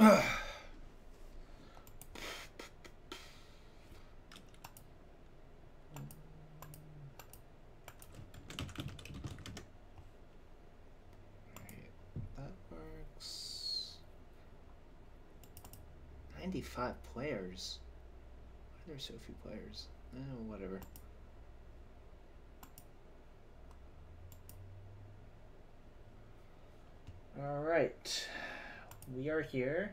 That works. 95 players. Why are there so few players? Whatever. All right, we are here.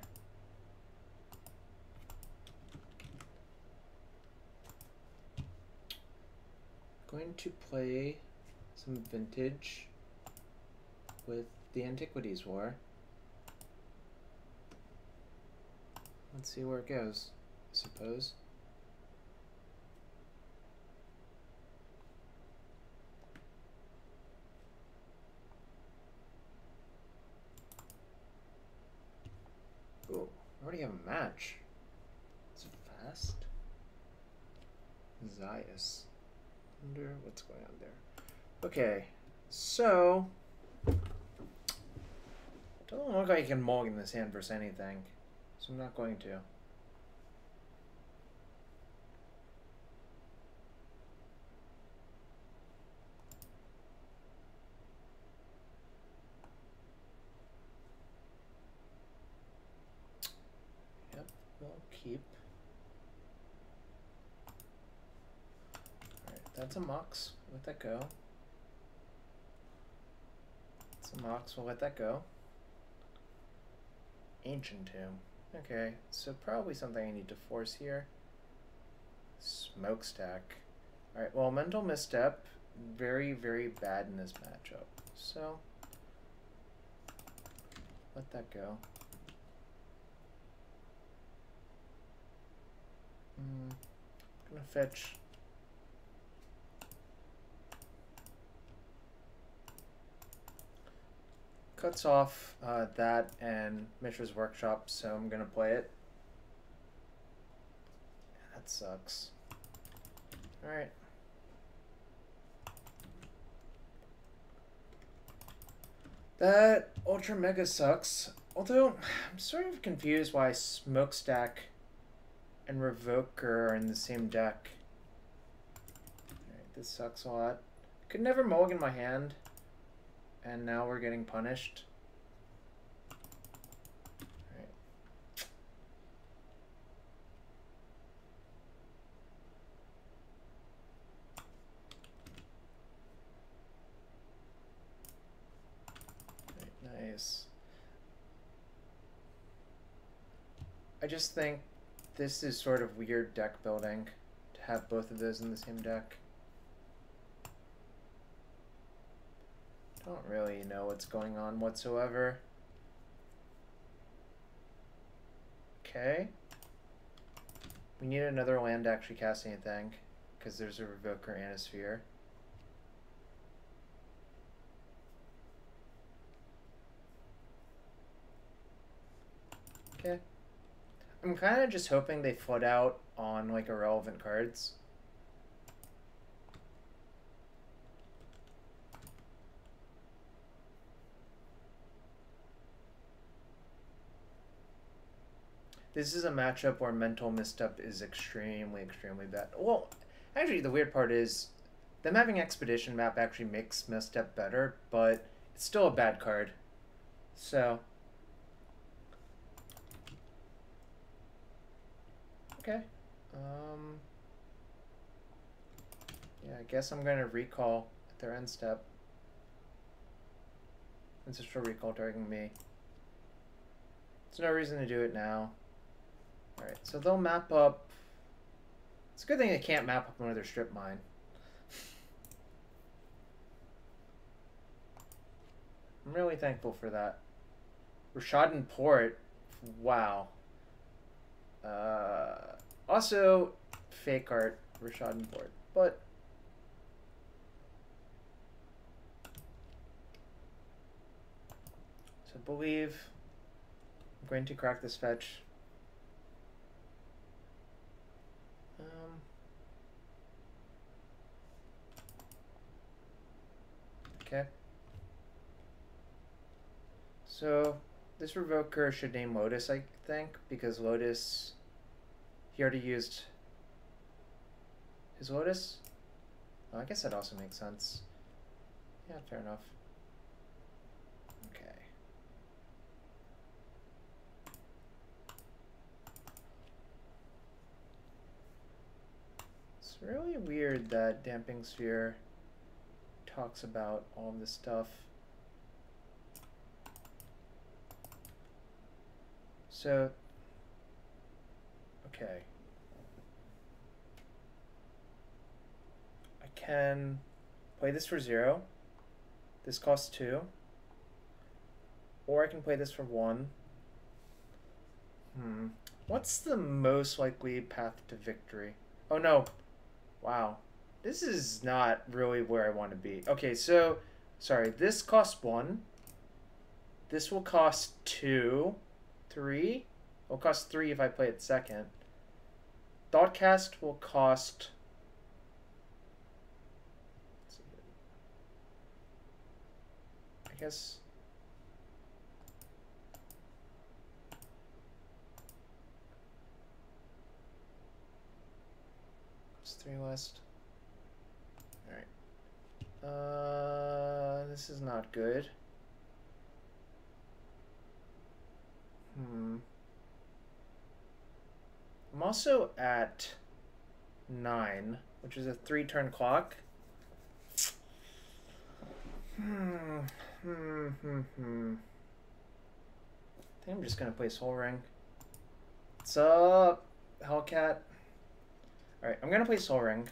Going to play some vintage with the Antiquities War. Let's see where it goes, I suppose. Oh, I already have a match. It's fast. Zaius. Wonder what's going on there. Okay, so doesn't look like I can mulligan this hand versus anything, so I'm not going to. Yep, we'll keep. Alright, that's a Mox. Let that go. It's a Mox, we'll let that go. Ancient Tomb. Okay, so probably something I need to force here. Smokestack. Alright, well, Mental Misstep. Very, very bad in this matchup. So, let that go. I'm gonna fetch. Cuts off that and Mishra's Workshop, so I'm gonna play it. That sucks. Alright. That Ultra Mega sucks. Although, I'm sort of confused why Smokestack and Revoker are in the same deck. Alright, this sucks a lot. Could never mulligan my hand. And now we're getting punished. Alright. Nice. I just think this is sort of weird deck building to have both of those in the same deck. Don't really know what's going on whatsoever. Okay. We need another land to actually cast anything, because there's a Revoker and a Sphere. Okay. I'm kind of just hoping they flood out on like irrelevant cards. This is a matchup where Mental Misstep is extremely, extremely bad. Well, actually, the weird part is them having Expedition map actually makes Misstep better, but it's still a bad card. So, okay. Yeah, I guess I'm gonna recall at their end step. Ancestral Recall targeting me. There's no reason to do it now. Alright, so they'll map up. It's a good thing they can't map up another strip mine. I'm really thankful for that. Rashadan Port. Wow. Also, fake art, Rashadan Port. But so I believe I'm going to crack this fetch. Okay. So This Revoker should name Lotus, I think, because Lotus... He already used his Lotus? Oh, I guess that also makes sense. Yeah, fair enough. Okay. It's really weird that Damping Sphere talks about all of this stuff. So, okay. I can play this for 0. This costs 2. Or I can play this for 1. What's the most likely path to victory? Oh no. Wow. This is not really where I want to be. Okay, so, sorry, this costs 1. This will cost 2. 3? It'll cost 3 if I play it second. Thoughtcast will cost... I guess... It's 3 less. Alright. This is not good. I'm also at 9, which is a 3-turn clock. I think I'm just gonna play Soul Ring. What's up, Hellcat? Alright, I'm gonna play Soul Ring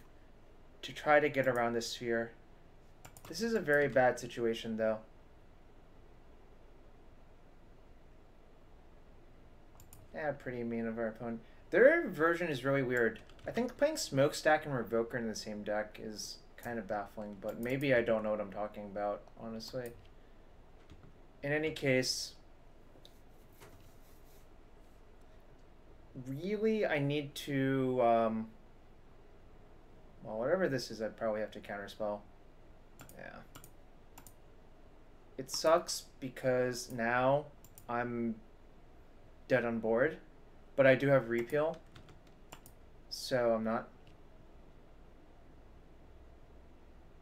to try to get around this sphere. This is a very bad situation, though. Yeah, pretty mean of our opponent. Their version is really weird. I think playing Smokestack and Revoker in the same deck is kind of baffling, but maybe I don't know what I'm talking about, honestly. In any case, really, I need to, well, whatever this is, I'd probably have to counterspell. Yeah. It sucks because now I'm dead on board, but I do have repeal, so I'm not.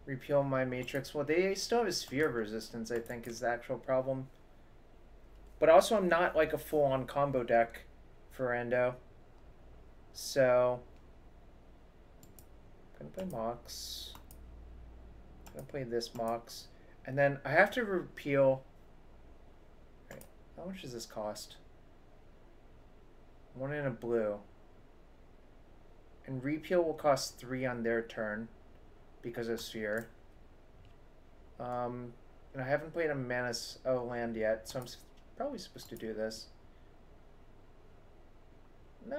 Repeal my matrix. Well, they still have a sphere of resistance, I think, is the actual problem. But also, I'm not like a full-on combo deck for Rando. So, I'm gonna play Mox. I'm gonna play this Mox. And then I have to repeal. Right, how much does this cost? 1 and a blue. And repeal will cost 3 on their turn because of sphere. And I haven't played a mana land yet, so I'm probably supposed to do this. No.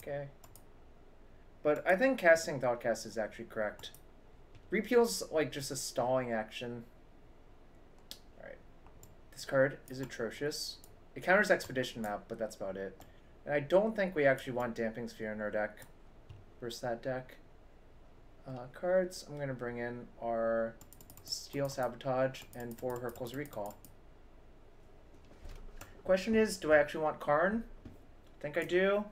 Okay. But I think casting Thoughtcast is actually correct. Repeal's like just a stalling action. Alright. This card is atrocious. It counters Expedition Map, but that's about it. And I don't think we actually want Damping Sphere in our deck versus that deck. Cards I'm going to bring in are Steel Sabotage and 4 Hurkyl's Recall. Question is, do I actually want Karn? I think I do.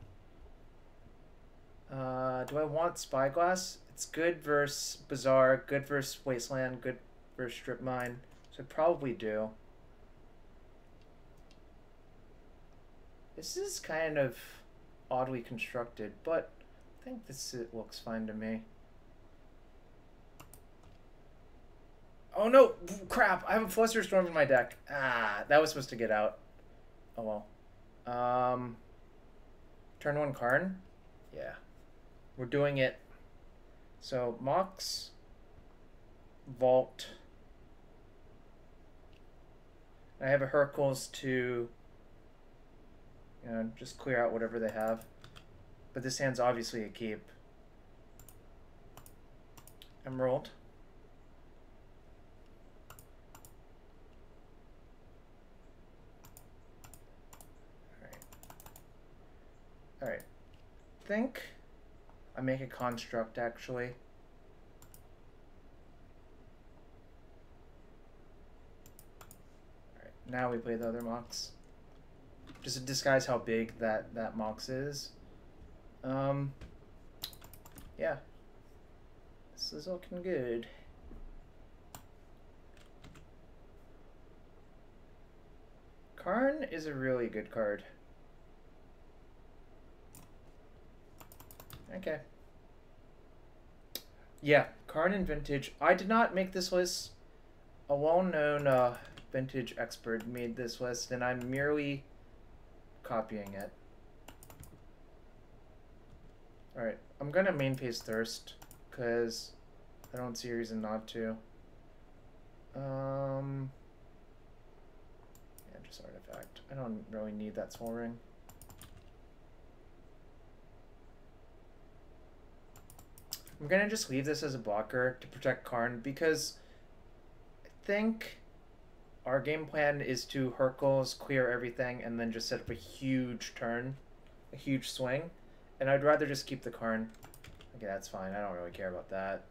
Do I want Spyglass? It's good versus Bazaar, good versus Wasteland, good versus Strip Mine. So I probably do. This is kind of oddly constructed, but I think this looks fine to me. Oh no! Crap! I have a Fluster Storm in my deck. Ah, that was supposed to get out. Oh well. Turn 1 Karn? Yeah. We're doing it. So, Mox. Vault. I have a Hurkyl's to, you know, just clear out whatever they have. But this hand's obviously a keep. Emerald. Alright. I think I make a construct, actually. Now we play the other Mox. Just to disguise how big that Mox is. Yeah. This is looking good. Karn is a really good card. Okay. Yeah, Karn and Vintage. I did not make this list. A well-known Vintage expert made this list, and I'm merely copying it. Alright, I'm gonna main phase Thirst, because I don't see a reason not to. Yeah, just Artifact. I don't really need that Soul Ring. I'm gonna just leave this as a blocker to protect Karn, because I think our game plan is to Hercules, clear everything, and then just set up a huge turn, a huge swing. And I'd rather just keep the Karn. Okay, that's fine. I don't really care about that.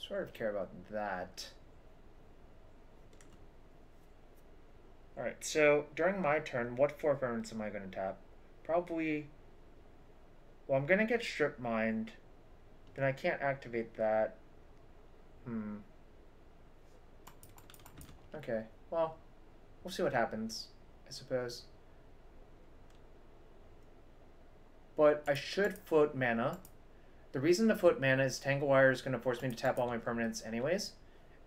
Sort of care about that. Alright, so during my turn, what 4 permanents am I going to tap? Probably... Well, I'm going to get Strip Mined. Then I can't activate that. Okay, well, we'll see what happens, I suppose. But I should float mana. The reason to float mana is Tangle Wire is going to force me to tap all my permanents anyways.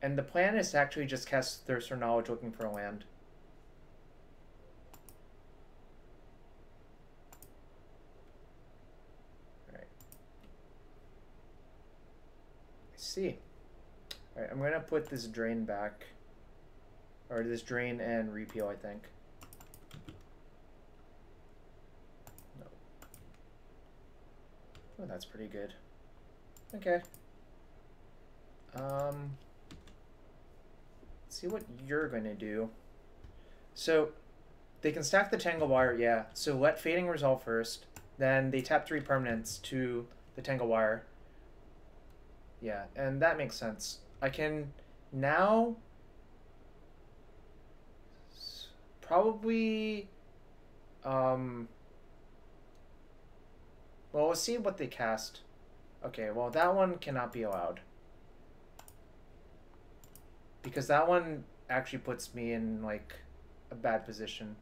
And the plan is to actually just cast Thirst for Knowledge looking for a land. Alright. I see. Alright, I'm going to put this Drain back. Or this Drain and Repeal, I think. No. Oh, that's pretty good. Okay. Let's see what you're going to do. So, they can stack the Tangle Wire, yeah. So let Fading Resolve first. Then they tap 3 permanents to the Tangle Wire. Yeah, and that makes sense. I can now... Probably, well, we'll see what they cast. Okay, well, that one cannot be allowed. Because that one actually puts me in, like, a bad position.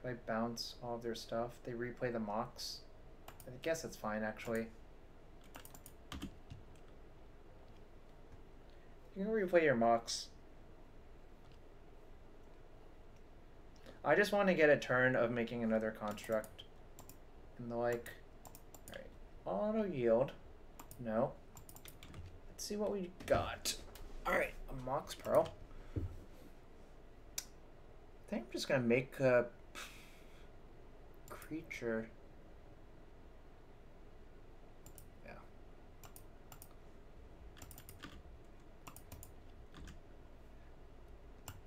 Do I bounce all of their stuff? They replay the Mox? I guess that's fine, actually. You can replay your Mox. I just want to get a turn of making another construct. And the like. Alright. Auto yield. No. Let's see what we got. Alright, a Mox Pearl. I think I'm just going to make a creature.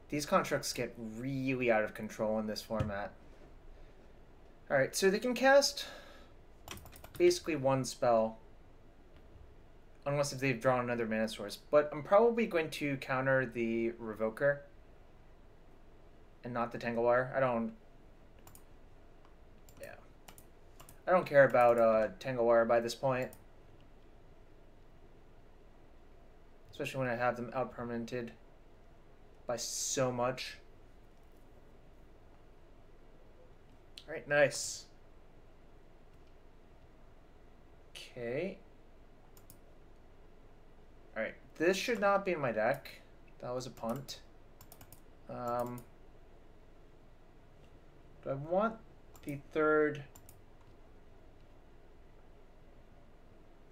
These constructs get really out of control in this format. Alright, so they can cast basically one spell. Unless if they've drawn another mana source. But I'm probably going to counter the Revoker. And not the Tangle Wire. I don't care about Tangle Wire by this point. Especially when I have them out-permanented by so much. Alright, nice. Okay. Alright, this should not be in my deck. That was a punt. Do I want the third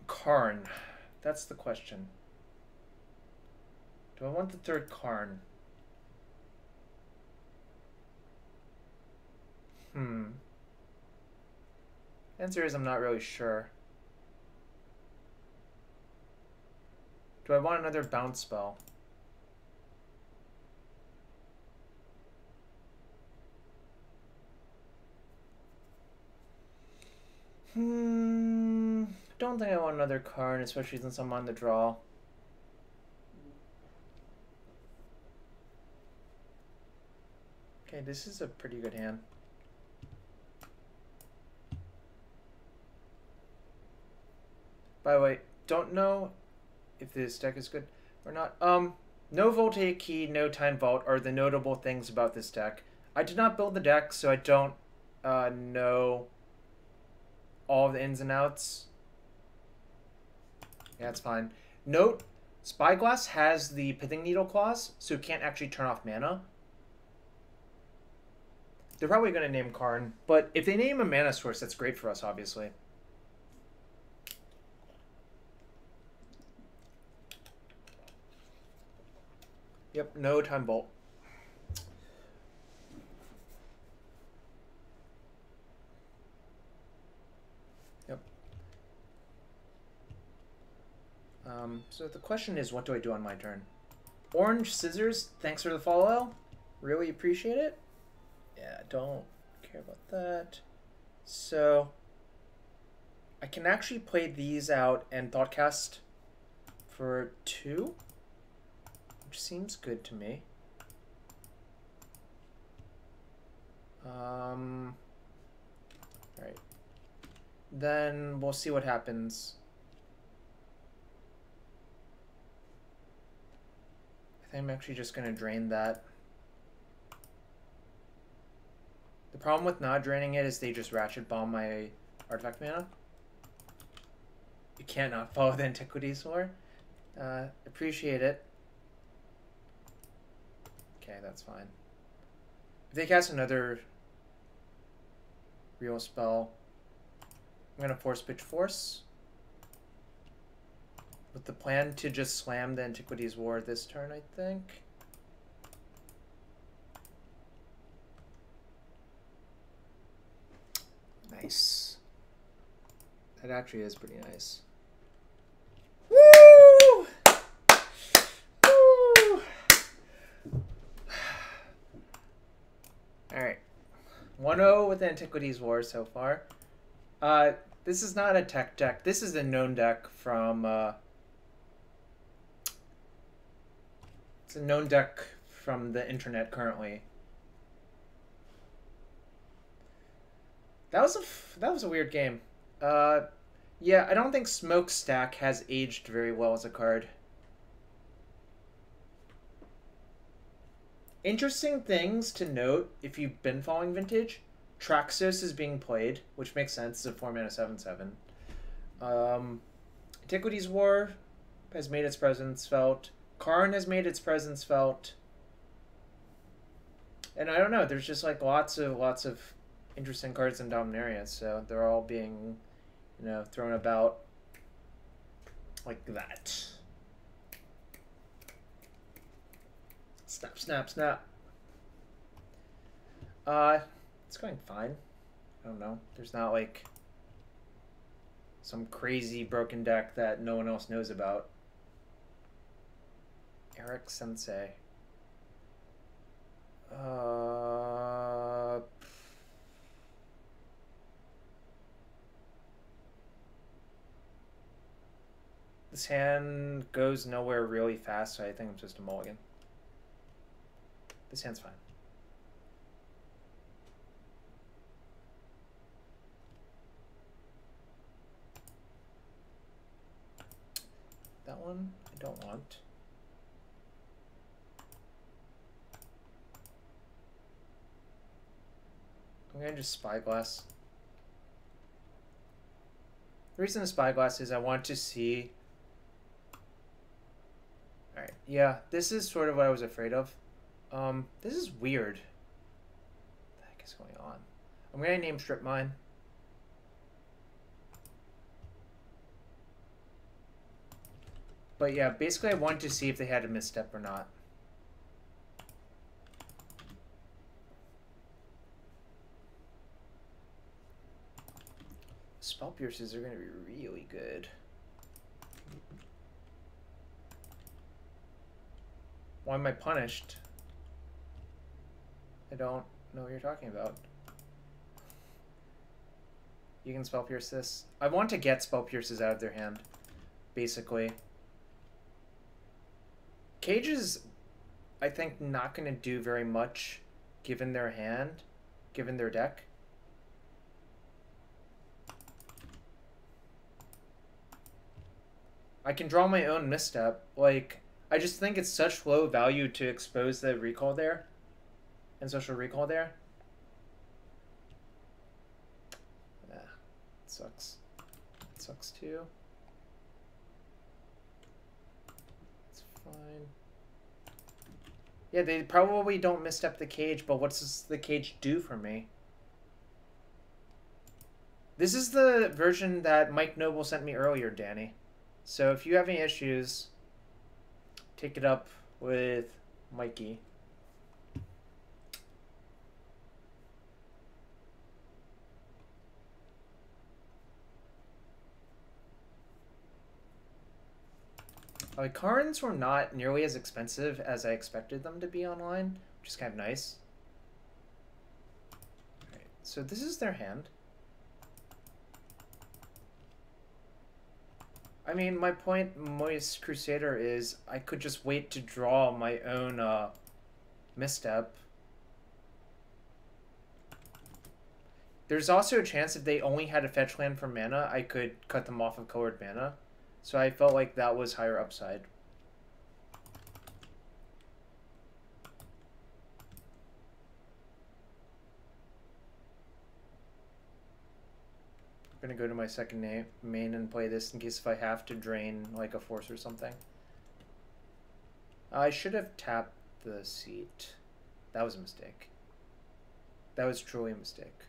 Karn? That's the question. Do I want the third Karn? Answer is I'm not really sure. Do I want another bounce spell? don't think I want another Karn, especially since I'm on the draw. Okay, this is a pretty good hand. By the way, don't know if this deck is good or not. No Voltaic Key, no Time Vault are the notable things about this deck. I did not build the deck, so I don't know all of the ins and outs. Yeah, it's fine. Note, Spyglass has the Pithing Needle clause, so it can't actually turn off mana. They're probably going to name Karn, but if they name a mana source, that's great for us, obviously. Yep, no Time Bolt. Yep. So the question is, what do I do on my turn? Orange Scissors, thanks for the follow. Really appreciate it. Yeah, don't care about that. So I can actually play these out and Thoughtcast for 2, which seems good to me. Alright. Then we'll see what happens. I think I'm actually just going to drain that. The problem with not draining it is they just ratchet bomb my artifact mana. You cannot follow the Antiquities War. Appreciate it. Okay, that's fine. If they cast another real spell, I'm going to Force Pitch Force. With the plan to just slam the Antiquities War this turn, I think. Nice. That actually is pretty nice. Woo! Woo! Alright. 1-0 with Antiquities War so far. This is not a tech deck. This is a known deck from... it's a known deck from the internet currently. That was a weird game. Yeah, I don't think Smokestack has aged very well as a card. Interesting things to note if you've been following Vintage. Traxos is being played, which makes sense. It's a 4-mana 7/7. Antiquities War has made its presence felt. Karn has made its presence felt. And I don't know, there's just like lots of interesting cards in Dominaria, so they're all being, you know, thrown about like that. Snap, snap, snap. It's going fine. I don't know. There's not like some crazy broken deck that no one else knows about. Eric Sensei. This hand goes nowhere really fast, so I think I'm just a mulligan. This hand's fine. That one I don't want. I'm gonna just Spyglass. The reason to Spyglass is I want to see... Alright, yeah, this is sort of what I was afraid of. This is weird. What the heck is going on? I'm gonna name Strip Mine. But yeah, basically I wanted to see if they had a misstep or not. Spell Pierces are going to be really good. Why am I punished? I don't know what you're talking about. You can Spell Pierce this. I want to get Spell Pierces out of their hand, basically. Cage is, I think, not going to do very much given their hand, given their deck. I can draw my own misstep. Like, I just think it's such low value to expose the recall there and social recall there. Yeah, it sucks. It sucks too. It's fine. Yeah, they probably don't misstep the cage, but what's the cage do for me? This is the version that Mike Noble sent me earlier, Danny. So if you have any issues, take it up with Mikey. Cards were not nearly as expensive as I expected them to be online, which is kind of nice. Alright, so this is their hand. I mean, my point, Moist Crusader, is I could just wait to draw my own misstep. There's also a chance if they only had a fetch land for mana, I could cut them off of colored mana. So I felt like that was higher upside. I'm gonna go to my second main and play this in case if I have to drain like a force or something. I should have tapped the seat. That was a mistake. That was truly a mistake.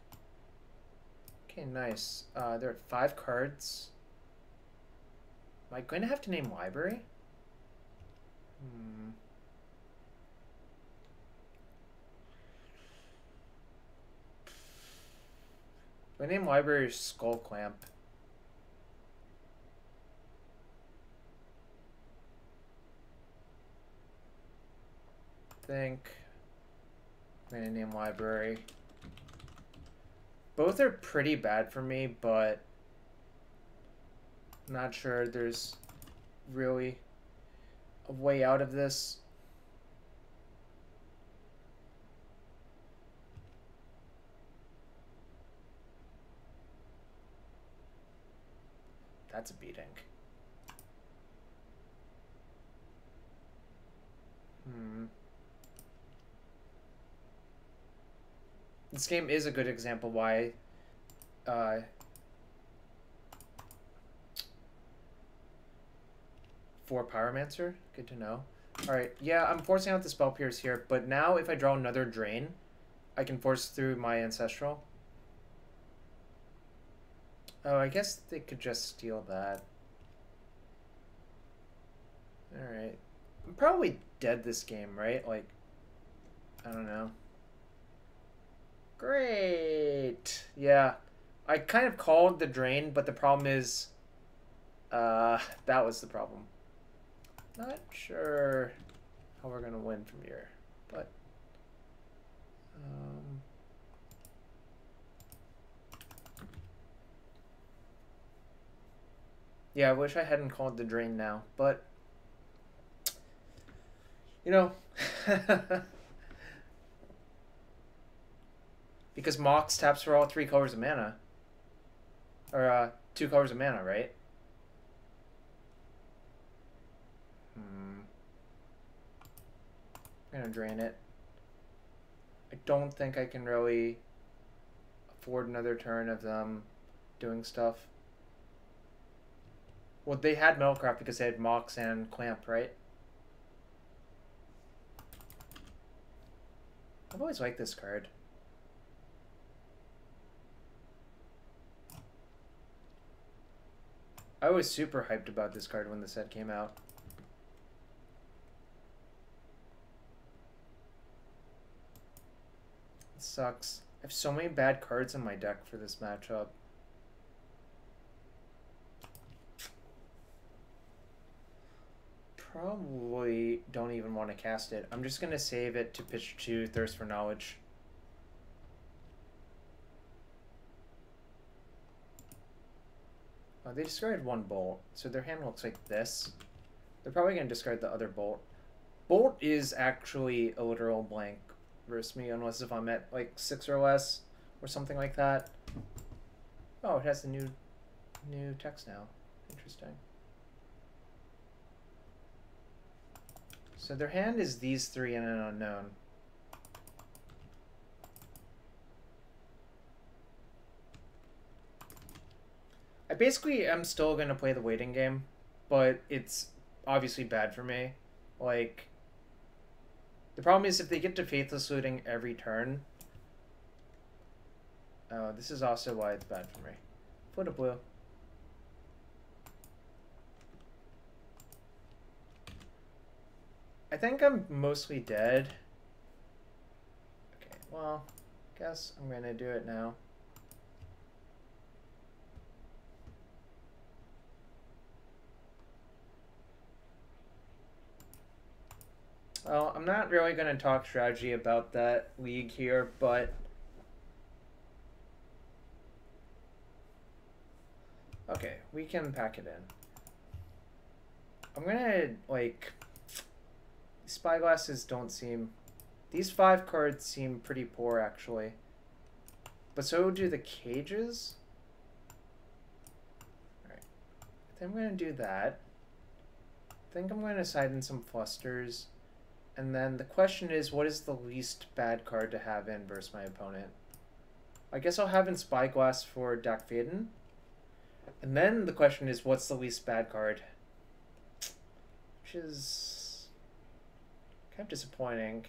Okay, nice. There are 5 cards. Am I going to have to name library? My name library is Skull Clamp. I'm gonna name library. Both are pretty bad for me, but I'm not sure there's really a way out of this. That's a beating. This game is a good example why for Pyromancer. Good to know. Alright, yeah, I'm forcing out the Spell Pierce here, but now if I draw another Drain, I can force through my Ancestral. Oh, I guess they could just steal that. Alright. I'm probably dead this game, right? Like, I don't know. Great! Yeah. I kind of called the drain, but the problem is... that was the problem. Not sure how we're gonna win from here, but... yeah, I wish I hadn't called the drain now, but... you know... because Mox taps for all 3 colors of mana. Or, 2 colors of mana, right? I'm gonna drain it. I don't think I can really afford another turn of them doing stuff. Well, they had Metalcraft because they had Mox and Clamp, right? I've always liked this card. I was super hyped about this card when the set came out. It sucks. I have so many bad cards in my deck for this matchup. Probably don't even want to cast it. I'm just going to save it to pitch to Thirst for Knowledge. They discarded one bolt, so their hand looks like this. They're probably going to discard the other bolt. Bolt is actually a literal blank versus me, unless if I'm at like 6 or less, or something like that. Oh, it has the new text now. Interesting. So their hand is these three and an unknown. I basically am still going to play the waiting game, but it's obviously bad for me. Like, the problem is if they get to Faithless Looting every turn... Oh, this is also why it's bad for me. Monoblue. I think I'm mostly dead. Okay, well, guess I'm going to do it now. Well, I'm not really going to talk strategy about that league here, but... Okay, we can pack it in. I'm going to, like... Spyglasses don't seem... These 5 cards seem pretty poor, actually. But so do the cages. Alright. I think I'm going to do that. I think I'm going to side in some Flusters. And then the question is, what is the least bad card to have in versus my opponent? I guess I'll have in Spyglass for Dak Faden. And then the question is, what's the least bad card? Which is kind of disappointing.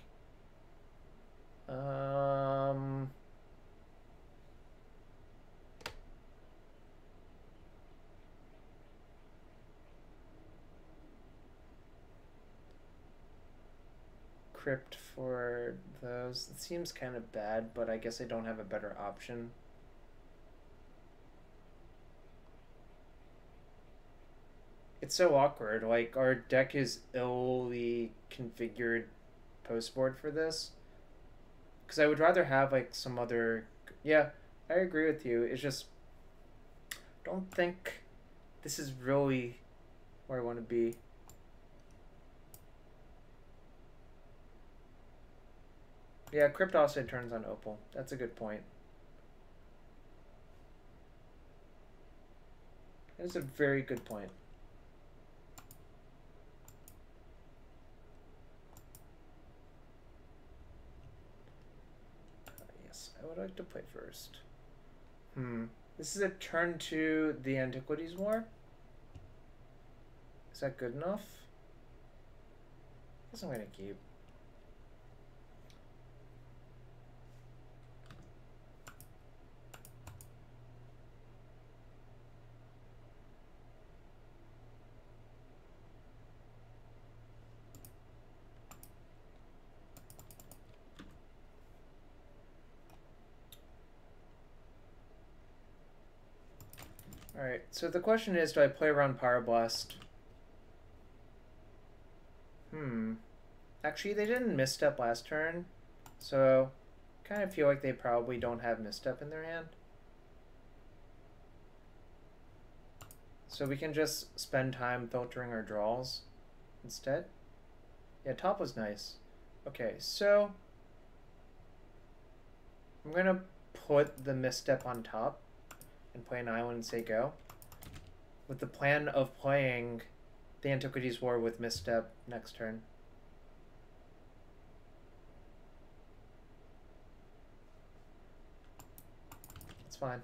Crypt for those. It seems kind of bad, but I guess I don't have a better option. It's so awkward. Like, our deck is illy configured postboard for this. Because I would rather have, like, some other... Yeah, I agree with you. It's just... don't think this is really where I want to be. Yeah, Crypt also turns on Opal. That's a good point. That is a very good point. Yes, I would like to play first. This is a turn to the Antiquities War. Is that good enough? I guess I'm going to keep. Alright, so the question is, do I play around Pyroblast? Actually, they didn't misstep last turn, so kind of feel like they probably don't have misstep in their hand. So we can just spend time filtering our draws instead. Yeah, top was nice. Okay, so I'm going to put the misstep on top and play an island and say go, with the plan of playing the Antiquities War with misstep next turn. It's fine.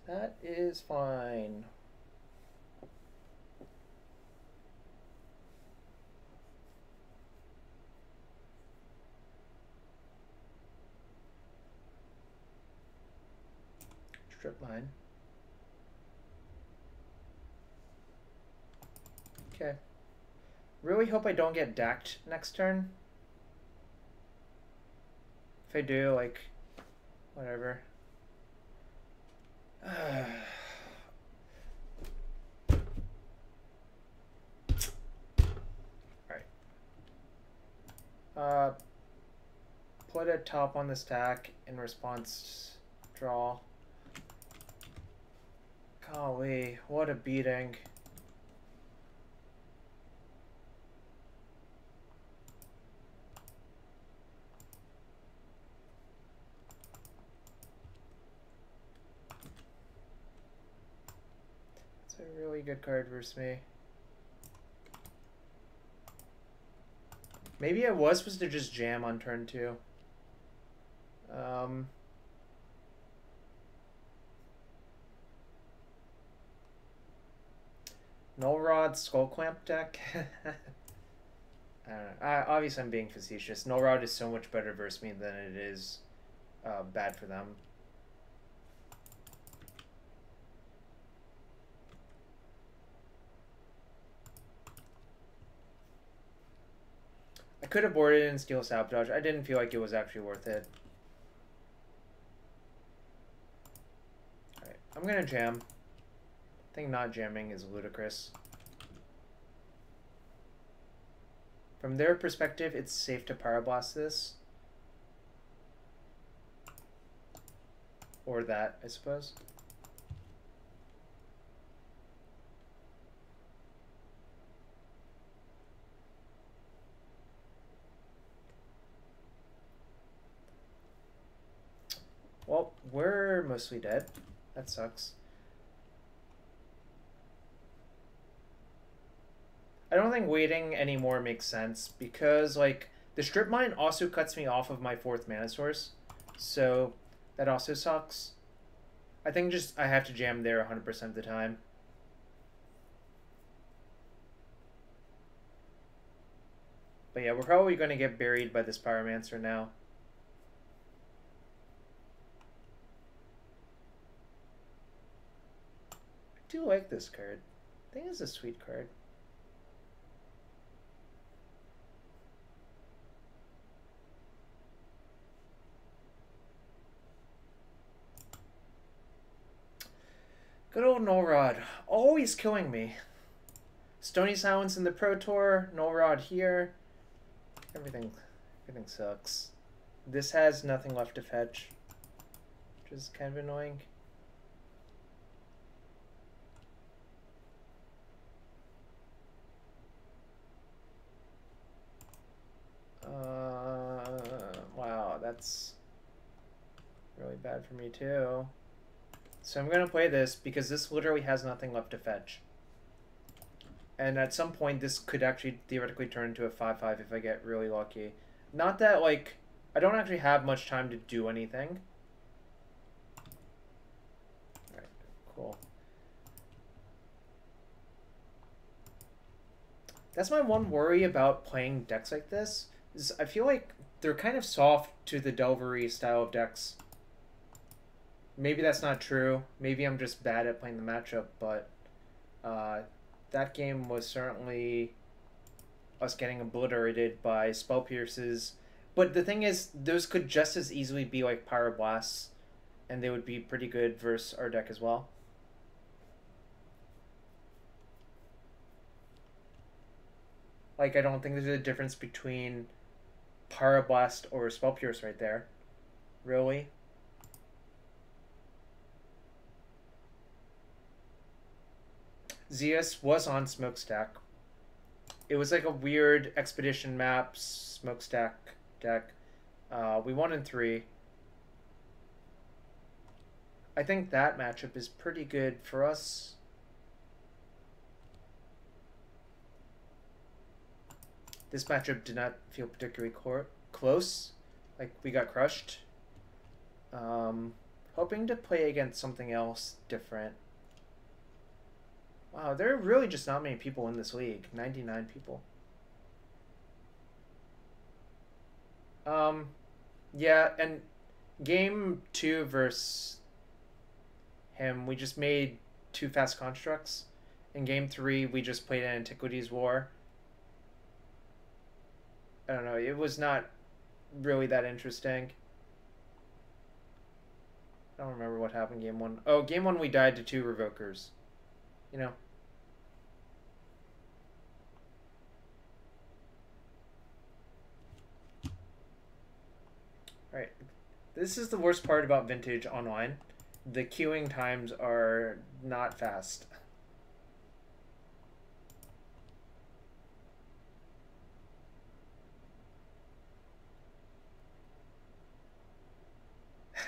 That is fine. Strip mine. Okay. Really hope I don't get decked next turn. If I do, like, whatever. put a top on the stack in response. Draw. Golly, what a beating. It's a really good card versus me. Maybe I was supposed to just jam on turn 2. Null Rod Skull Clamp deck. I don't know. Obviously, I'm being facetious. Null Rod is so much better versus me than it is bad for them. I could have boarded in Steel Sabotage. I didn't feel like it was actually worth it. Alright, I'm gonna jam. I think not jamming is ludicrous. From their perspective, it's safe to Pyroblast this. Or that, I suppose. Well, we're mostly dead. That sucks. I don't think waiting anymore makes sense because, like, the Strip Mine also cuts me off of my 4th mana source. So that also sucks. I think just I have to jam there 100% of the time. But yeah, we're probably going to get buried by this Pyromancer now. I do like this card. I think it's a sweet card. Good old Null Rod. Always killing me. Stony Silence in the Pro Tour. Null Rod here. Everything sucks. This has nothing left to fetch, which is kind of annoying. Wow, that's really bad for me too. So I'm going to play this because this literally has nothing left to fetch. And at some point, this could actually theoretically turn into a 5/5 if I get really lucky. Not that, like, I don't actually have much time to do anything. Alright, cool. That's my one worry about playing decks like this, is I feel like they're kind of soft to the Delvery style of decks. Maybe that's not true. Maybe I'm just bad at playing the matchup, but that game was certainly us getting obliterated by Spell Pierces. But the thing is, those could just as easily be like Pyroblasts, and they would be pretty good versus our deck as well. Like, I don't think there's a difference between Pyroblast or Spell Pierce right there. Really? Zeus was on Smokestack. It was like a weird Expedition map Smokestack deck. We won in 3. I think that matchup is pretty good for us. This matchup did not feel particularly close. Like, we got crushed. Hoping to play against something else different. Wow, there are really just not many people in this league. 99 people. Yeah, and game 2 versus him, we just made 2 fast constructs. In game 3, we just played an Antiquities war. I don't know, it was not really that interesting. I don't remember what happened game 1. Oh, game 1 we died to 2 Revokers. You know. This is the worst part about Vintage Online. The queuing times are not fast.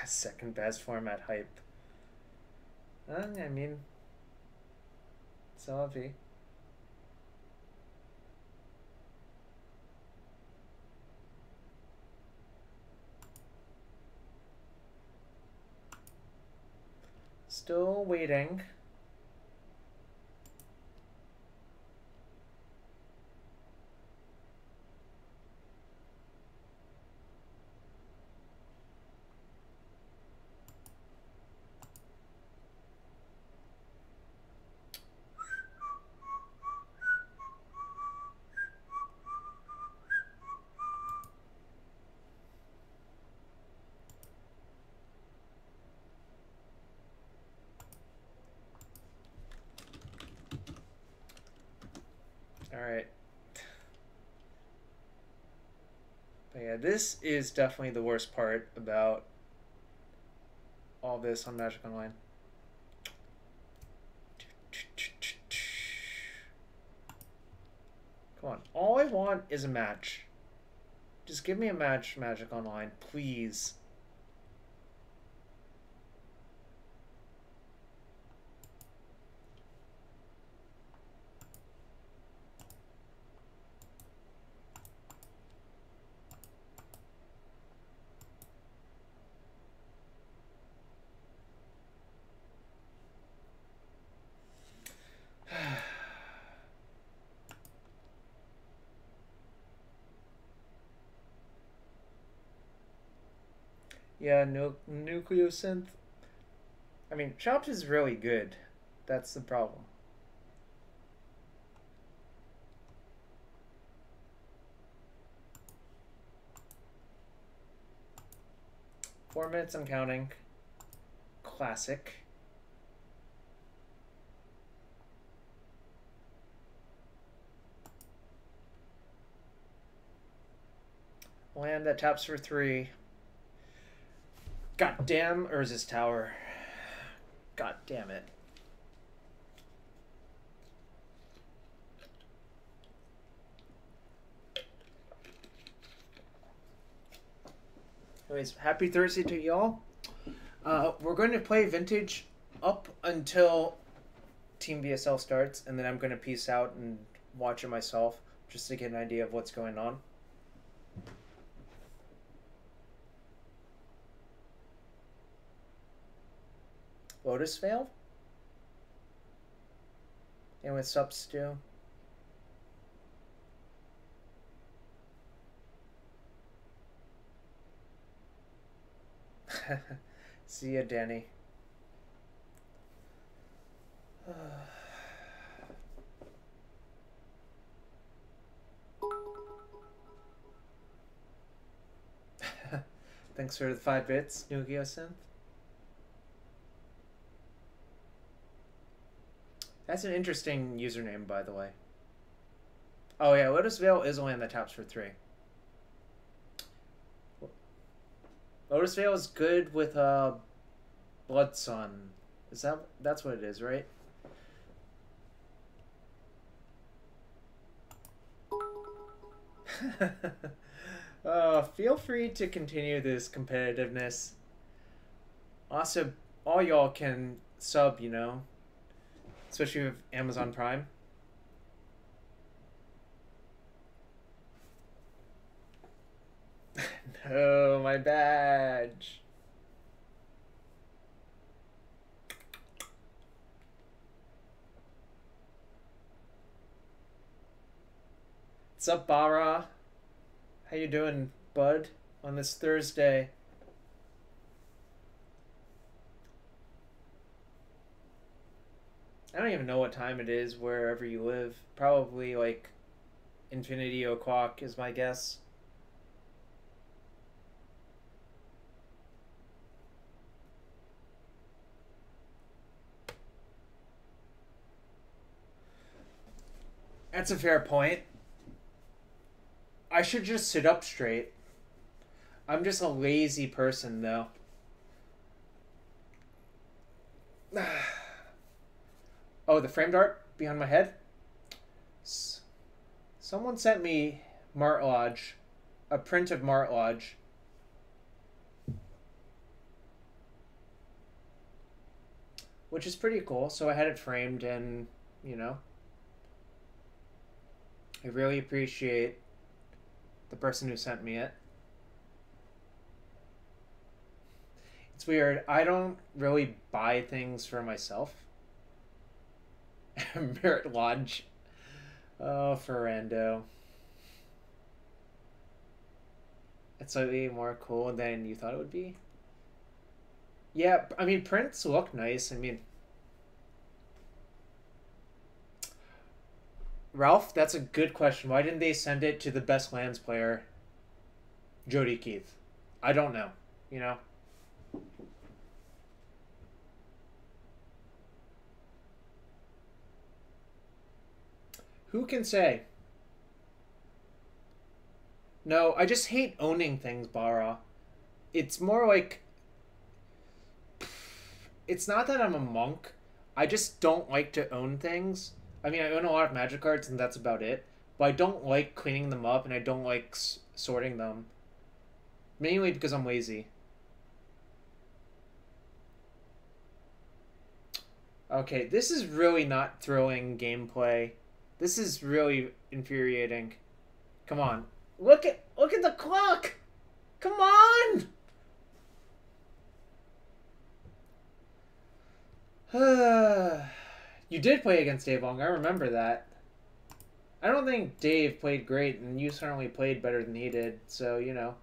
Second best format hype. I mean, so be. Still waiting. Alright. But yeah, this is definitely the worst part about all this on Magic Online. Come on. All I want is a match. Just give me a match, Magic Online, please. Yeah, no Nucleosynth. I mean, Chops is really good. That's the problem. Four minutes, I'm counting. Classic. Land that taps for 3. God damn Urza's Tower. God damn it. Anyways, happy Thursday to y'all. We're going to play Vintage up until Team BSL starts, and then I'm going to peace out and watch it myself just to get an idea of what's going on. Lotus Veil? And with subs too. See ya, Danny. Thanks for the 5 bits, Nucleosynth. That's an interesting username, by the way. Oh yeah, Lotus Veil is only on the taps for 3. Lotus Veil is good with Blood Sun. That's what it is, right? Feel free to continue this competitiveness. Also, all y'all can sub, you know, especially with Amazon Prime. No, my badge. What's up, Bara? How you doing, bud, on this Thursday? I don't even know what time it is wherever you live. Probably like infinity o'clock is my guess. That's a fair point. I should just sit up straight. I'm just a lazy person, though. Oh, the framed art behind my head? Someone sent me Mart Lodge, a print of Mart Lodge. Which is pretty cool. So I had it framed and, you know, I really appreciate the person who sent me it. It's weird. I don't really buy things for myself. Merit Lodge. Oh, Ferrando. It's slightly more cool than you thought it would be. Yeah, I mean, prints look nice. I mean, Ralph, that's a good question. Why didn't they send it to the best lands player, Jody Keith? I don't know. You know? Who can say? No, I just hate owning things, Bara. It's more like... It's not that I'm a monk. I just don't like to own things. I mean, I own a lot of Magic cards, and that's about it. But I don't like cleaning them up, and I don't like sorting them. Mainly because I'm lazy. Okay, this is really not thrilling gameplay. This is really infuriating. Come on. Look at the clock! Come on! You did play against Dave Long, I remember that. I don't think Dave played great, and you certainly played better than he did, so, you know.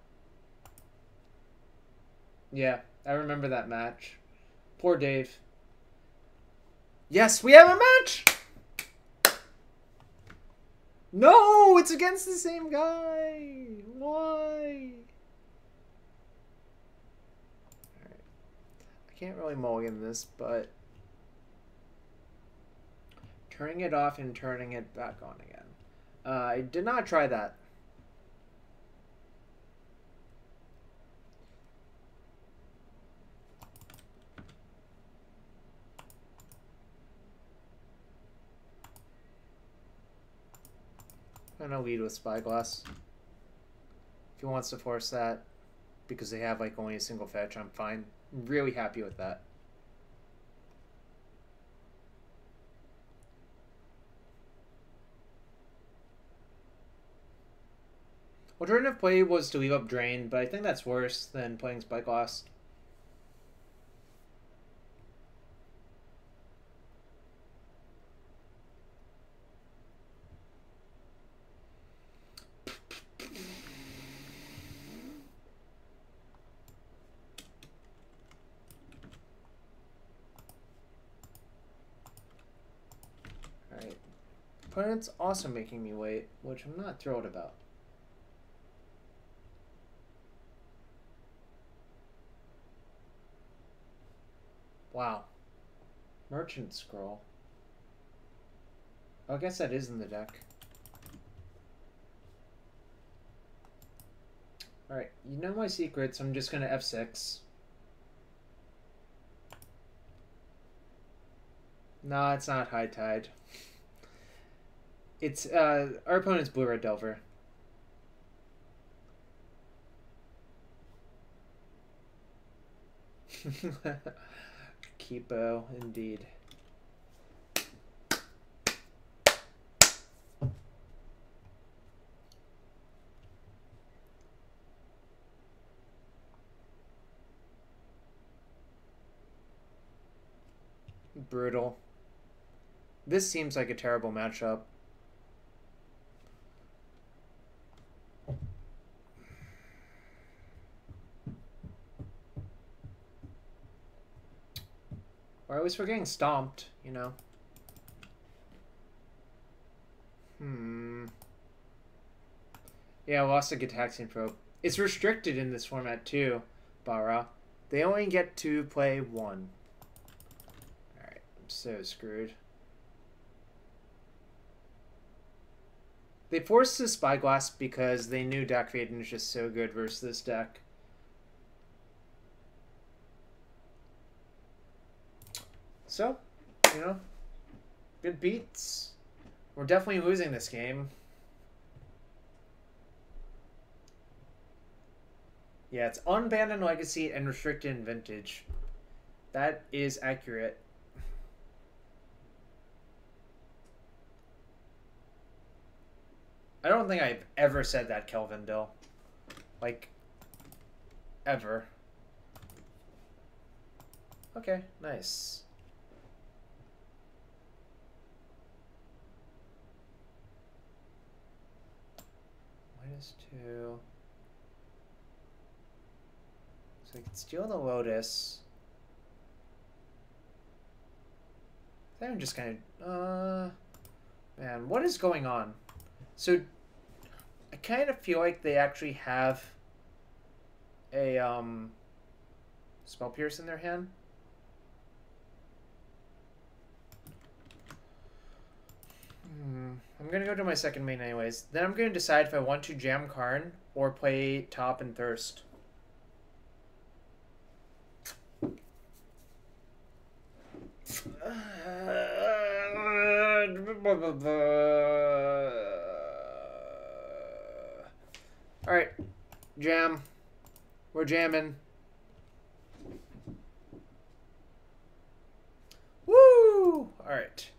Yeah, I remember that match. Poor Dave. Yes, we have a match! No, it's against the same guy. Why? Alright. I can't really mulligan this, but turning it off and turning it back on again. I did not try that. I'm gonna lead with Spyglass. If he wants to force that, because they have like only a single fetch, I'm fine. I'm really happy with that. Alternative play was to leave up Drain, but I think that's worse than playing Spyglass. Alright. Opponent's also making me wait, which I'm not thrilled about. Wow. Merchant Scroll. Oh, I guess that is in the deck. Alright, you know my secrets. I'm just gonna F6. Nah, it's not High Tide. It's, our opponent's Blue-Red Delver. Keepo, indeed. Brutal. This seems like a terrible matchup. Or at least we're getting stomped, you know. Yeah, I lost a Gitaxian Probe. It's restricted in this format too, Bara. They only get to play one. Alright, I'm so screwed. They forced the Spyglass because they knew Deck Vaden is just so good versus this deck. So, you know, good beats. We're definitely losing this game. Yeah, it's unbanned in Legacy and restricted in Vintage. That is accurate. I don't think I've ever said that, Kelvin Dill. Like, ever. Okay, nice. -2. So we can steal the Lotus. Then I'm just kind of... man, what is going on? So, I kind of feel like they actually have a, Spell Pierce in their hand. I'm going to go to my second main anyways. Then I'm going to decide if I want to jam Karn or play top and Thirst. Alright. Jam. We're jamming. Woo! Alright.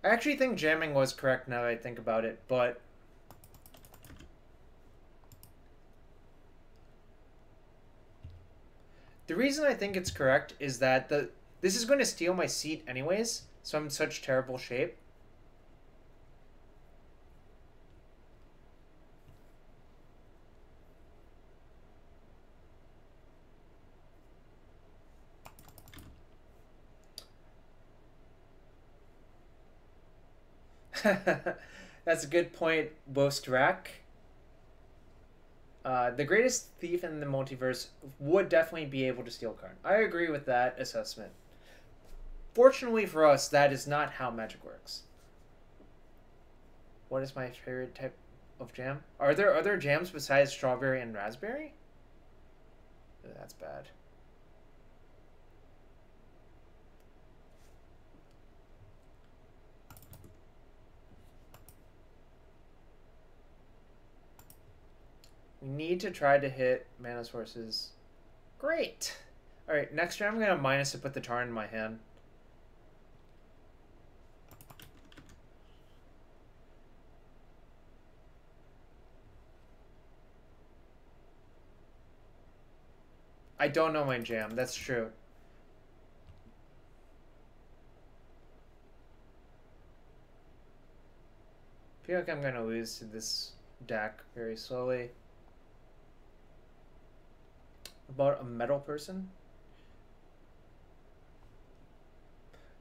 I actually think jamming was correct now that I think about it, but the reason I think it's correct is that this is going to steal my seat anyways, so I'm in such terrible shape. That's a good point, Bostrak. The greatest thief in the multiverse would definitely be able to steal Karn. I agree with that assessment. Fortunately for us, that is not how magic works. What is my favorite type of jam? Are there other jams besides strawberry and raspberry? That's bad. We need to try to hit mana sources. Great! Alright, next turn I'm going to minus to put the Tarn in my hand. I don't know my jam, that's true. I feel like I'm going to lose to this deck very slowly. About a metal person?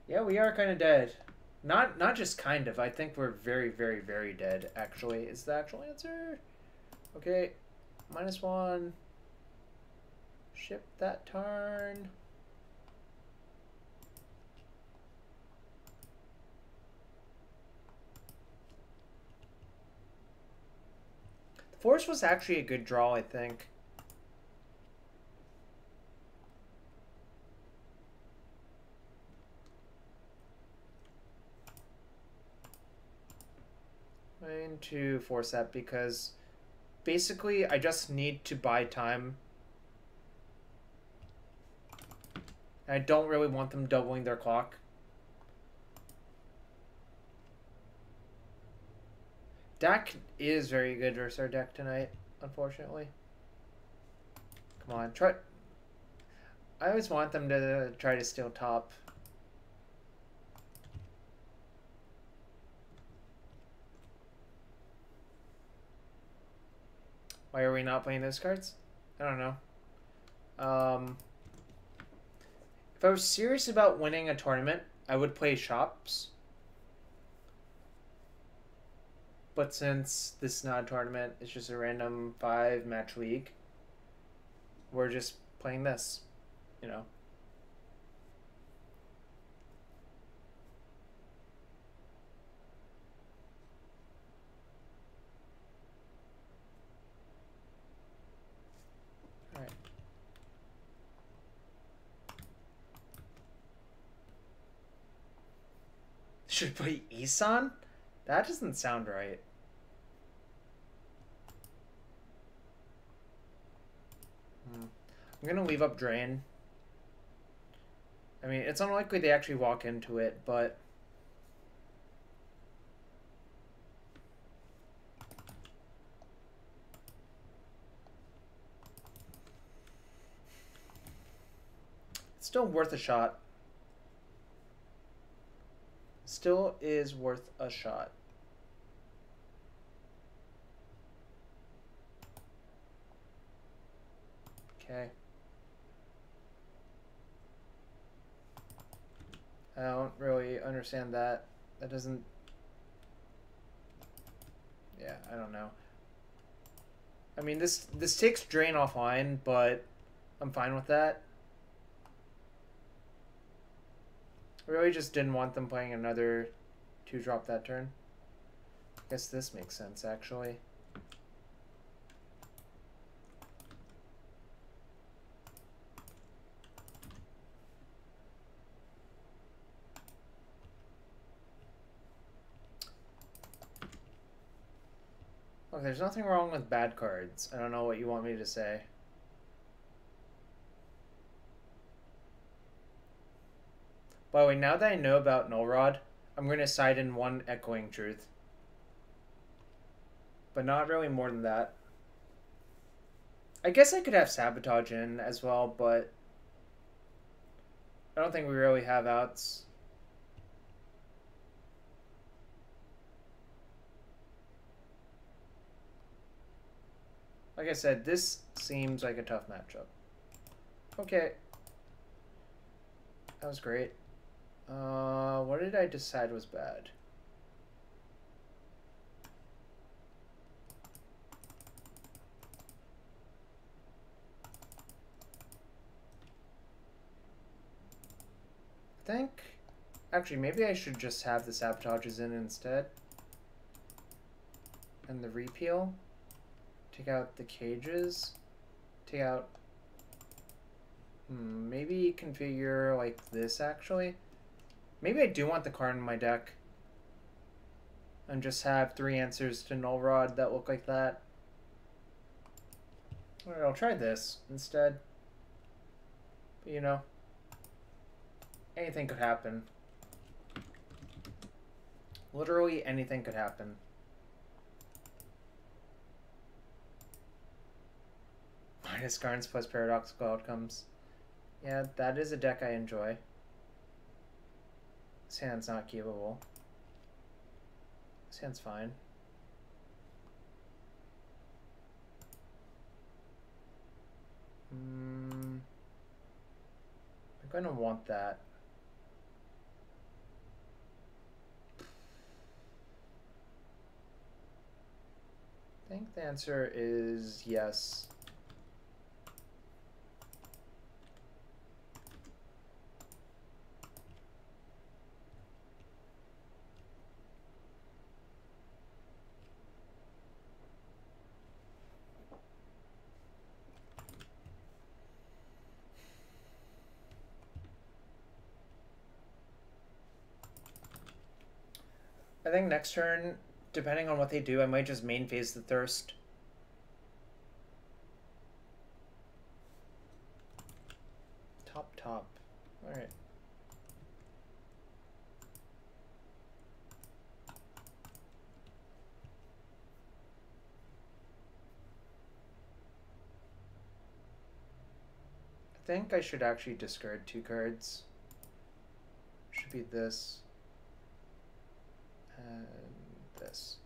Yeah, we are kind of dead. Not just kind of. I think we're very, very, very dead, actually. Is the actual answer? Okay. -1. Ship that Tarn. The Force was actually a good draw, I think. I'm going to force that because basically I just need to buy time. I don't really want them doubling their clock. Deck is very good versus our deck tonight, unfortunately. Come on, try. I always want them to try to steal top. Why are we not playing those cards? I don't know. If I was serious about winning a tournament, I would play shops. But since this is not a tournament, it's just a random 5-match league, we're just playing this, you know. Should play Isan? That doesn't sound right. I'm gonna leave up Drain. I mean, it's unlikely they actually walk into it, but... it's still worth a shot. Still is worth a shot. Okay. I don't really understand that. That doesn't... yeah, I don't know. I mean, this takes Drain offline, but I'm fine with that. I really just didn't want them playing another 2-drop that turn. I guess this makes sense, actually. Look, there's nothing wrong with bad cards. I don't know what you want me to say. By the way, now that I know about Null Rod, I'm going to side in one Echoing Truth. But not really more than that. I guess I could have Sabotage in as well, but I don't think we really have outs. Like I said, this seems like a tough matchup. Okay. That was great. What did I decide was bad? I think... actually, maybe I should just have the Sabotages in instead. And the Repeal. Take out the cages. Take out... maybe configure like this, actually. Maybe I do want the card in my deck. And just have 3 answers to Null Rod that look like that. Alright, I'll try this instead. But, you know, anything could happen. Literally anything could happen. Minus cards plus paradoxical outcomes. Yeah, that is a deck I enjoy. This hand's not keepable. This hand's fine. I'm gonna want that. I think the answer is yes. I think next turn, depending on what they do, I might just main phase the Thirst. Top. Alright. I think I should actually discard 2 cards. Should be this. And this.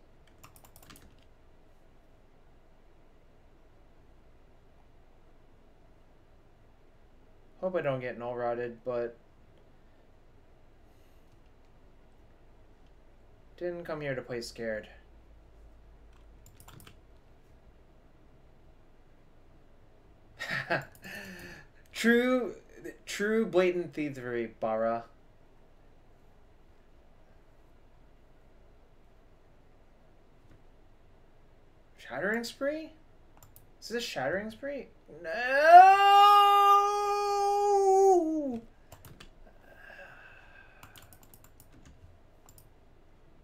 Hope I don't get null rotted, but didn't come here to play scared. True blatant thievery, Bara. Shattering Spree? Is this Shattering Spree? No!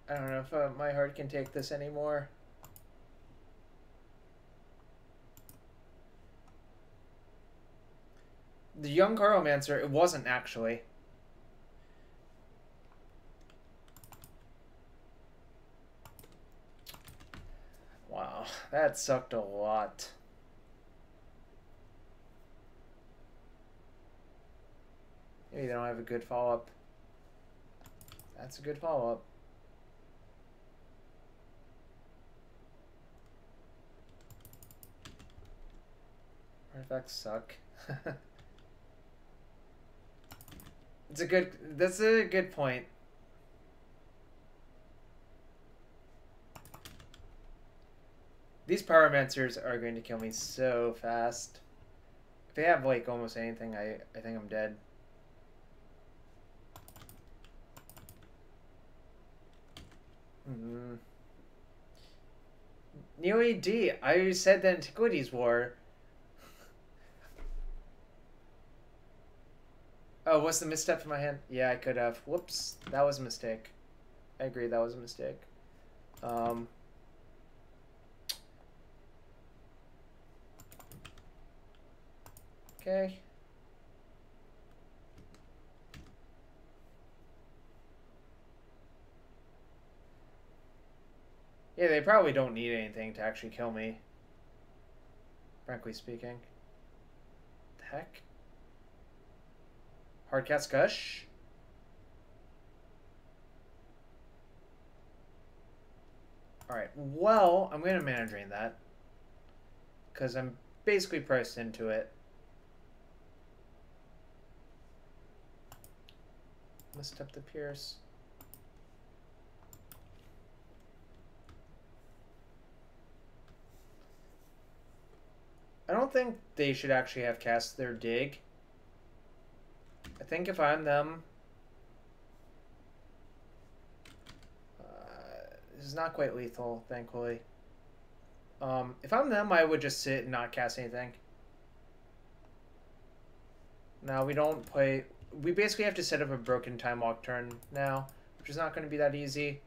I don't know if my heart can take this anymore. The young Carlomancer, it wasn't actually. Wow, that sucked a lot. Maybe they don't have a good follow-up. That's a good follow-up. Artifacts suck. That's a good point. These Pyromancers are going to kill me so fast. If they have like almost anything, I think I'm dead. Neo AD, I said the Antiquities War. Oh, what's the misstep in my hand? Yeah, I could have. Whoops, that was a mistake. I agree, that was a mistake. Okay. Yeah, they probably don't need anything to actually kill me. Frankly speaking. The heck? Hardcast Gush? Alright, well, I'm going to mana drain that. Because I'm basically priced into it. Misstep the Pierce. I don't think they should actually have cast their dig. I think if I'm them... this is not quite lethal, thankfully. If I'm them, I would just sit and not cast anything. Now, we don't play... We basically have to set up a broken time walk turn now, which is not going to be that easy.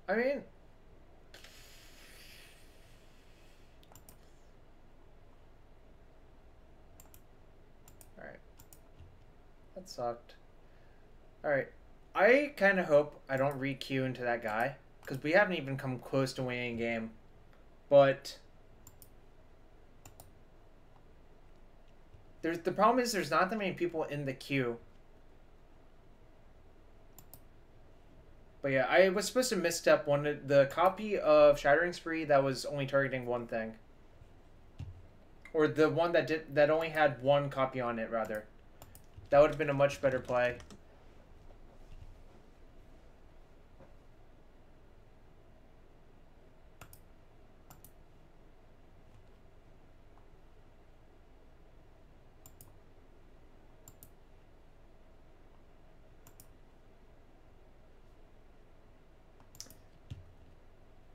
I mean... Alright. That sucked. Alright. I kind of hope I don't re-queue into that guy, because we haven't even come close to winning a game. But... the problem is there's not that many people in the queue. But yeah, I was supposed to misstep the copy of Shattering Spree that was only targeting one thing. Or the one that only had one copy on it, rather. That would have been a much better play.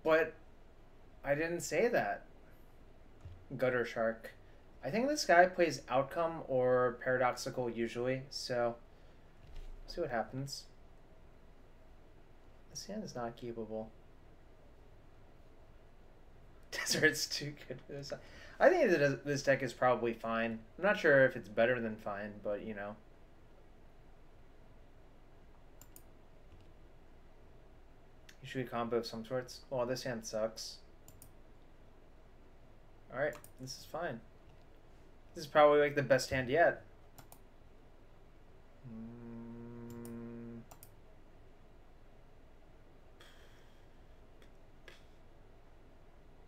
But I didn't say that. Gutter Shark. I think this guy plays Outcome or Paradoxical usually, so see what happens. This hand is not keepable. Desert's too good for this. I think that this deck is probably fine. I'm not sure if it's better than fine, but you know. Usually a combo of some sorts. Oh, this hand sucks. Alright, this is fine. This is probably like the best hand yet.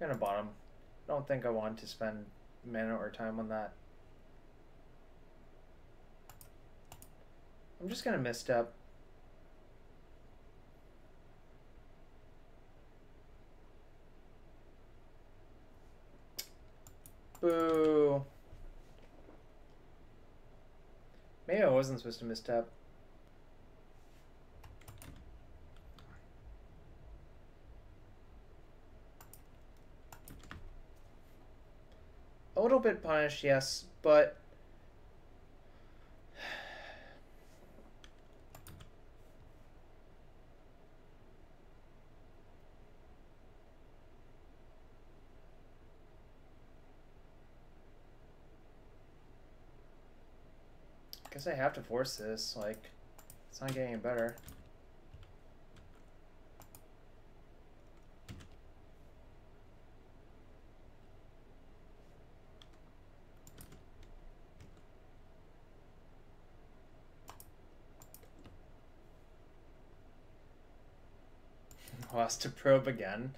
I'm gonna bottom. I don't think I want to spend mana or time on that. I'm just gonna misstep. Boo. wasn't supposed to misstep. A little bit punished, yes, but I guess I have to force this. Like, it's not getting any better. Lost to probe again.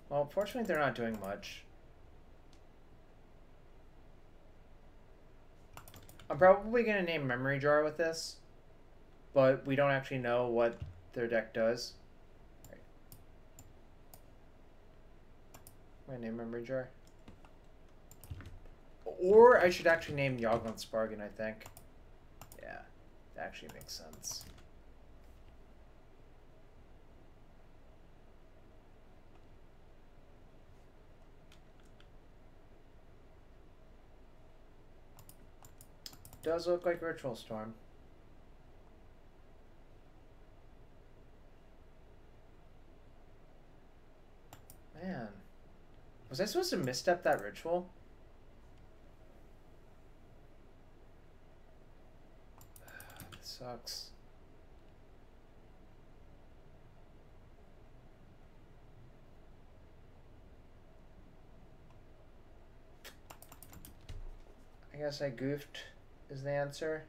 Well, fortunately they're not doing much. I'm probably going to name Memory Jar with this, but we don't actually know what their deck does. Right. I'm going to name Memory Jar. Or I should actually name Yoglin's Bargain, I think. Yeah, that actually makes sense. Does look like Ritual Storm. Man. Was I supposed to misstep that ritual? This sucks. I guess I goofed is the answer.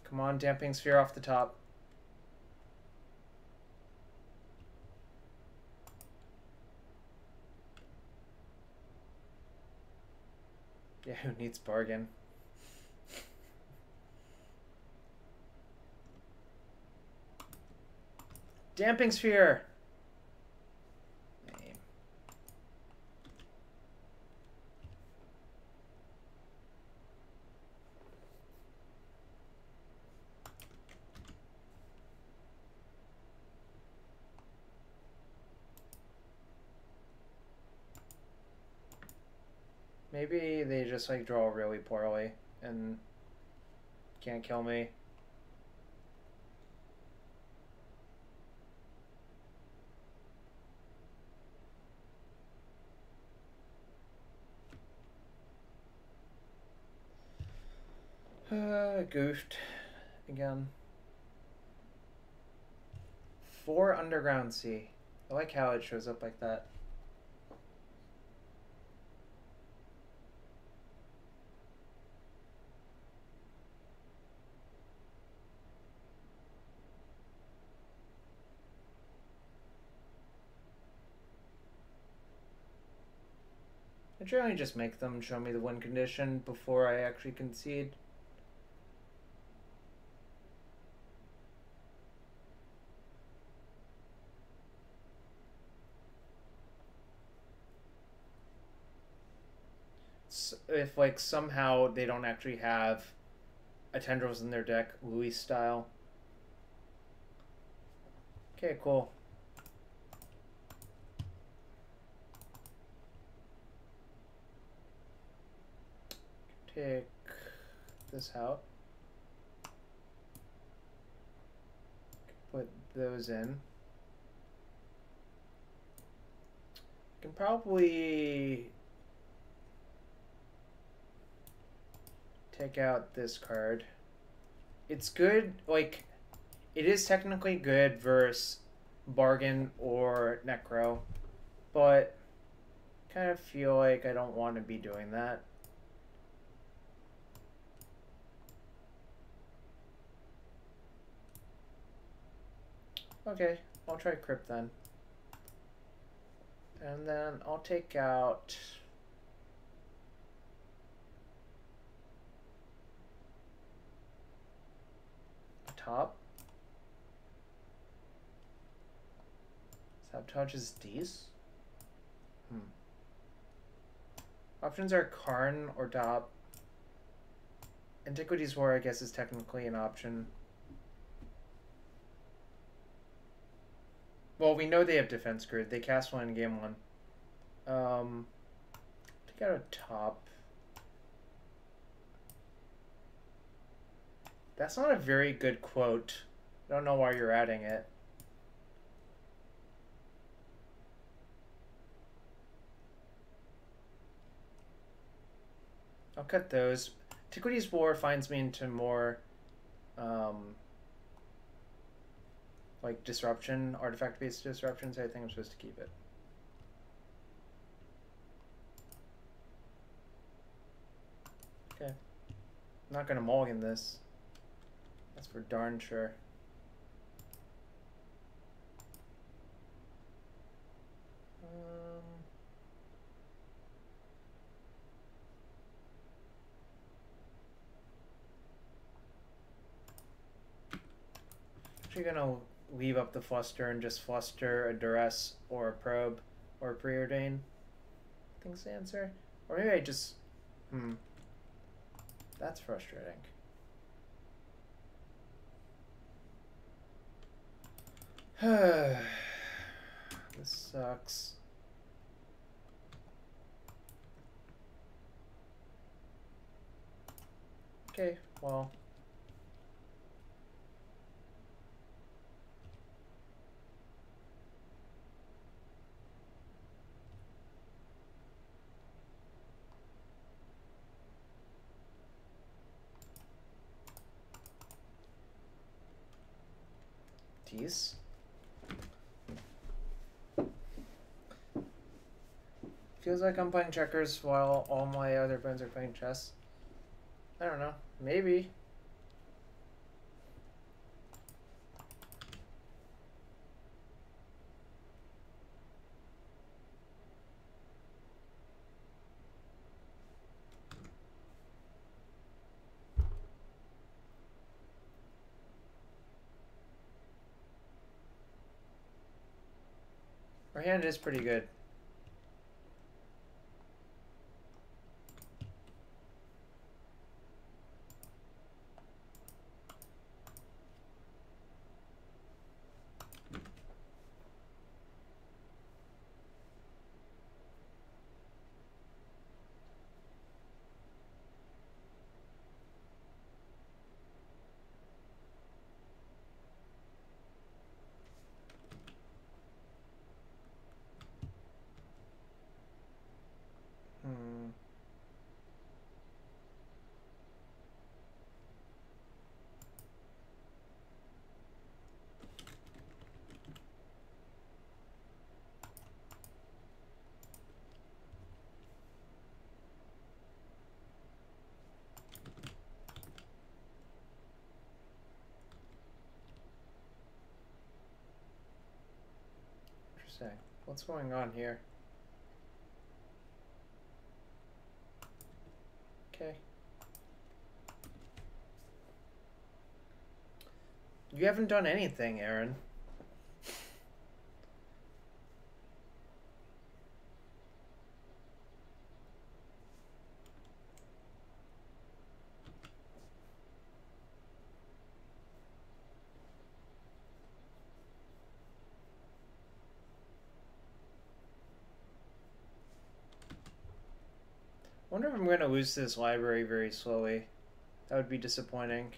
Come on, Damping Sphere off the top. Yeah, who needs Bargain? Damping Sphere! Name. Maybe they just like draw really poorly and can't kill me. Goofed again. 4 Underground Sea. I like how it shows up like that. I generally just make them show me the win condition before I actually concede. If like somehow they don't actually have a Tendrils in their deck, Louis style. Okay, cool. Take this out. Put those in. Can probably take out this card. It's good, like, it is technically good versus Bargain or Necro, but kind of feel like I don't want to be doing that. Okay, I'll try Crypt then. And then I'll take out... top. Sabotage is D's? Options are Karn or top. Antiquities War, I guess, is technically an option. Well, we know they have defense grid. They cast one in game one. Take out a top. That's not a very good quote. I don't know why you're adding it. I'll cut those. Antiquities War finds me into more like disruption, artifact-based disruptions. I think I'm supposed to keep it. Okay. I'm not gonna mulligan this. That's for darn sure. Actually gonna leave up the fluster and just fluster a duress or a probe or a preordain. I think's the answer. Or maybe I just that's frustrating. This sucks. Okay, well. Tease. Feels like I'm playing checkers while all my other friends are playing chess. I don't know. Maybe. Our hand is pretty good. Interesting. What's going on here? Okay. You haven't done anything, Aaron. I wonder if I'm going to lose this library very slowly. That would be disappointing.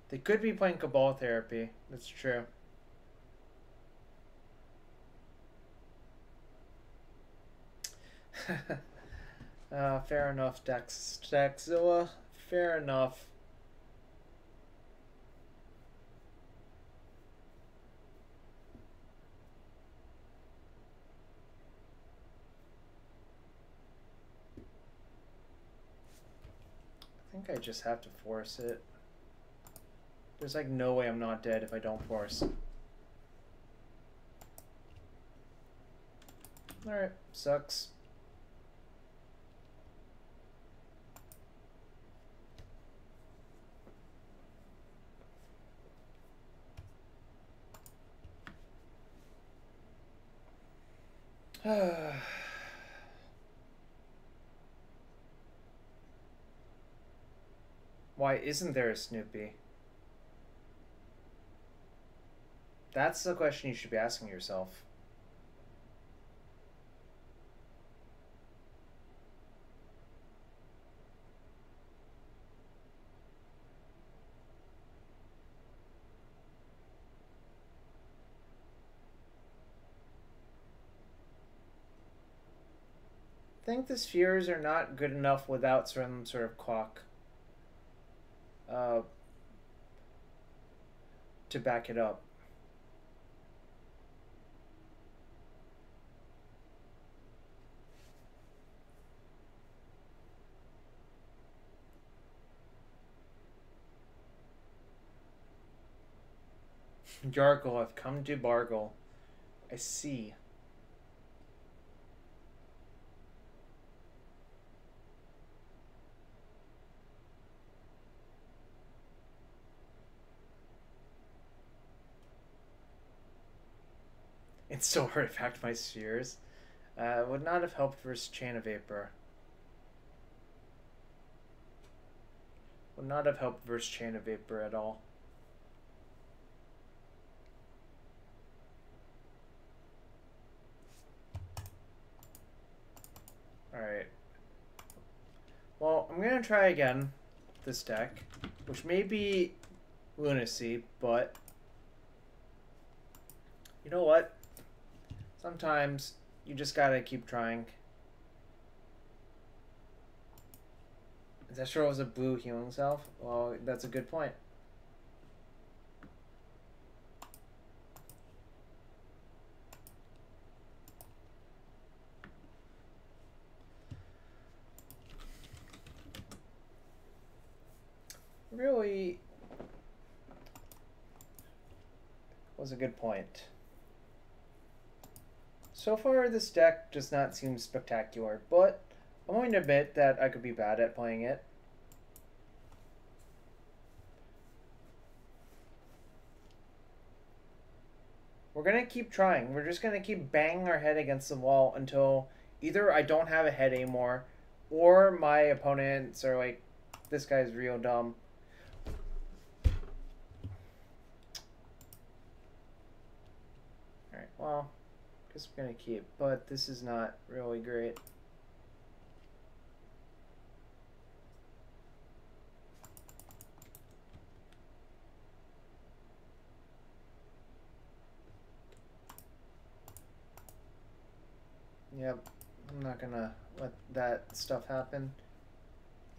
They could be playing Cabal Therapy. That's true. Fair enough, Dexzilla. Fair enough. I think I just have to force it. There's like no way I'm not dead if I don't force. Alright, sucks. Why isn't there a Snoopy? That's the question you should be asking yourself. I think the spheres are not good enough without some sort of clock to back it up. Jargle, I've come to Bargle. I see. It's so artifact my spheres. Would not have helped versus Chain of Vapor. Would not have helped versus Chain of Vapor at all. Alright. Well, I'm gonna try again this deck, which may be lunacy, but you know what? Sometimes you just gotta keep trying. Is that sure it was a blue healing self? Well, that's a good point. Really was a good point. So far, this deck does not seem spectacular, but I'm going to admit that I could be bad at playing it. We're going to keep trying. We're just going to keep banging our head against the wall until either I don't have a head anymore, or my opponents are like, this guy's real dumb. Alright, well, I guess we're going to keep, but this is not really great. Yep, I'm not gonna let that stuff happen.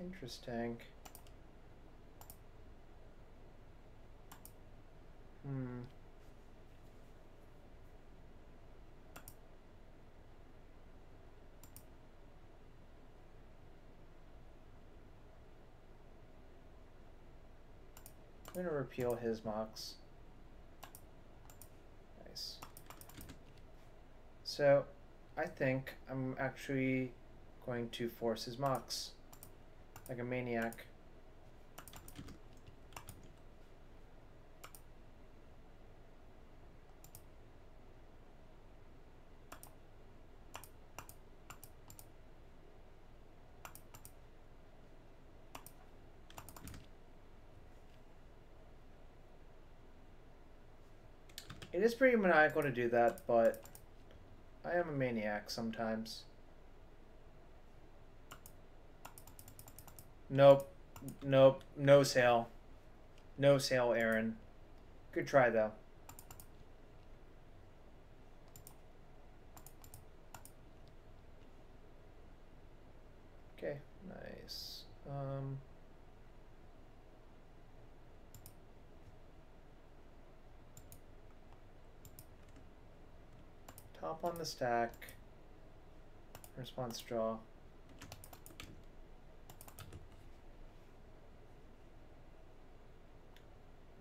Interesting. I'm gonna repeal his mocks. Nice. So, I think I'm actually going to force his mocks like a maniac. It is pretty maniacal to do that, but I am a maniac sometimes. Nope. Nope. No sale. No sale, Aaron. Good try, though. Okay, nice. Top on the stack. Response draw.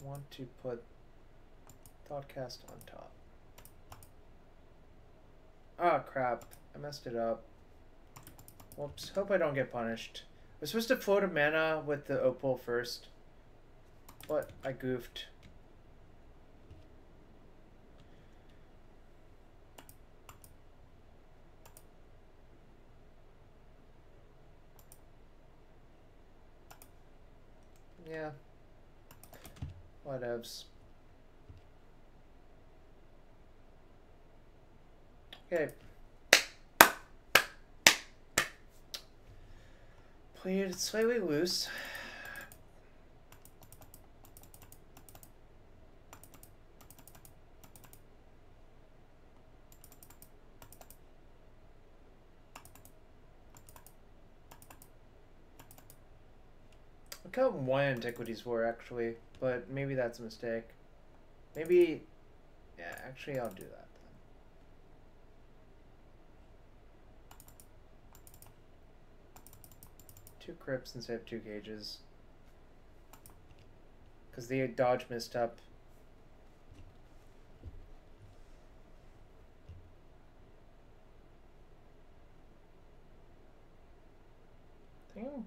want to put Thoughtcast on top. Ah, crap. I messed it up. Whoops. Hope I don't get punished. We're supposed to float a mana with the Opal first, but I goofed. Yeah. Whatevs. Okay. Played it slightly loose. Look how one Antiquities were actually, but maybe that's a mistake. Maybe, yeah, actually I'll do that then. 2 crypts instead of 2 cages. Because the dodge messed up. Damn.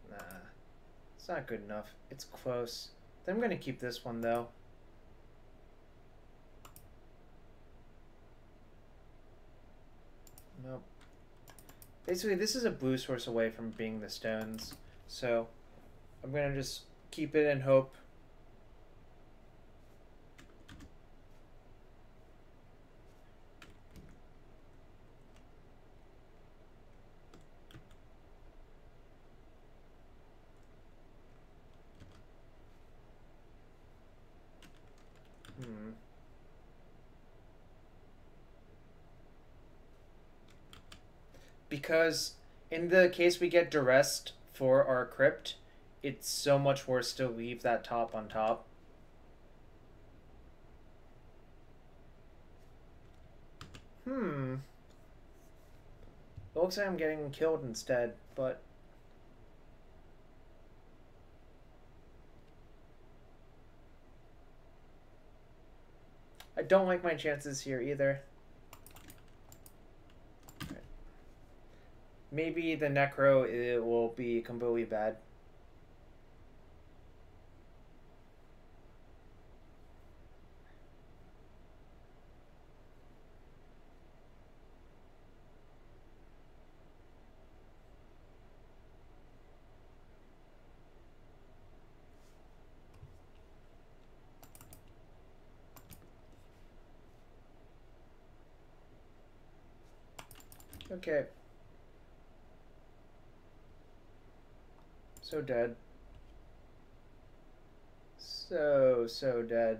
Nah. It's not good enough. It's close. Then I'm going to keep this one though. Nope. Basically, this is a blue source away from being the stones. So, I'm going to just keep it and hope. Because in the case we get duressed for our crypt, it's so much worse to leave that top on top. It looks like I'm getting killed instead, but... I don't like my chances here either. Maybe the Necro it will be completely bad. Okay. So dead. So dead.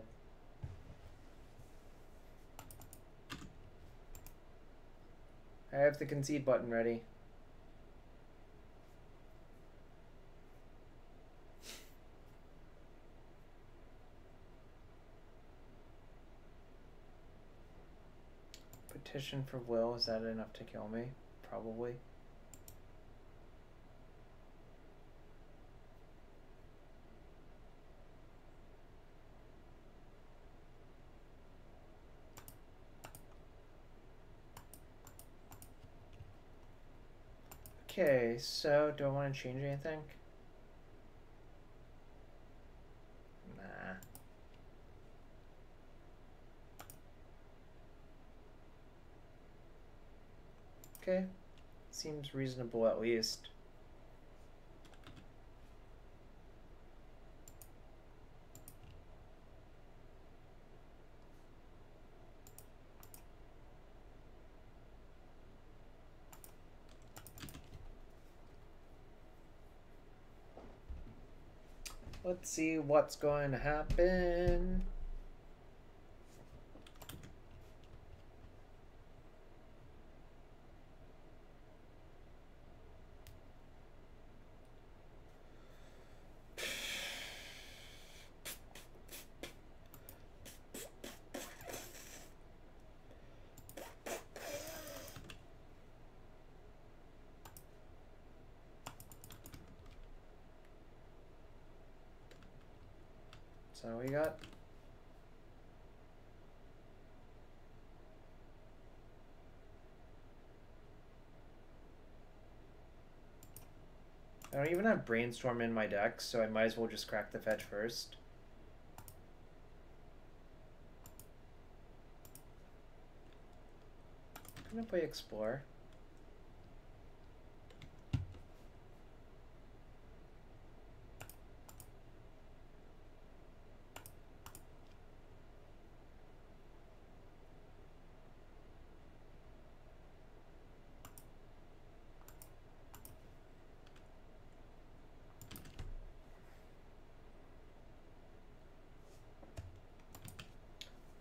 I have the concede button ready. Petition for will, is that enough to kill me? Probably. Okay, so do I want to change anything? Nah. Okay, seems reasonable at least. Let's see what's going to happen. So we got. I don't even have Brainstorm in my deck, so I might as well just crack the fetch first. I'm gonna play Explore.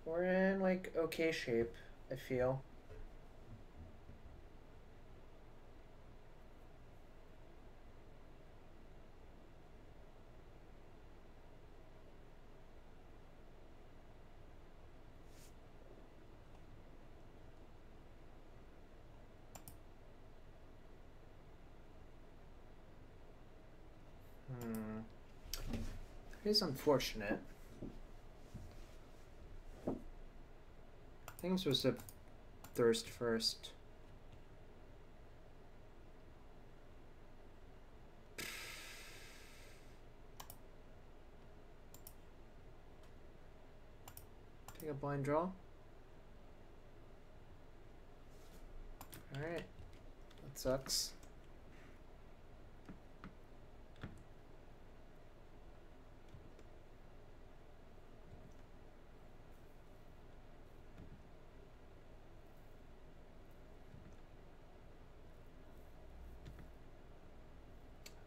We're in, like, okay shape, I feel. It is unfortunate. I think I'm supposed to thirst first. Take a blind draw. Alright. That sucks.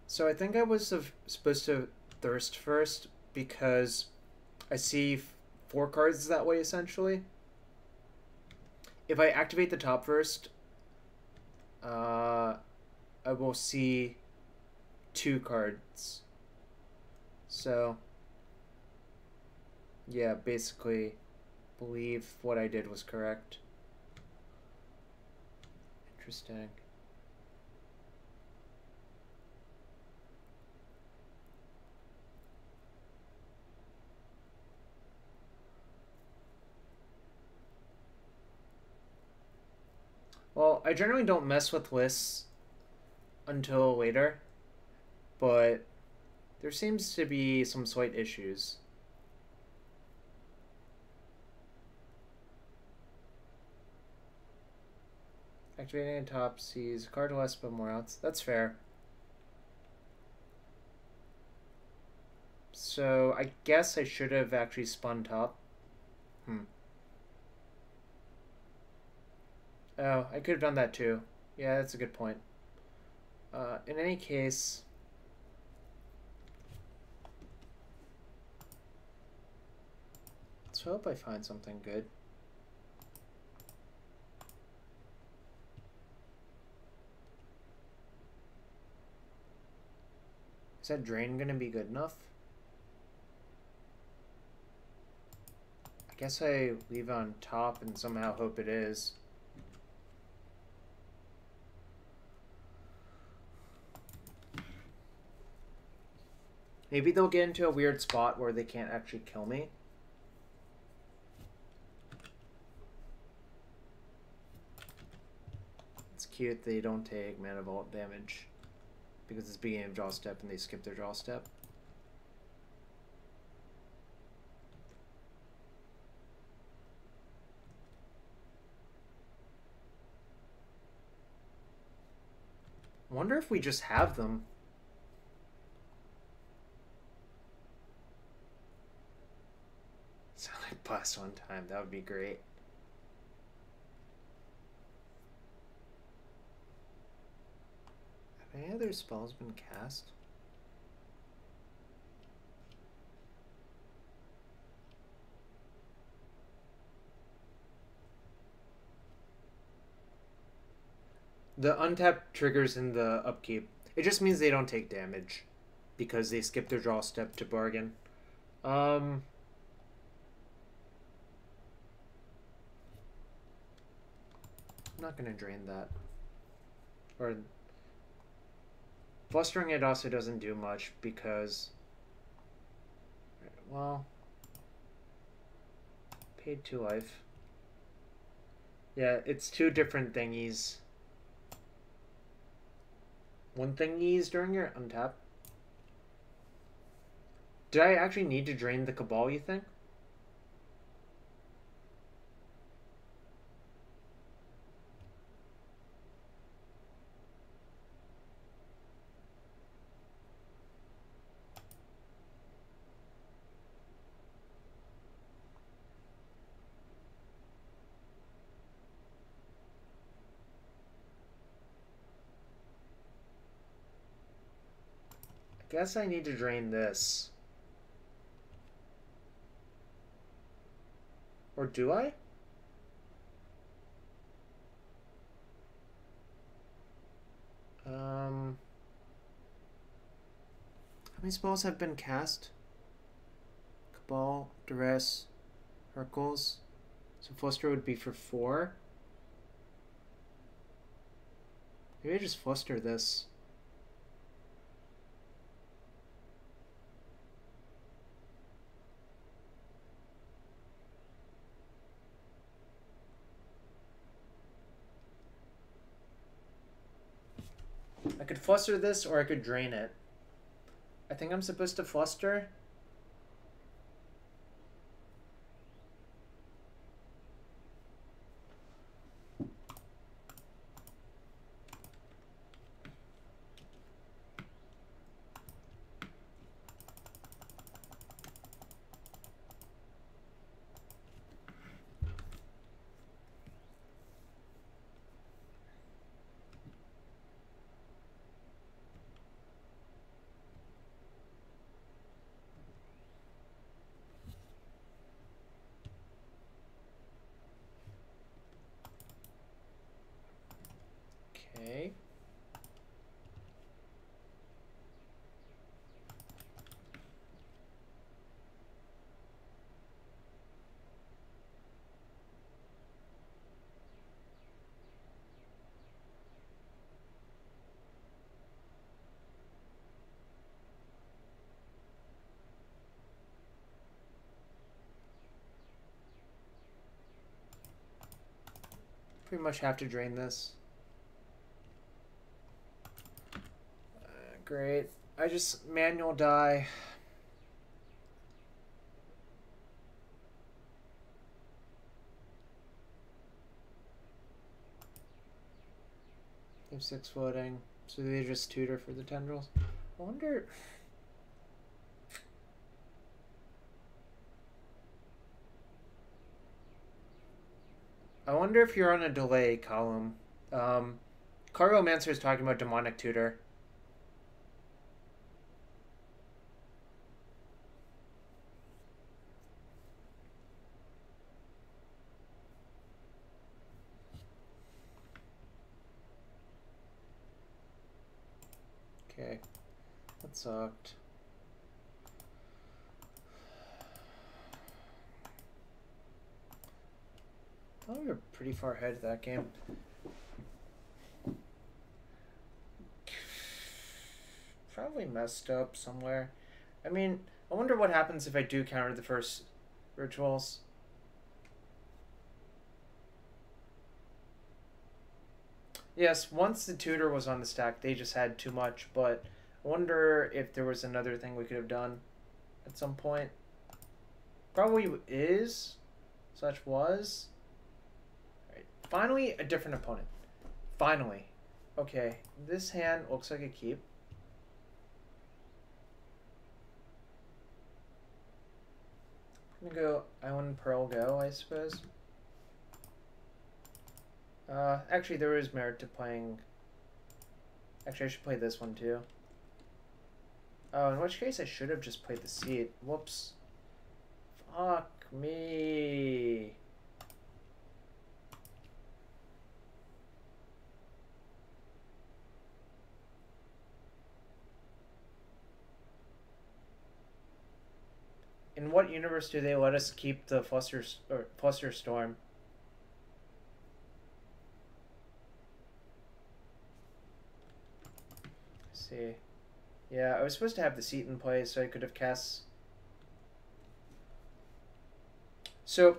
So I think I was supposed to thirst first because I see 4 cards that way, essentially. If I activate the top first, I will see 2 cards. So, yeah, basically, believe what I did was correct. Interesting. Well, I generally don't mess with lists until later, but there seems to be some slight issues. Activating a top sees a card less but more outs. That's fair. So I guess I should have actually spun top. Oh, I could have done that too. Yeah, that's a good point. In any case, let's hope I find something good. Is that drain gonna be good enough? I guess I leave on top and somehow hope it is. Maybe they'll get into a weird spot where they can't actually kill me. It's cute they don't take mana vault damage because it's beginning of draw step and they skip their draw step. I wonder if we just have them. Sound like blast one time. That would be great. Have any other spells been cast? The untapped triggers in the upkeep. It just means they don't take damage because they skip their draw step to bargain. I'm not gonna drain that. Or blustering it also doesn't do much because, well, Paid 2 life. Yeah, it's 2 different thingies. 1 thingies during your untap. Did I actually need to drain the Cabal, you think? I guess I need to drain this. Or do I? How many spells have been cast? Cabal, Duress, Hercules. So Fluster would be for 4. Maybe I just Fluster this. I could Fluster this or I could drain it. I think I'm supposed to Fluster. Okay. Pretty much have to drain this. Great. I just manual die. They have 6 floating, so they just tutor for the tendrils. I wonder. I wonder if you're on a delay column. Cargomancer is talking about demonic tutor. Okay, that sucked. I thought we were pretty far ahead of that game. Probably messed up somewhere. I mean, I wonder what happens if I do counter the first rituals. Yes, once the tutor was on the stack, they just had too much, but I wonder if there was another thing we could have done at some point. Probably is. Such was. Alright. Finally, a different opponent. Finally. Okay, this hand looks like a keep. I'm gonna go Island Pearl Go, I suppose. Actually, there is merit to playing. Actually, I should play this one too. Oh, in which case I should have just played the seat. Whoops. Fuck me. In what universe do they let us keep the Fluster Storm? Let's see. Yeah, I was supposed to have the seat in place so I could have cast. So,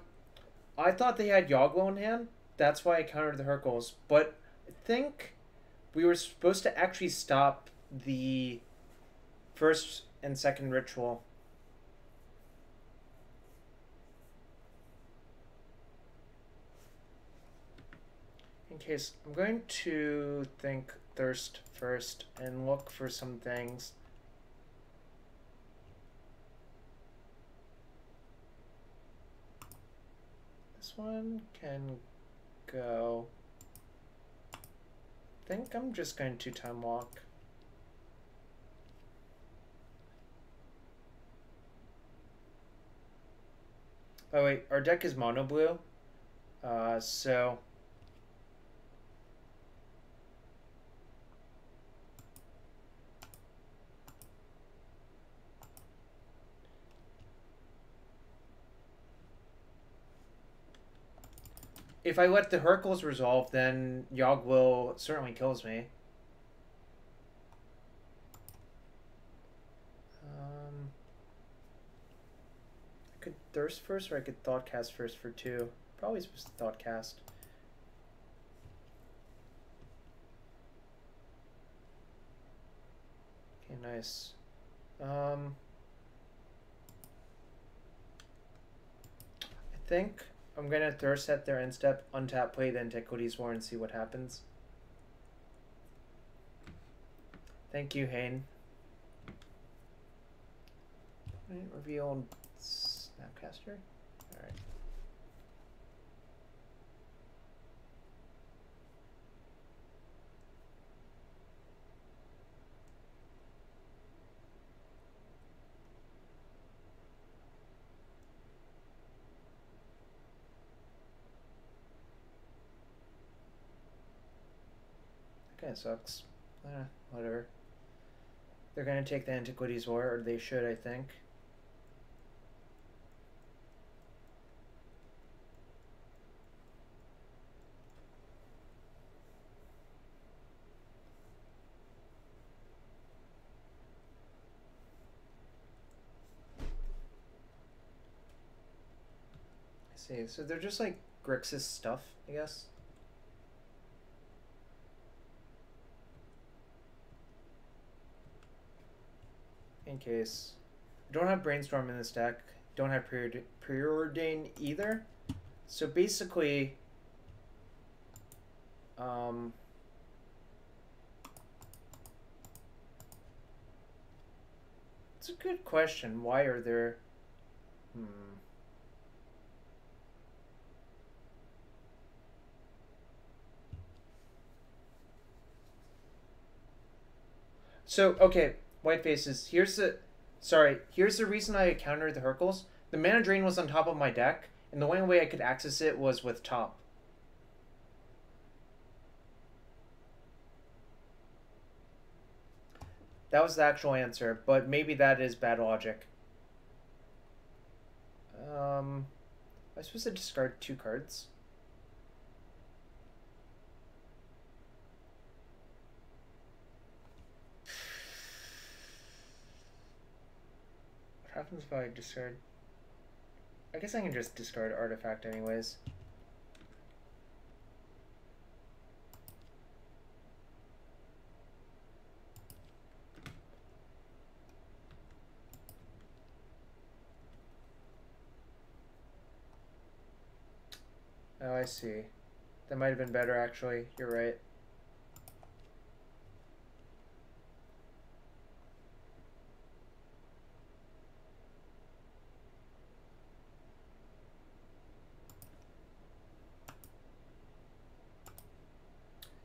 I thought they had Yoglo in hand. That's why I countered the Hercules. But I think we were supposed to actually stop the first and second ritual. In case, I'm going to think Thirst first and look for some things. This one can go. I think I'm just going to time walk. Oh wait, our deck is Monoblue. So if I let the Hercules resolve, then Yogg will certainly kills me. I could Thirst first, or I could Thoughtcast first for 2. Probably supposed to Thoughtcast. Okay, nice. I think I'm gonna Thirst at their end step, untap, play the Antiquities War, and see what happens. Thank you, Hane. Reveal Snapcaster. All right. Kind of sucks. Whatever. They're gonna take the Antiquities War, or they should, I think. I see. So they're just like Grixis stuff, I guess. In case. I don't have Brainstorm in this deck. Don't have Preordain either. So basically, it's a good question. Why are there... So, okay, White Faces, here's the... Sorry, here's the reason I countered the Hercules. The Mana Drain was on top of my deck, and the only way I could access it was with top. That was the actual answer, but maybe that is bad logic. Am I supposed to discard 2 cards? What happens if I discard... I guess I can just discard Artifact anyways. Oh, I see. That might have been better, actually. You're right.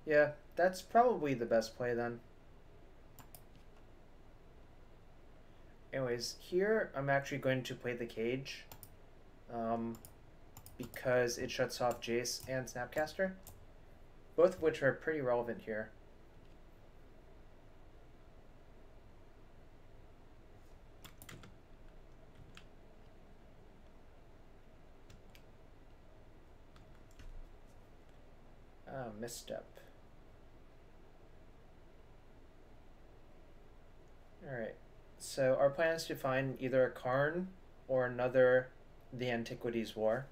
Yeah, that's probably the best play then. Anyways, here I'm actually going to play the Cage. Because it shuts off Jace and Snapcaster. Both of which are pretty relevant here. Misstep. Alright, so our plan is to find either a Karn or another The Antiquities War.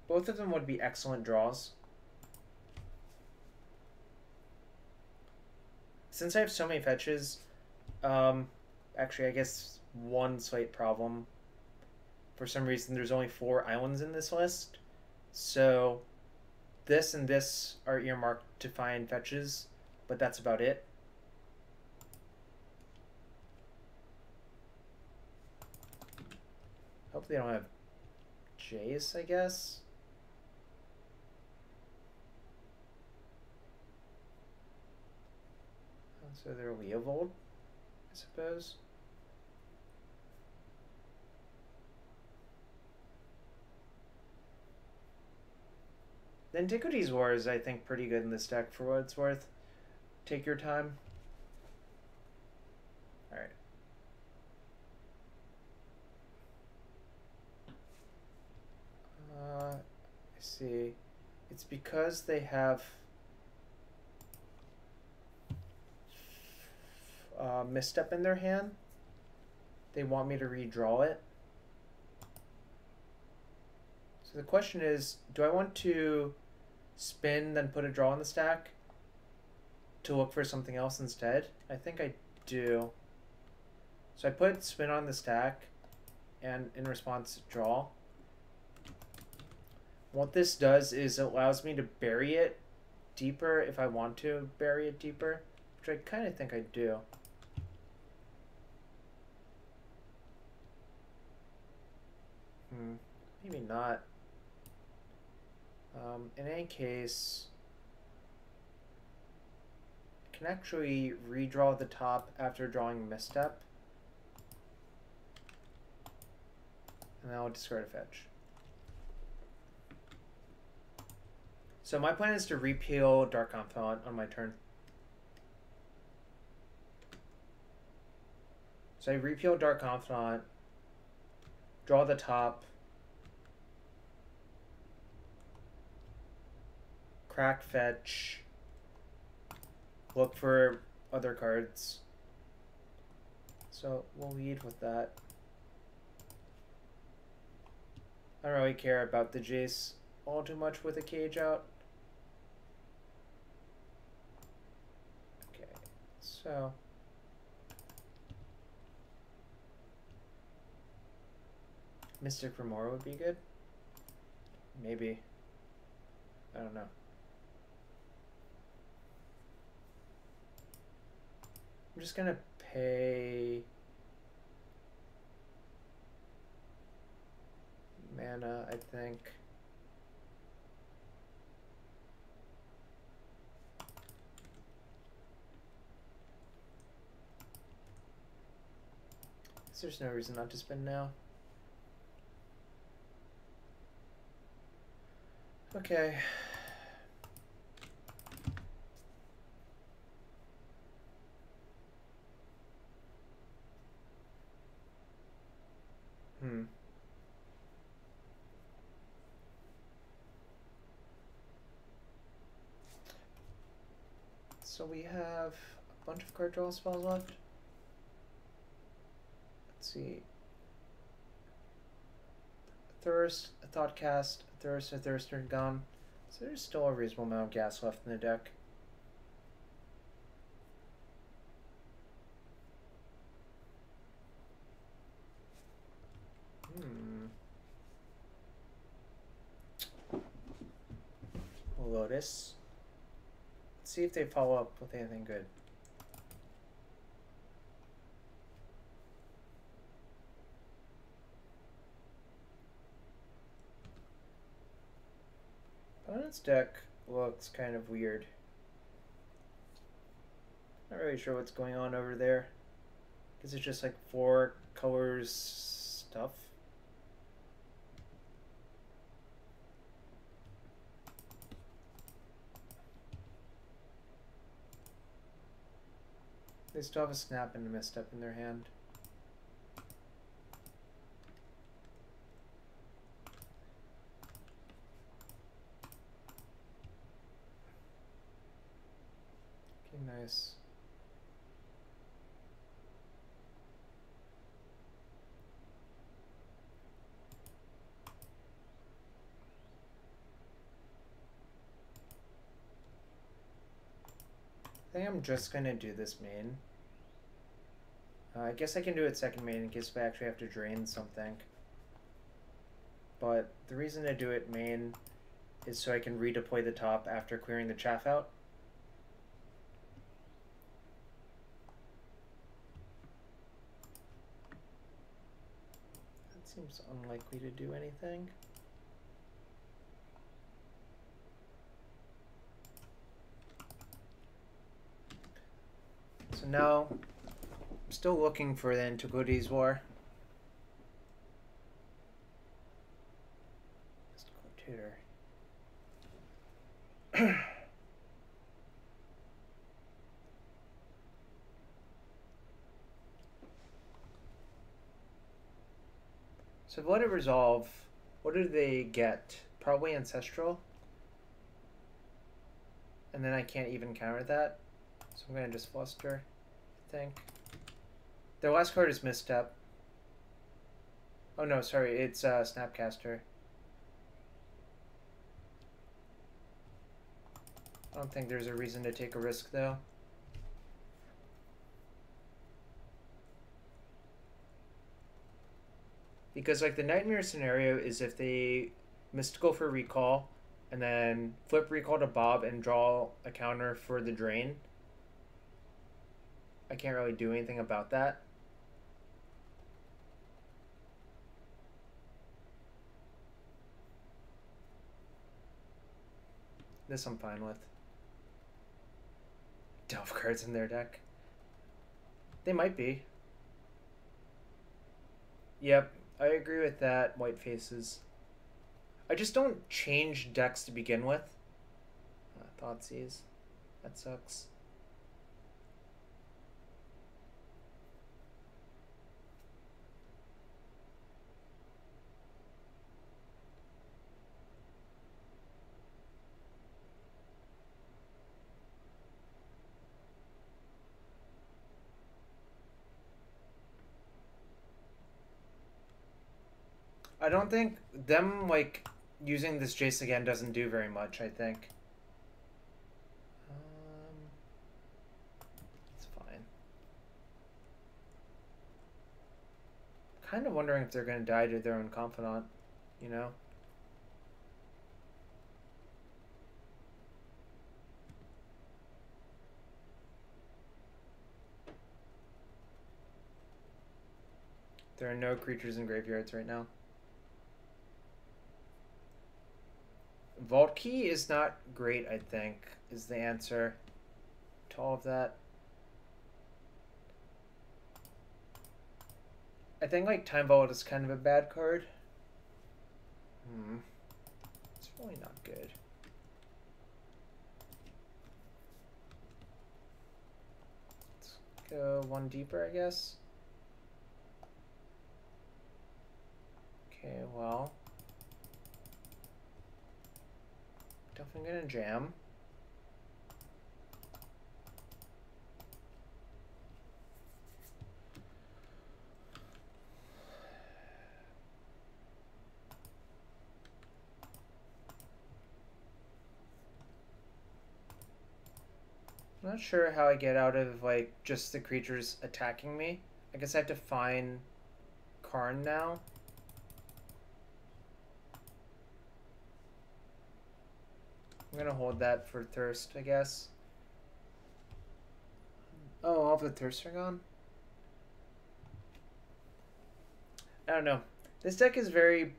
Both of them would be excellent draws. Since I have so many fetches, actually I guess one slight problem. For some reason there's only 4 islands in this list. So this and this are earmarked to find fetches, but that's about it. Hope they don't have Jace, I guess. So they're Leovold, I suppose. The Antiquities War is, I think, pretty good in this deck for what it's worth. Take your time. Alright. I see. It's because they have Misstep in their hand. They want me to redraw it. So the question is, do I want to spin, then put a draw in the stack to look for something else instead? I think I do. So I put spin on the stack, and in response, draw. What this does is it allows me to bury it deeper if I want to bury it deeper, which I kind of think I do. Maybe not. In any case, I can actually redraw the top after drawing Misstep. And then I'll discard a fetch. So my plan is to repeal Dark Confidant on my turn. So I repeal Dark Confidant, draw the top, crack fetch, look for other cards. So we'll lead with that. I don't really care about the Jace all too much with a cage out. Okay, so Mystic Remora would be good. Maybe. I don't know. I'm just gonna pay mana, I think. There's no reason not to spin now. Okay. So we have a bunch of card draw spells left. Let's see. Thirst, a Thoughtcast, a Thirst, a Thirster gone. So there's still a reasonable amount of gas left in the deck. Lotus. Let's see if they follow up with anything good. Opponent's deck looks kind of weird. Not really sure what's going on over there. Guess it's just like 4 colors stuff. They still have a Snap and a Misstep in their hand. Okay, nice. think I'm just gonna do this main. I guess I can do it second main in case I actually have to drain something. But the reason to do it main is so I can redeploy the top after clearing the chaff out. That seems unlikely to do anything. So now, I'm still looking for the Antiquities War. Tutor. So let it resolve. What do they get? Probably Ancestral. And then I can't even counter that. So I'm gonna just Fluster, I think. Their last card is Misstep. Oh no, sorry, it's Snapcaster. I don't think there's a reason to take a risk though. Because like the Nightmare scenario is if they Mystical for Recall and then flip Recall to Bob and draw a counter for the drain. I can't really do anything about that. This I'm fine with. Delve cards in their deck. They might be. Yep, I agree with that, white faces. I just don't change decks to begin with. Thoughtseize. That sucks. I don't think them, like, using this Jace again doesn't do very much, I think. It's fine. Kind of wondering if they're going to die to their own Confidant, you know? There are no creatures in graveyards right now. Vault Key is not great, I think, is the answer to all of that. I think, like, Time Vault is kind of a bad card. It's really not good. Let's go one deeper, I guess. Okay, well. Definitely gonna jam. I'm not sure how I get out of, like, just the creatures attacking me. I guess I have to find Karn now. I'm gonna hold that for Thirst, I guess. Oh, all the Thirsts are gone? I don't know. This deck is very...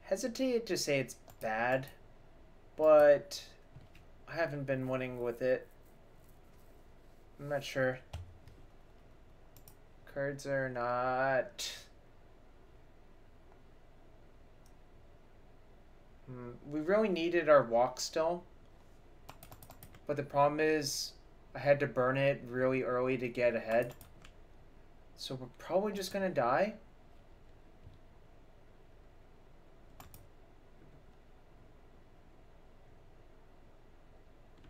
hesitate to say it's bad, but I haven't been winning with it. I'm not sure. Cards are not... We really needed our walk still. But the problem is I had to burn it really early to get ahead. So we're probably just going to die.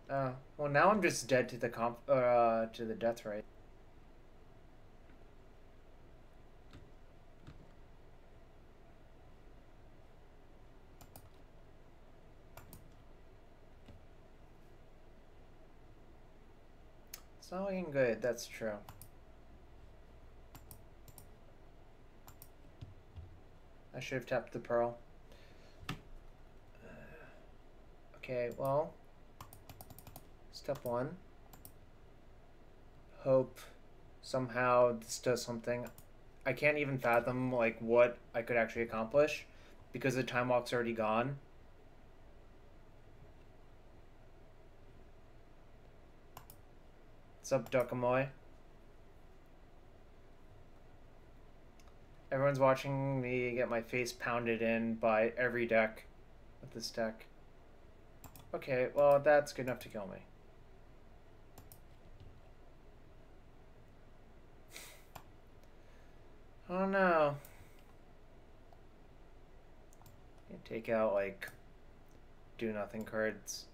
Well, now I'm just dead to the death ray. not looking good, that's true. I should have tapped the pearl. Okay, well, step one. Hope somehow this does something. I can't even fathom like what I could actually accomplish because the time walk's already gone. What's up, Duckamoy? Everyone's watching me get my face pounded in by every deck with this deck. Okay, well, that's good enough to kill me. Oh no. Take out, like, do-nothing cards.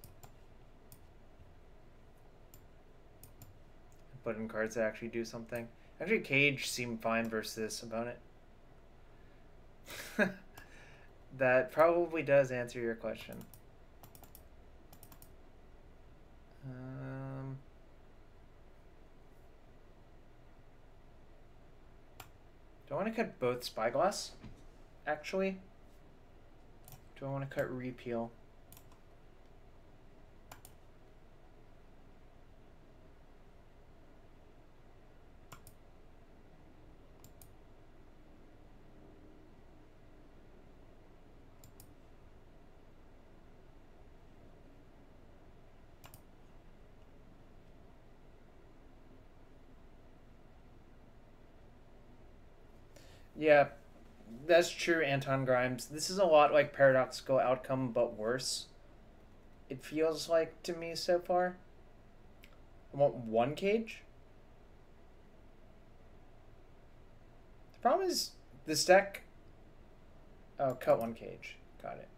Put in cards that actually do something. Actually, Cage seemed fine versus this opponent. That probably does answer your question. Do I want to cut both Spyglass? Actually? Do I want to cut Repeal? Yeah, that's true, Anton Grimes. This is a lot like Paradoxical Outcome, but worse. It feels like to me so far. I want one Cage. The problem is this deck... Oh, cut one Cage. Got it.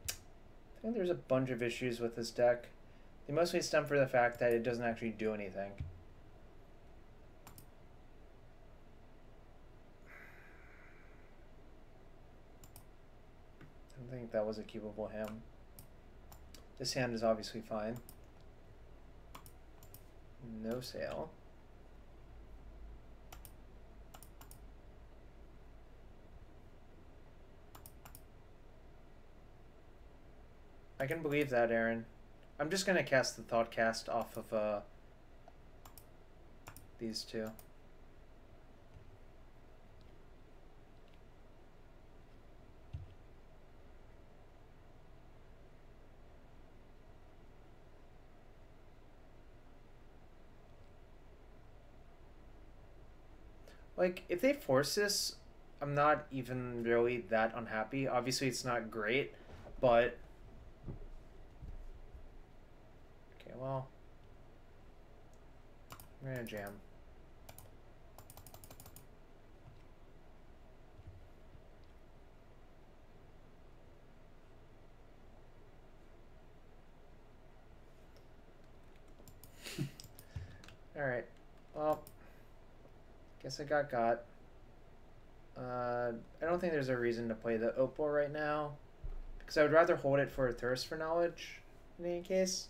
I think there's a bunch of issues with this deck. They mostly stem from the fact that it doesn't actually do anything. I think that was a cubable hand. This hand is obviously fine. No sale. I can believe that, Aaron. I'm just gonna cast the Thought Cast off of these two. Like, if they force this, I'm not even really that unhappy. Obviously, it's not great, but... Okay, well... I'm gonna jam. Alright, well... Guess I got. I don't think there's a reason to play the Opal right now. Because I would rather hold it for a Thirst for Knowledge, in any case.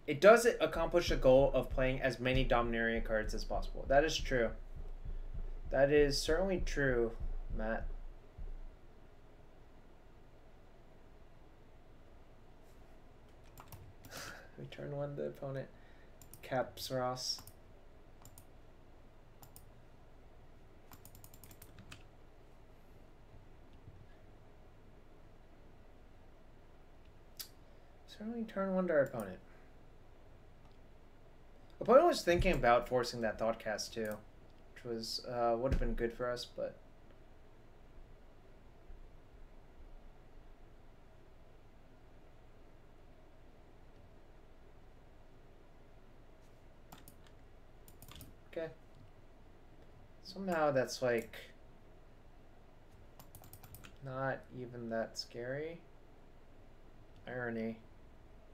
It does accomplish the goal of playing as many Dominarian cards as possible. That is true. That is certainly true, Matt. We turn one the opponent. Caps Ross. Certainly turn one to our opponent. Opponent was thinking about forcing that Thought Cast too, which was would have been good for us, but okay. Somehow that's like not even that scary. Irony.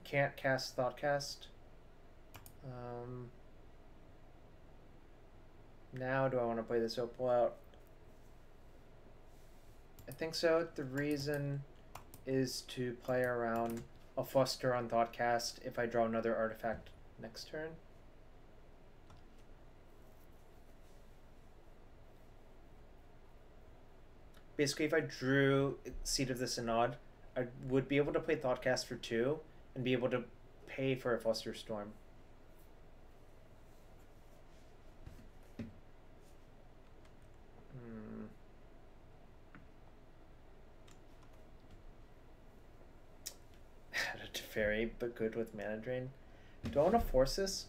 Can't cast Thoughtcast. Now do I want to play this Opal out? I think so. The reason is to play around a Fluster on Thoughtcast if I draw another artifact next turn. Basically, if I drew Seat of the Synod, I would be able to play Thoughtcast for 2 and be able to pay for a Fluster Storm. Add a Teferi, but good with mana drain. Do I want to force this?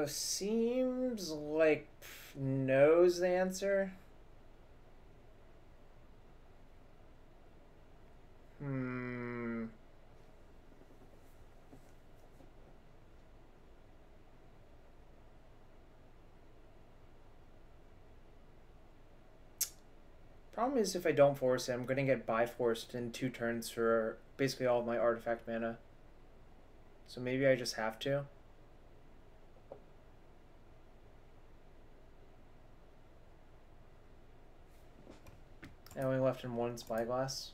Seems like knows the answer. Problem is, if I don't force it, I'm going to get Bifrost in 2 turns for basically all of my artifact mana. So maybe I just have to. I only left in 1 Spyglass.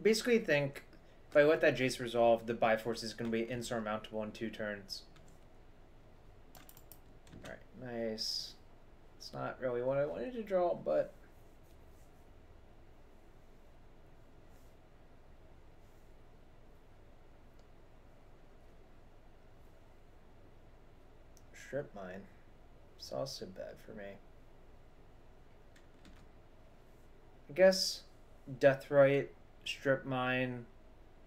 Basically think if I let that Jace resolve, the Bifrost is going to be insurmountable in 2 turns. Alright, nice. It's not really what I wanted to draw, but... Strip Mine. It's also bad for me. I guess Deathrite, Strip Mine,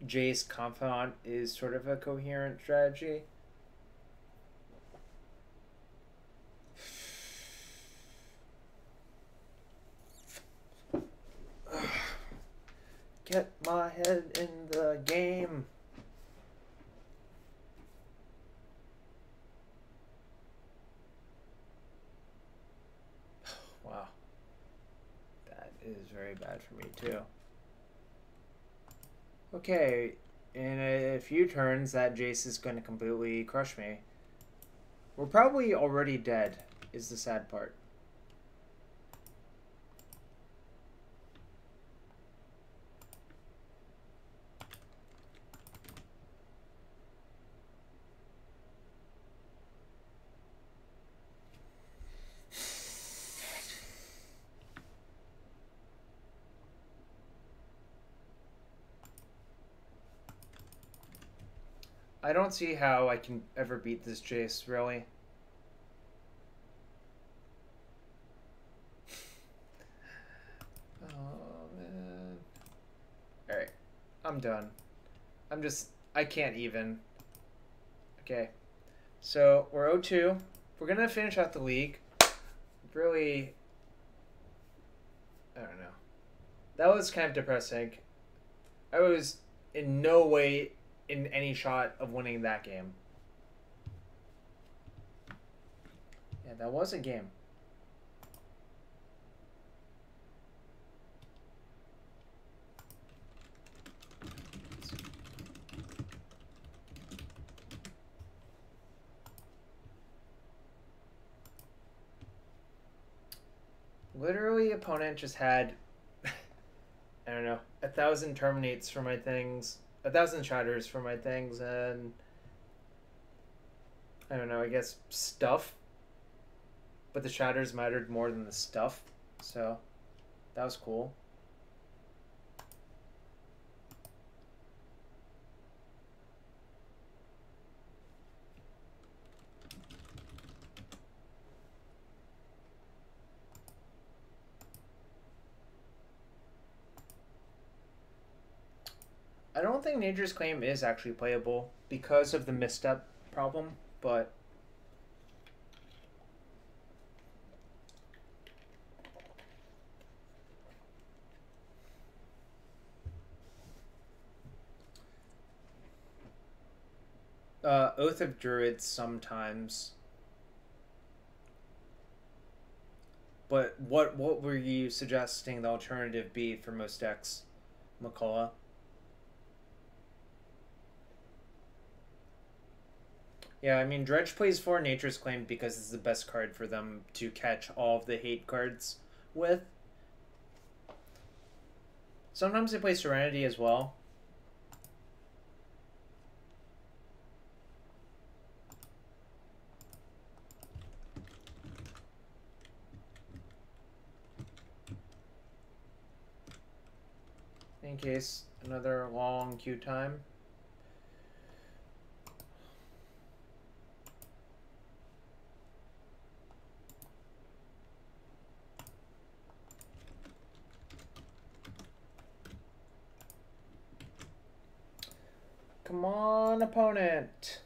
Jace, Confidant is sort of a coherent strategy. Get my head in the game. Wow. That is very bad for me too. Okay, in a few turns that Jace is going to completely crush me. We're probably already dead, is the sad part. I don't see how I can ever beat this Jace, really. Oh, man. Alright. I'm done. I can't even. Okay. So, we're 0-2. We're going to finish out the league. Really, I don't know. That was kind of depressing. I was in no way in any shot of winning that game. Yeah, that was a game. Literally, opponent just had, I don't know, 1,000 terminates for my things, 1,000 shatters for my things, and I don't know, I guess stuff. But the shatters mattered more than the stuff, so that was cool. I don't think Nature's Claim is actually playable because of the misstep problem, but Oath of Druids sometimes. But what were you suggesting the alternative be for most decks, McCullough? Yeah, I mean, Dredge plays for Nature's Claim because it's the best card for them to catch all of the hate cards with. Sometimes they play Serenity as well. In case another long queue time. Come on, opponent.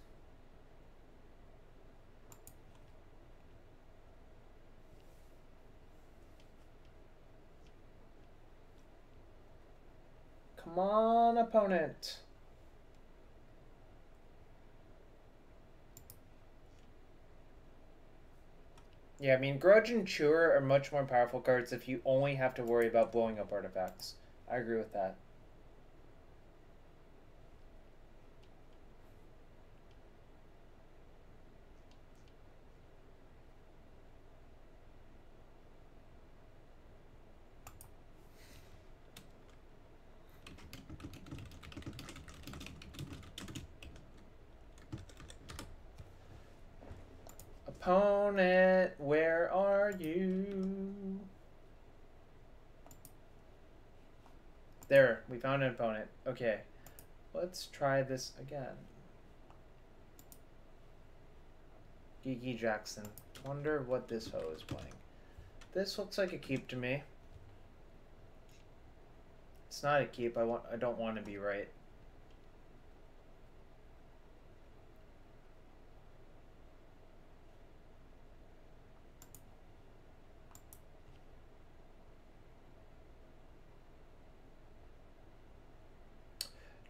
Come on, opponent. Yeah, I mean, Grudge and Chewer are much more powerful cards if you only have to worry about blowing up artifacts. I agree with that. Opponent, where are you? There, we found an opponent. Okay, let's try this again. Geeky Jackson. Wonder what this hoe is playing. This looks like a keep to me. It's not a keep. I don't want to be right.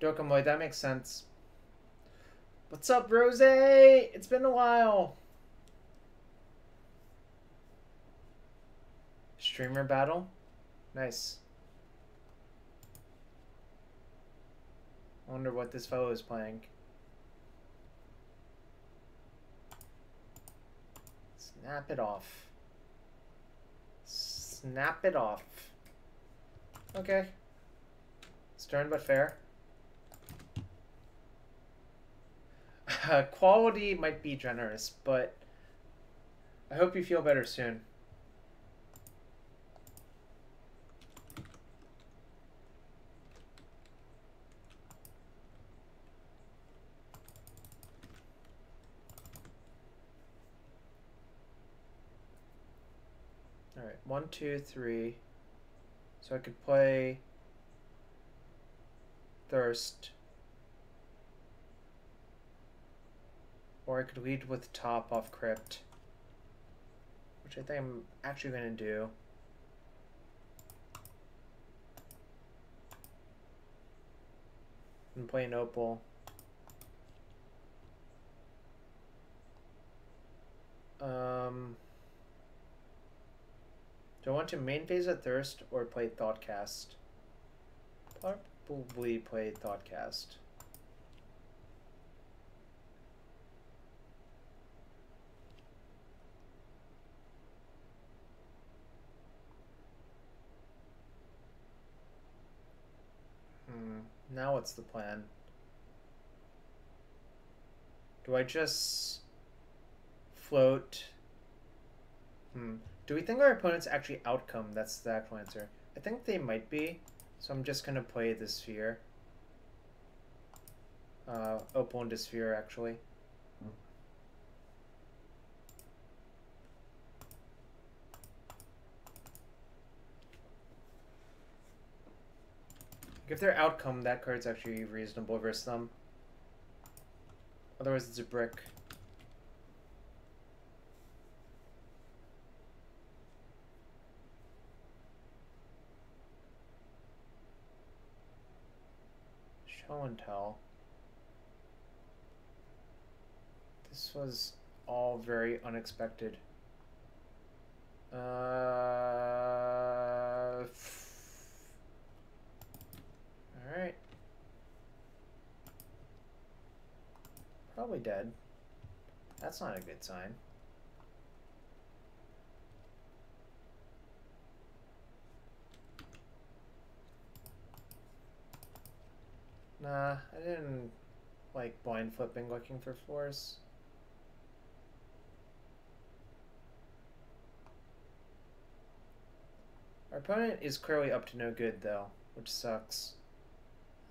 Dokamoy, that makes sense. What's up, Rose? It's been a while. Streamer battle? Nice. Wonder what this fellow is playing. Snap it off. Snap it off. Okay. Stern but fair. Quality might be generous, but I hope you feel better soon. Alright, 1, 2, 3. So I could play Thirst. Or I could lead with Top off Crypt. Which I think I'm actually going to do. And play an Opal. Do I want to main phase a Thirst or play Thoughtcast? Probably play Thoughtcast. Now what's the plan? Do I just float? Do we think our opponent's actually outcome? That's the actual answer. I think they might be, so I'm just gonna play the Sphere. Opal into Sphere, actually. If they're outcome, that card's actually reasonable versus them. Otherwise, it's a brick. Show and tell. This was all very unexpected. Alright. Probably dead. That's not a good sign. Nah, I didn't like blind flipping looking for floors. Our opponent is clearly up to no good though, which sucks.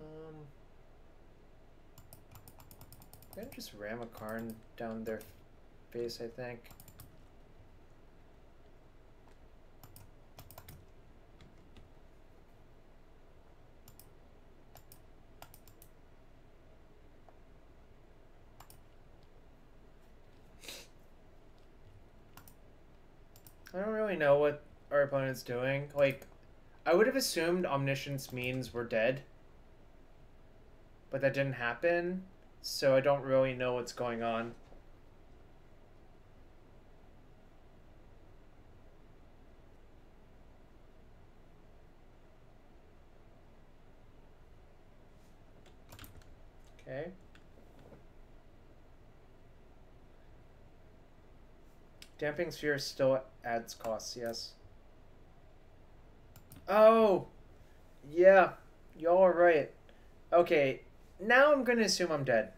I'm gonna just ram a Karn down their face, I think. I don't really know what our opponent's doing. Like, I would have assumed Omniscience means we're dead, but that didn't happen, so I don't really know what's going on. Okay. Damping Sphere still adds costs, yes. Oh! Yeah, y'all are right. Okay, now I'm gonna assume I'm dead.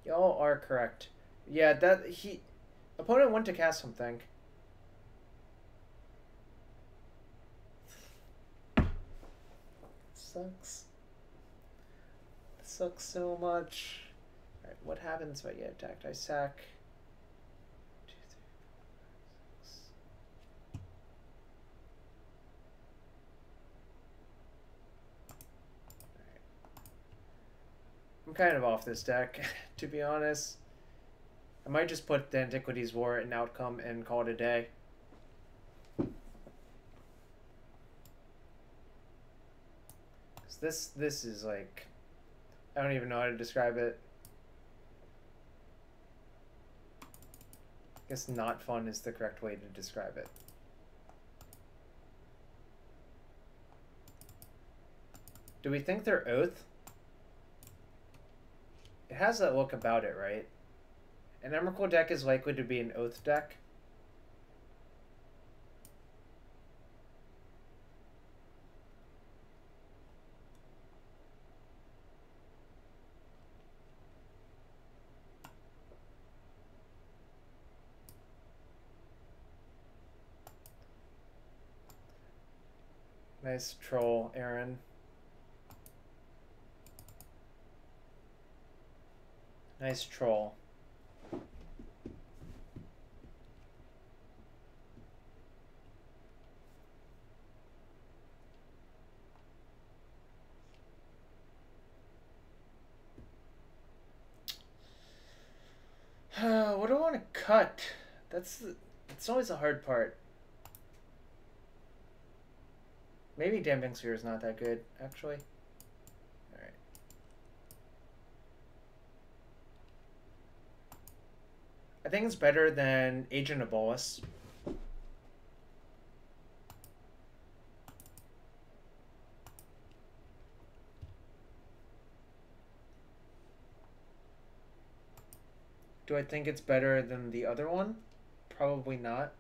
Y'all are correct. Yeah, that he... Opponent went to cast something. Sucks. Sucks so much. Alright, what happens if I get attacked? I sack. 2, 3, 4, 5, 6. Alright. I'm kind of off this deck, to be honest. I might just put the Antiquities War in outcome and call it a day. This is like, I don't even know how to describe it. I guess not fun is the correct way to describe it. Do we think they're Oath? It has that look about it, right? An Emrakul deck is likely to be an Oath deck. Nice troll, Aaron. Nice troll. What do I want to cut? It's always the hard part. Maybe Damping Sphere is not that good, actually. Alright. I think it's better than Agent of Bolus. Do I think it's better than the other one? Probably not.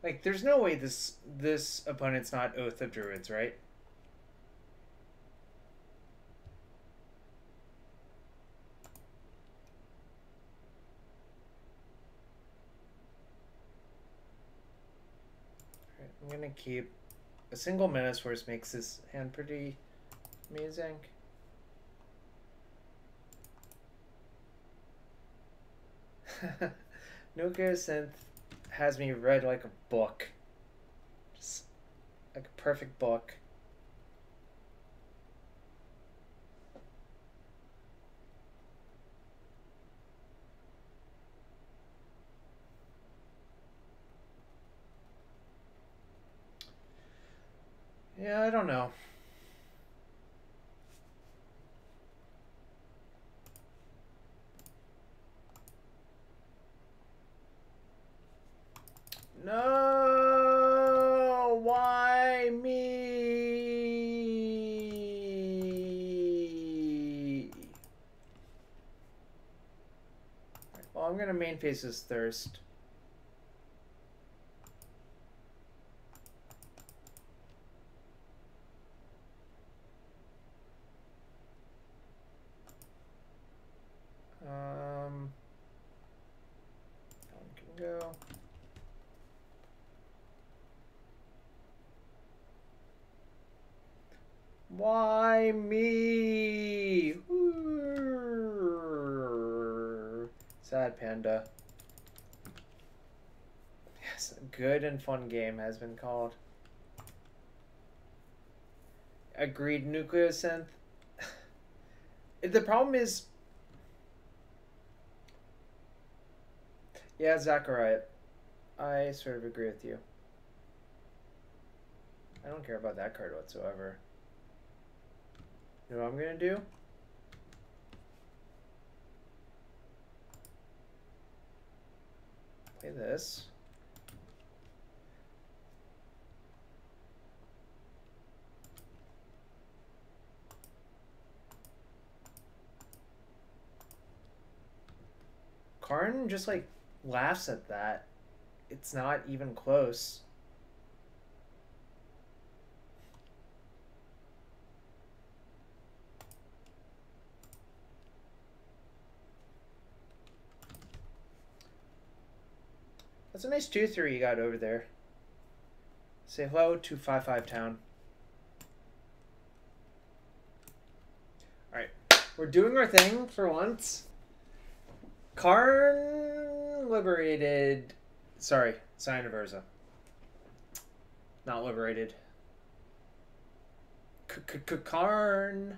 Like, there's no way this opponent's not Oath of Druids, right? Alright, I'm gonna keep a single Menace Force makes this hand pretty amazing. Nuclear Synth has me read like a book. Just like a perfect book. Yeah, I don't know. No! Why me? Well, I'm gonna main phase this Thirst. One can go. Why me? Sad panda. Yes, a good and fun game has been called. Agreed, Nucleosynth. The problem is... Yeah, Zachariah. I sort of agree with you. I don't care about that card whatsoever. You know what I'm gonna do? Play this. Karn just like laughs at that. It's not even close. That's a nice 2-3 you got over there. Say hello to 5-5 Town. Alright. We're doing our thing for once. Karn liberated... Sorry, Sign of Urza. Not liberated. Karn.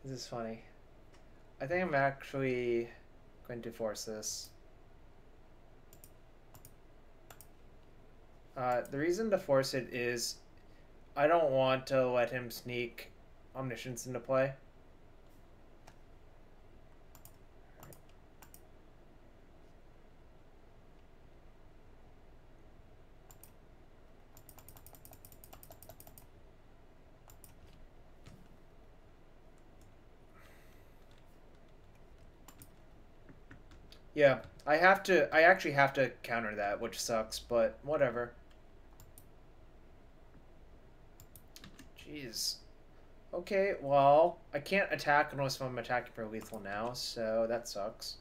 This is funny. I think I'm actually going to force this. The reason to force it is I don't want to let him sneak Omniscience into play. Yeah, I actually have to counter that, which sucks, but whatever. Jeez. Okay, well, I can't attack unless I'm attacking for lethal now, so that sucks.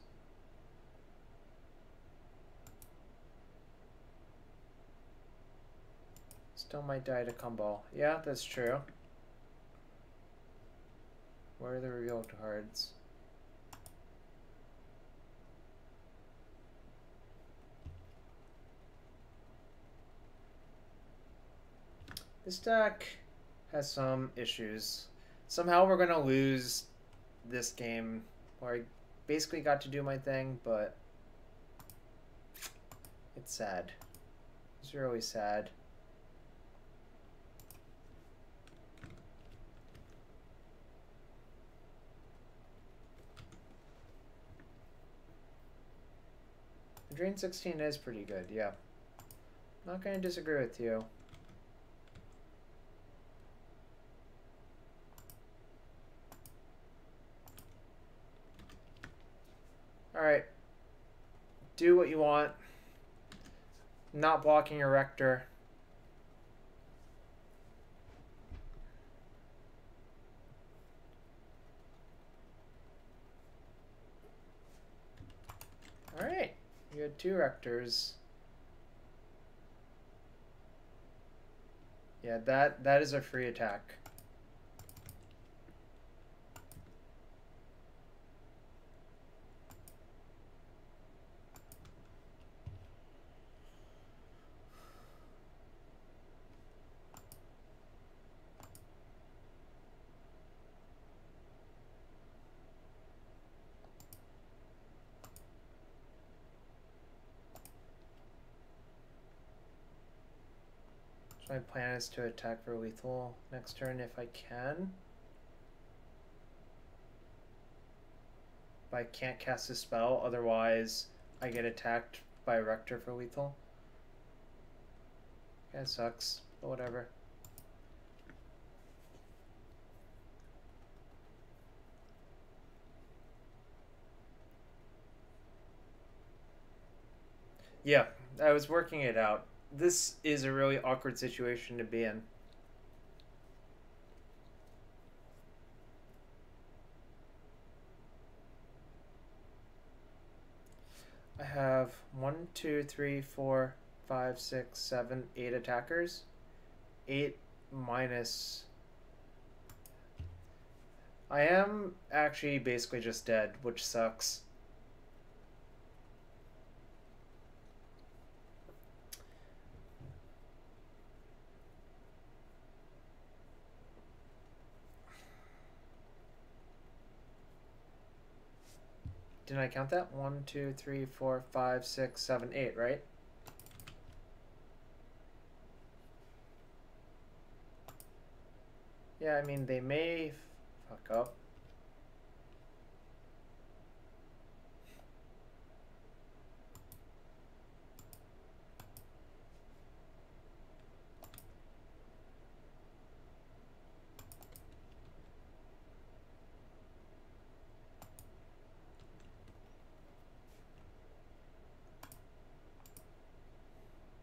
Still might die to combo. Yeah, that's true. Where are the revealed cards? This deck has some issues. Somehow we're gonna lose this game where I basically got to do my thing, but it's sad. It's really sad. Drain 16 is pretty good, yeah. Not gonna disagree with you. Alright. Do what you want. Not blocking your Rector. Alright. You had 2 Rectors. Yeah, that is a free attack. My plan is to attack for lethal next turn if I can. But I can't cast a spell, otherwise I get attacked by Rector for lethal. That sucks, but whatever. Yeah, I was working it out. This is a really awkward situation to be in. I have 1, 2, 3, 4, 5, 6, 7, 8 attackers. 8 minus... I am actually basically just dead, which sucks. Didn't I count that? 1, 2, 3, 4, 5, 6, 7, 8, right? Yeah, I mean, they may fuck up.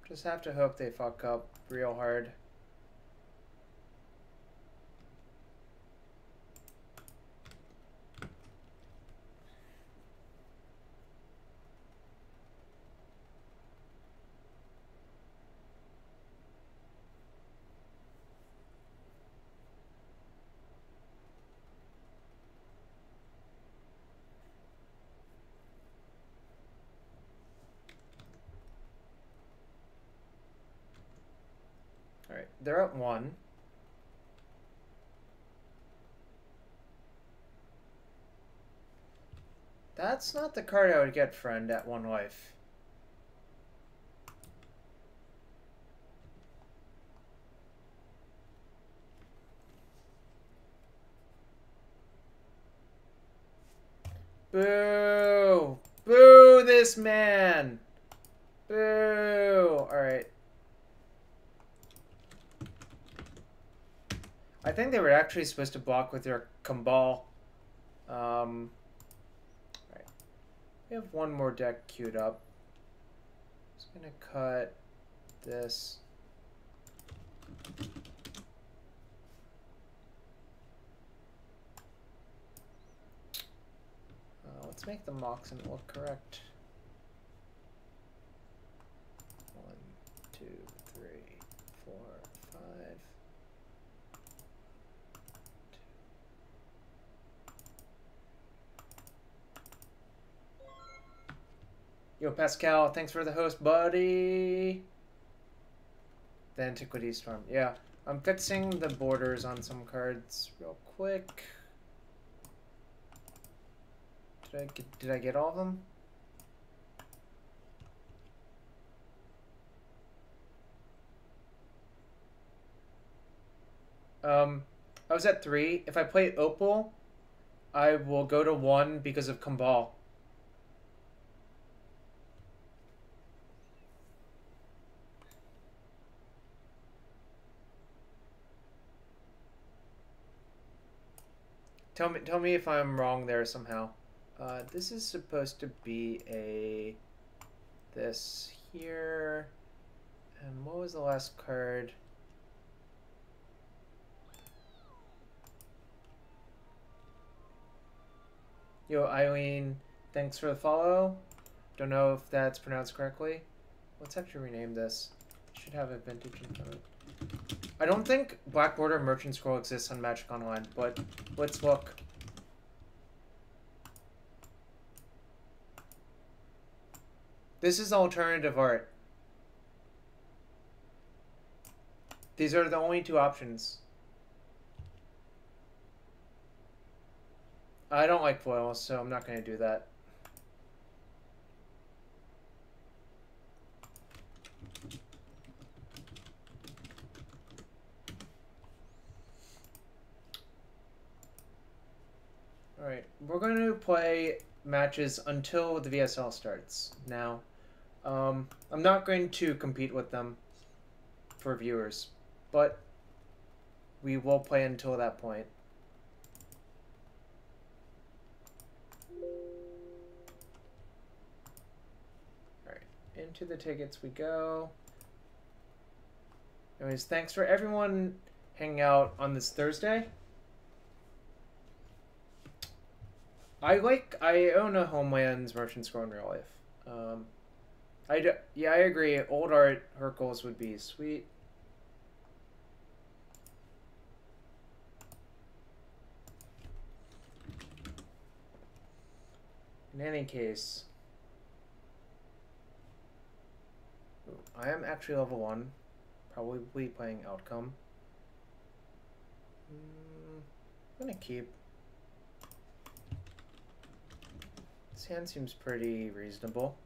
Just have to hope they fuck up real hard. Alright, they're at 1. That's not the card I would get, friend, at 1 life. Boo! Boo this man! Boo! Alright. I think they were actually supposed to block with their Kambal. Right. We have one more deck queued up. Just gonna cut this. Let's make the Moxen look correct. 1, 2, 3, 4, 5. Yo, Pascal, thanks for the host, buddy. The Antiquities Storm. Yeah, I'm fixing the borders on some cards real quick. Did I get all of them? I was at 3. If I play Opal, I will go to 1 because of Kambal. Tell me if I'm wrong there somehow. This is supposed to be a this here. And what was the last card? Yo, Eileen, thanks for the follow. Don't know if that's pronounced correctly. Let's actually rename this. Should have a vintage in front of it. I don't think Black Border Merchant Scroll exists on Magic Online, but let's look. This is alternative art. These are the only 2 options. I don't like foil, so I'm not going to do that. Alright, we're going to play matches until the VSL starts now. I'm not going to compete with them for viewers, but we will play until that point. Alright, into the tickets we go. Anyways, thanks for everyone hanging out on this Thursday. I own a Homelands merchant scroll in real life. Yeah, I agree. Old art Hercules would be sweet. In any case, I am actually level 1, probably playing Outcome. I'm gonna keep. This hand seems pretty reasonable.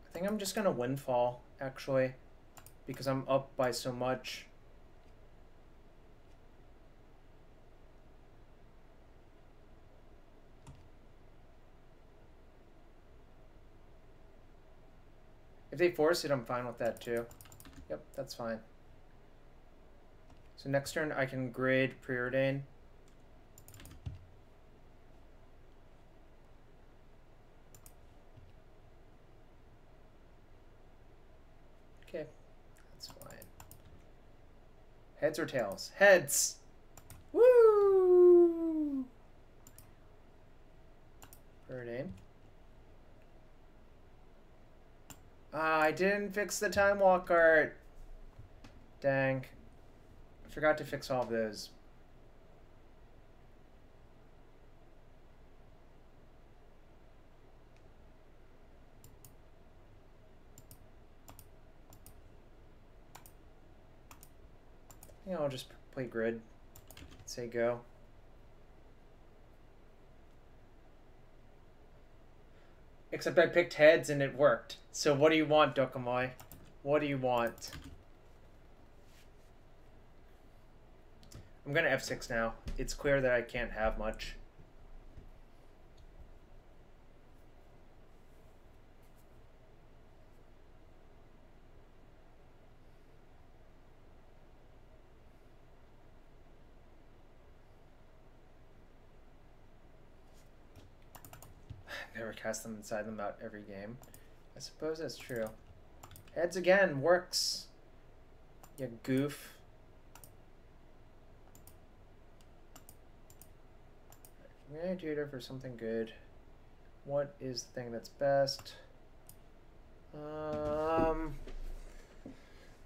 I think I'm just gonna Windfall, actually, because I'm up by so much. If they force it, I'm fine with that too. Yep, that's fine. So next turn I can grid Preordain. Okay, that's fine. Heads or tails? Heads! Woo! Preordain. I didn't fix the Time Walk art. Dang. I forgot to fix all of those. Yeah, I'll just play grid. Say go. Except I picked heads and it worked. So what do you want, Dokomoy? What do you want? I'm gonna F6 now. It's clear that I can't have much. Never cast them inside them out every game. I suppose that's true. Heads again works. You goof. I'm gonna tutor for something good. What is the thing that's best?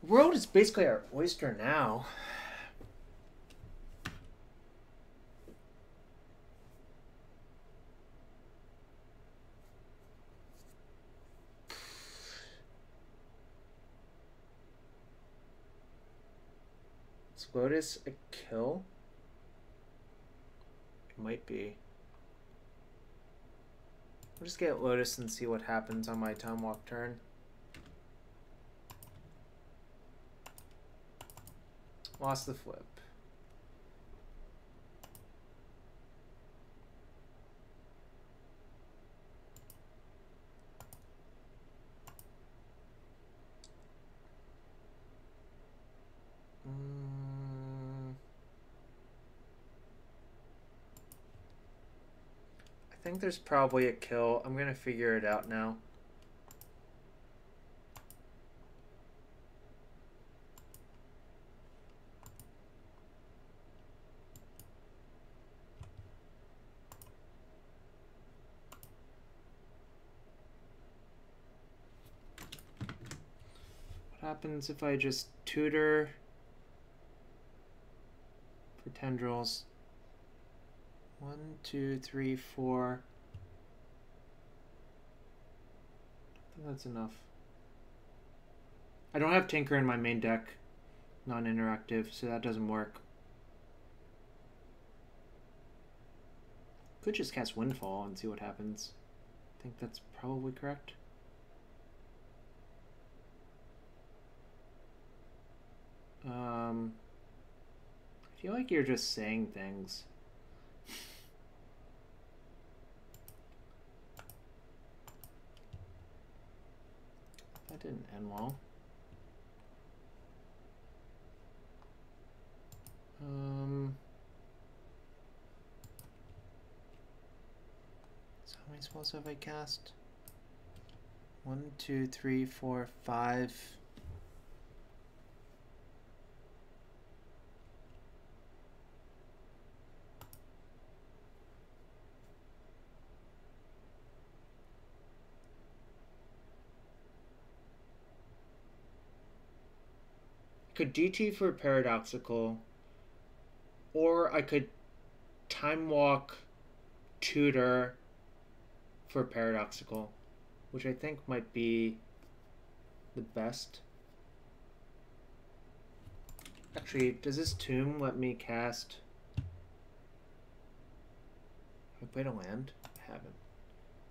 World is basically our oyster now. Is Lotus a kill? It might be. I'll just get Lotus and see what happens on my Time Walk turn. Lost the flip. I think there's probably a kill. I'm gonna figure it out now. What happens if I just tutor for tendrils? 1, 2, 3, 4. I think that's enough. I don't have Tinker in my main deck, non-interactive, so that doesn't work. Could just cast Windfall and see what happens. I think that's probably correct. I feel like you're just saying things. That didn't end well. So how many spells have I cast? 1, 2, 3, 4, 5. Could DT for Paradoxical, or I could Time Walk Tutor for Paradoxical, which I think might be the best. Actually, does this tomb let me cast? Have I played a land? I haven't.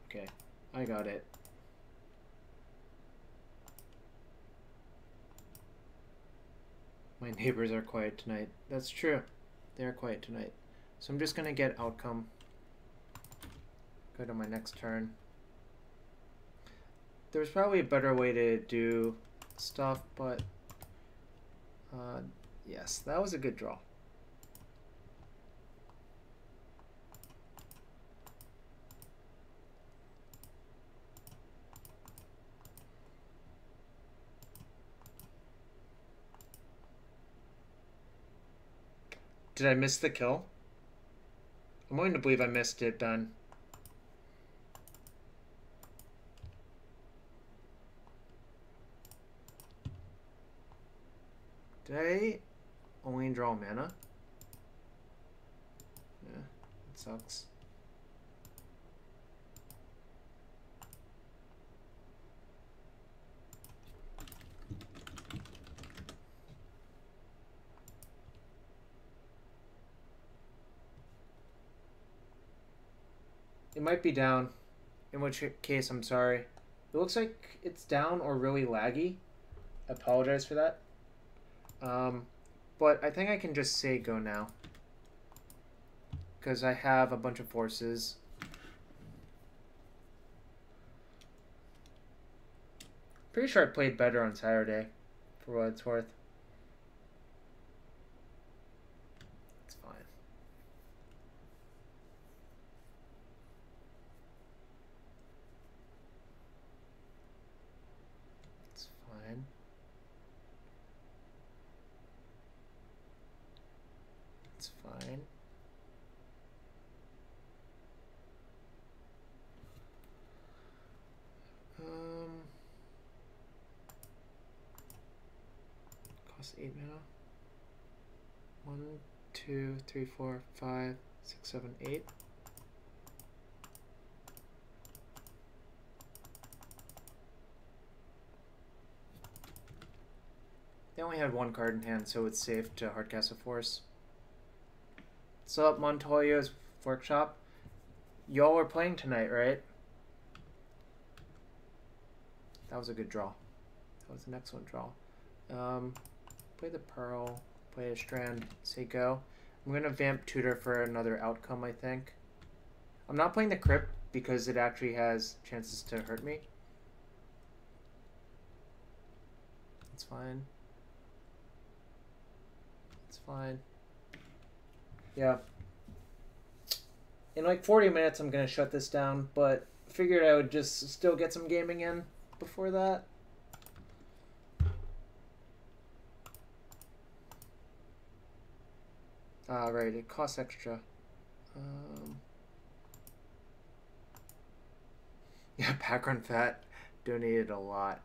Okay, I got it. My neighbors are quiet tonight. That's true. They are quiet tonight. So I'm just gonna get outcome. Go to my next turn. There's probably a better way to do stuff, but yes, that was a good draw. Did I miss the kill? I'm willing to believe I missed it, Ben. Did I only draw mana? Yeah, it sucks. It might be down, in which case I'm sorry. It looks like it's down or really laggy. I apologize for that. But I think I can just say go now, because I have a bunch of forces. Pretty sure I played better on Saturday, for what it's worth. It's fine. It's fine. It's fine. Cost 8 mana. 1, 2, 3, 4, 5, 6, 7, 8. They only had one card in hand, so it's safe to hardcast a force. What's up, Montoya's Workshop? Y'all are playing tonight, right? That was a good draw. That was an excellent draw. Play the Pearl, play a Strand, say go. I'm going to Vamp Tutor for another outcome, I think. I'm not playing the Crypt because it actually has chances to hurt me. It's fine. It's fine. Yeah. In like 40 minutes, I'm going to shut this down, but figured I would just still get some gaming in before that. Right, it costs extra. Yeah, background fat donated a lot.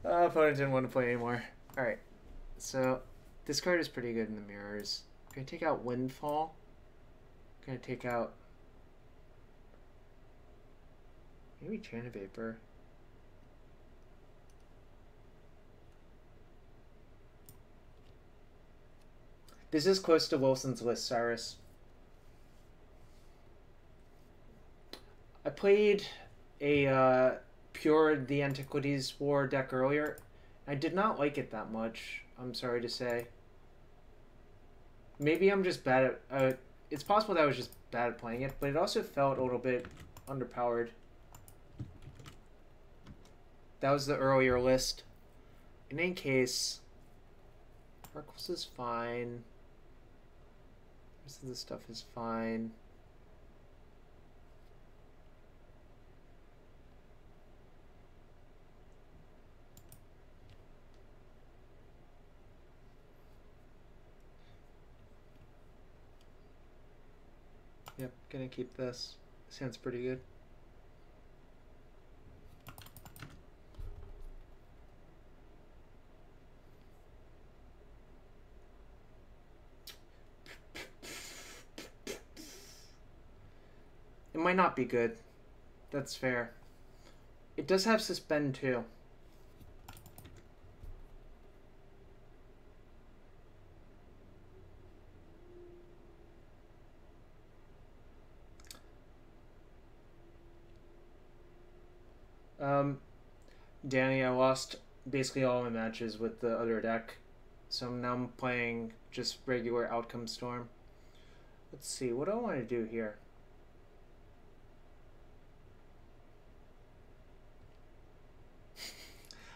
Opponent didn't want to play anymore. Alright, so this card is pretty good in the mirrors. I'm gonna take out Windfall. I'm gonna take out maybe Chain of Vapor. This is close to Wilson's list, Cyrus. I played a pure The Antiquities War deck earlier, I did not like it that much, I'm sorry to say. Maybe I'm just bad at... it's possible that I was just bad at playing it, but it also felt a little bit underpowered. That was the earlier list. In any case, Freckles is fine. The rest of this stuff is fine. Yep, gonna keep this. Sounds pretty good. It might not be good. That's fair. It does have suspend too. Danny, I lost basically all my matches with the other deck, so now I'm playing just regular Outcome Storm. Let's see, what do I want to do here?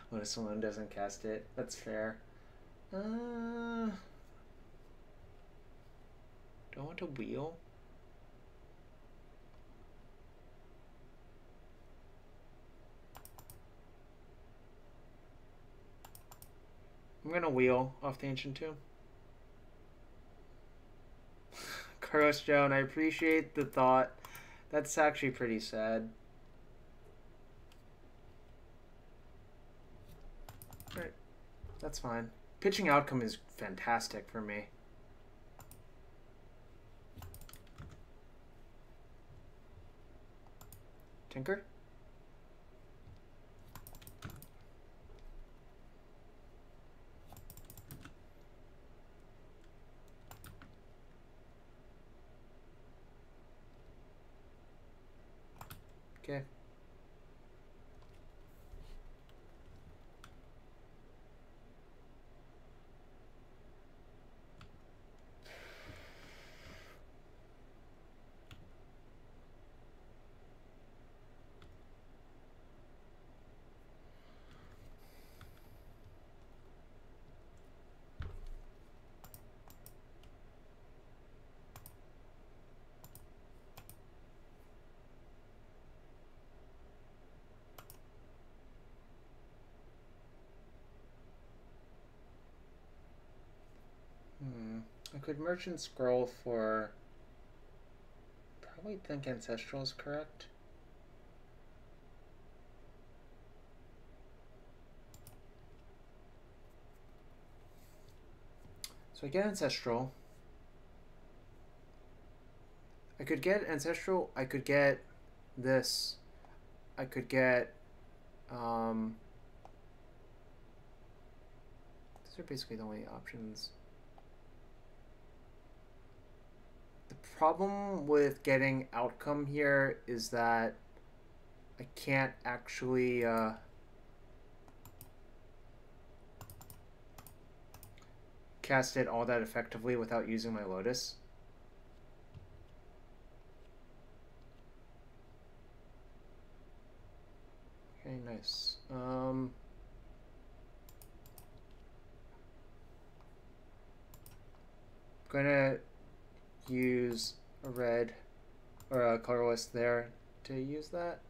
What if someone doesn't cast it? That's fair. Do I want to wheel? I'm gonna wheel off the Ancient Tomb. Carlos Joan, I appreciate the thought. That's actually pretty sad. Alright, that's fine. Pitching Outcome is fantastic for me. Tinker? Okay. I could Merchant Scroll for... Probably think Ancestral is correct. So I get Ancestral. I could get Ancestral. I could get this. I could get... these are basically the only options. The problem with getting Outcome here is that I can't actually cast it all that effectively without using my Lotus. Okay, nice. Gonna use a red or a colorless there to use that.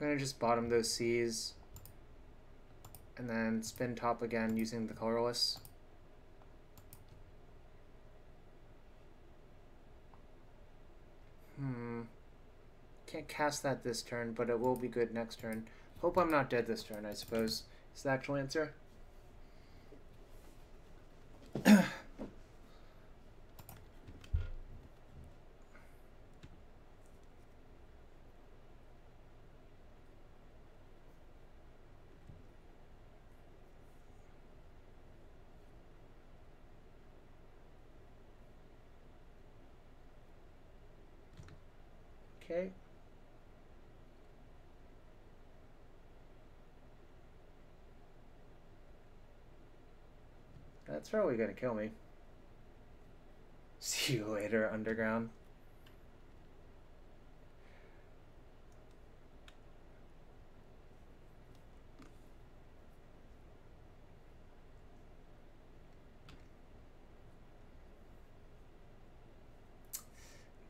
I'm gonna just bottom those C's and then spin top again using the colorless. Can't cast that this turn, but it will be good next turn. Hope I'm not dead this turn, I suppose, is the actual answer. Okay. That's probably gonna kill me. See you later, underground.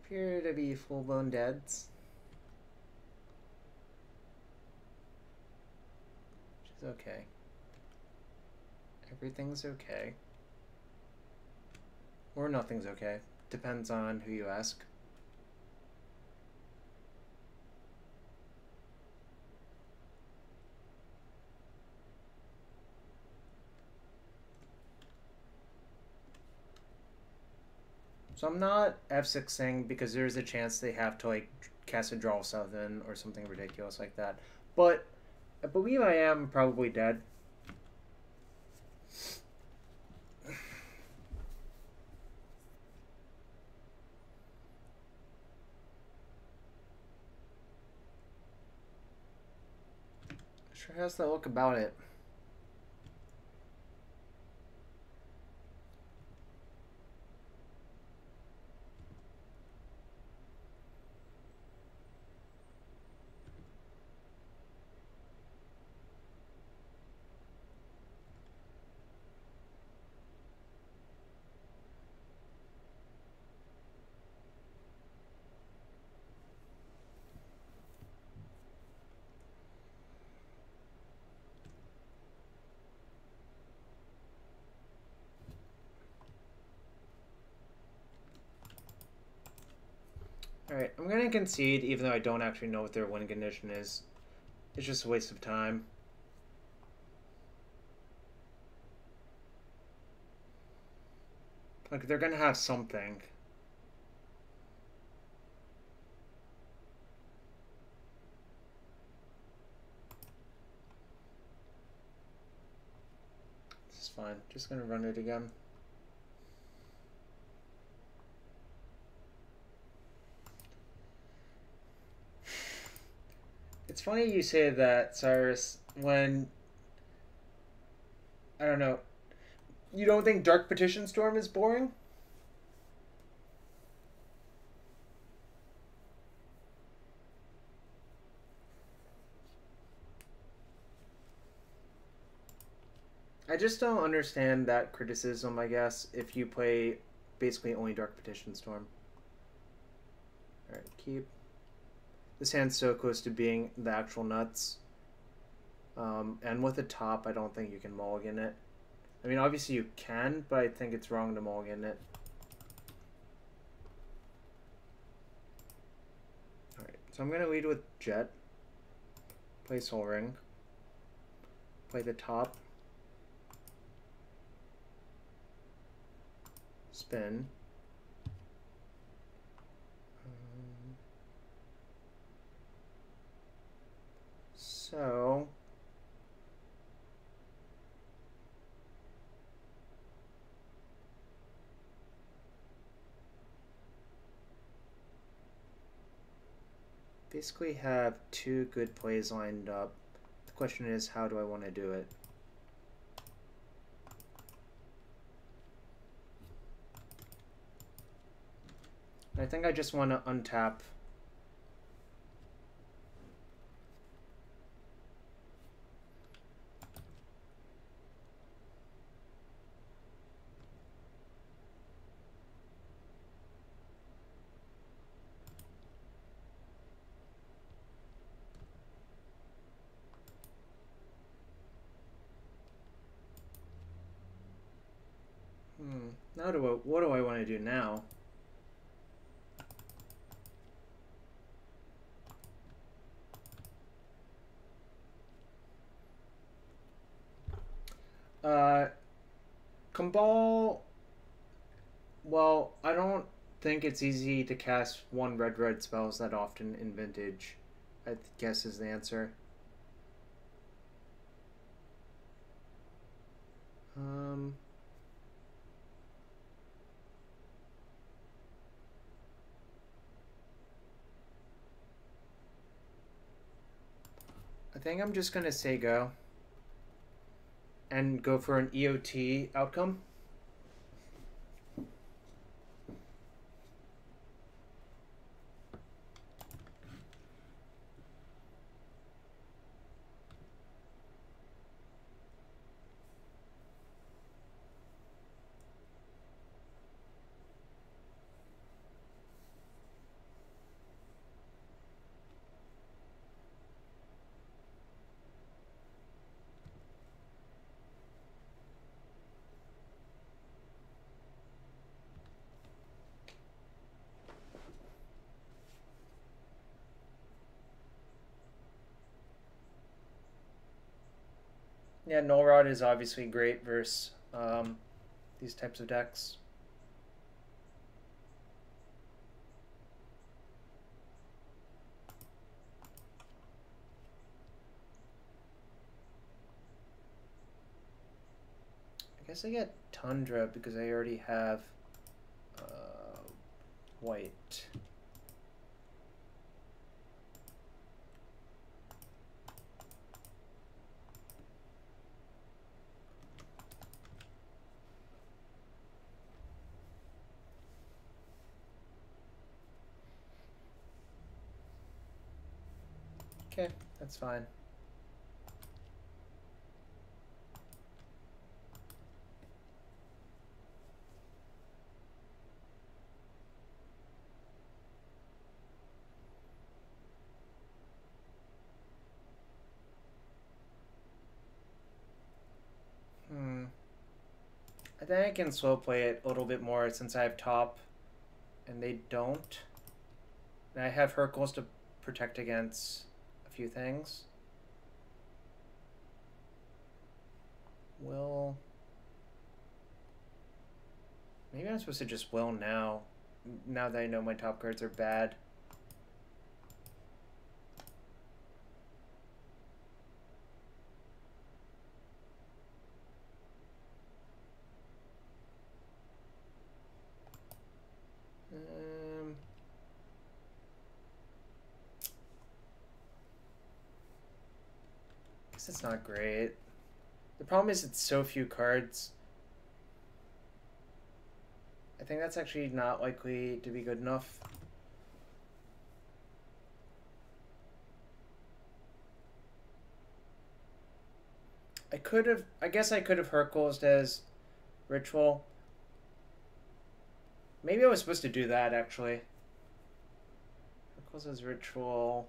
Appear to be full-blown deads. Which is okay. Everything's okay. Or nothing's okay. Depends on who you ask. So I'm not F6ing because there's a chance they have to like cast a draw 7 or something ridiculous like that. But I believe I am probably dead. Sure has that look about it. Alright, I'm gonna concede even though I don't actually know what their win condition is. It's just a waste of time. Like, they're gonna have something. This is fine. Just gonna run it again. It's funny you say that, Cyrus, when... I don't know. You don't think Dark Petition Storm is boring? I just don't understand that criticism, I guess, if you play basically only Dark Petition Storm. Alright, keep. This hand's so close to being the actual nuts. And with the top, I don't think you can mulligan it. I mean, obviously you can, but I think it's wrong to mulligan it. Alright, so I'm going to lead with Jet. Play Soul Ring. Play the top. Spin. So... basically have two good plays lined up. The question is, how do I want to do it? I think I just want to untap. Now what do I want to do now? Kumbal, well, I don't think it's easy to cast one red spells that often in Vintage, I guess is the answer. think I'm just gonna say go and go for an EOT outcome. Yeah, Null Rod is obviously great versus these types of decks. I guess I get Tundra because I already have white. Okay, that's fine. I think I can slow play it a little bit more since I have top and they don't. And I have Hercules to protect against a few things. Will. Maybe I'm supposed to just will now. Now that I know my top cards are bad. Guess it's not great. The problem is it's so few cards. I think that's actually not likely to be good enough. I guess I could have Hercules as Ritual. Maybe I was supposed to do that, actually. Hercules as Ritual.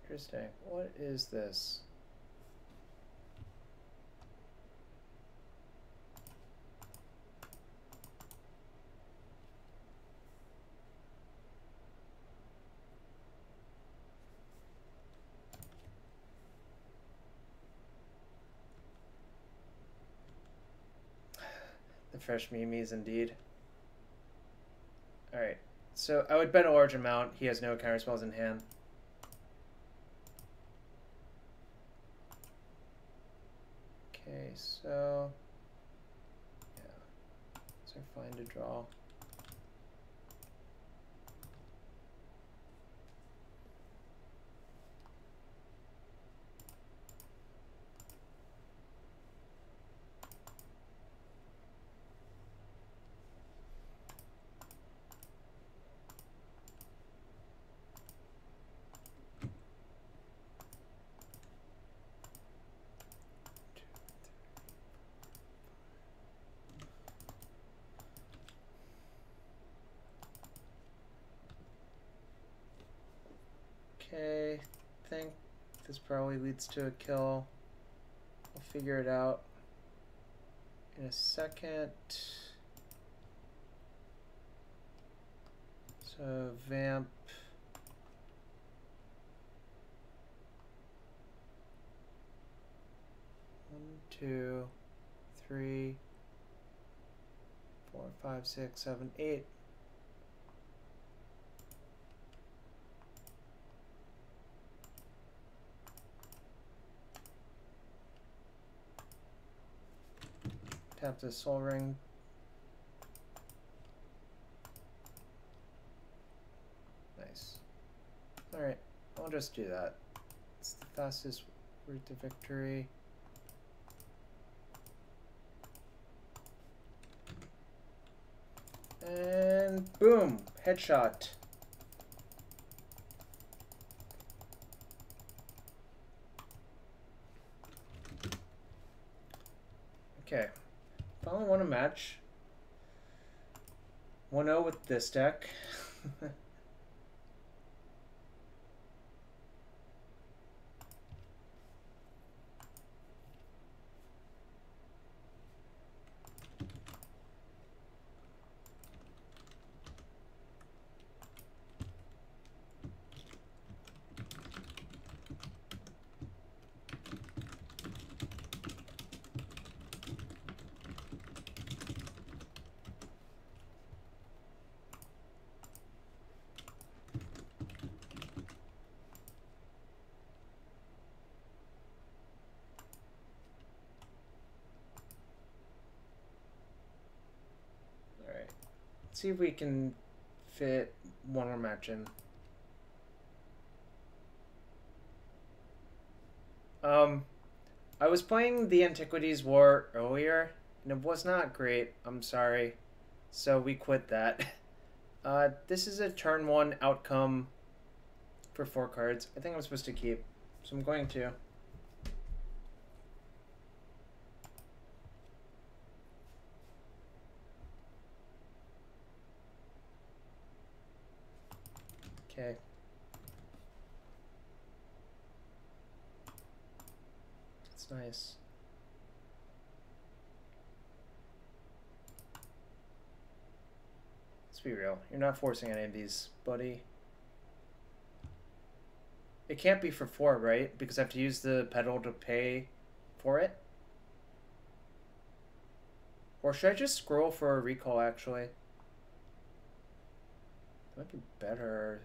Interesting. What is this? The fresh memes, indeed. Alright. So I would bet a large amount he has no counter spells in hand. Okay, so yeah, so fine to draw. Okay, I think this probably leads to a kill. I'll figure it out in a second. So vamp. One, 2, 3, 4, 5, 6, 7, 8. tap the soul ring. Nice. Alright, I'll just do that. It's the fastest route to victory. And boom! Headshot. Okay. Finally won a match. 1-0 with this deck. See if we can fit one more match in. I was playing the Antiquities War earlier, and it was not great. I'm sorry. So we quit that. This is a turn 1 outcome for 4 cards. I think I'm supposed to keep, so I'm going to. Okay. That's nice. Let's be real. You're not forcing any of these, buddy. It can't be for 4, right? Because I have to use the pedal to pay for it? Or should I just scroll for a recall, actually? That might be better.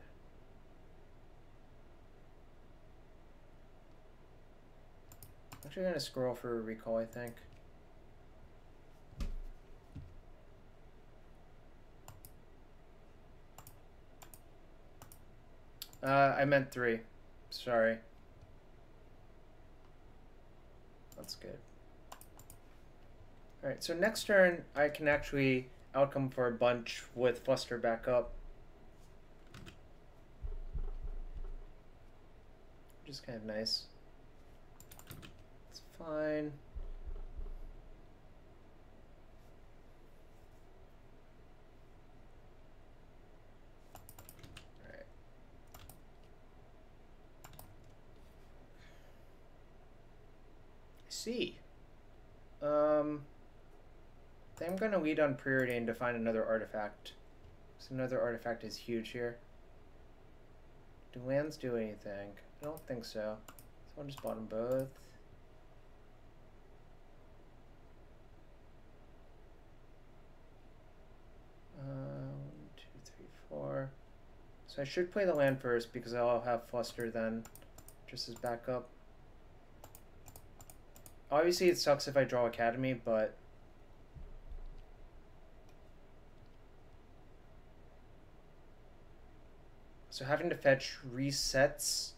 I'm actually gonna scroll for a recall, I think. I meant 3. Sorry. That's good. Alright, so next turn I can actually outcome for a bunch with Fluster back up. Which is kind of nice. It's fine. Alright. I see. I think I'm going to lead on Preordain to find another artifact. So another artifact is huge here. Do lands do anything? I don't think so. So I'll just bought them both. One, two, three, four. So I should play the land first because I'll have Fluster then, just as backup. Obviously it sucks if I draw Academy, but so having to fetch resets.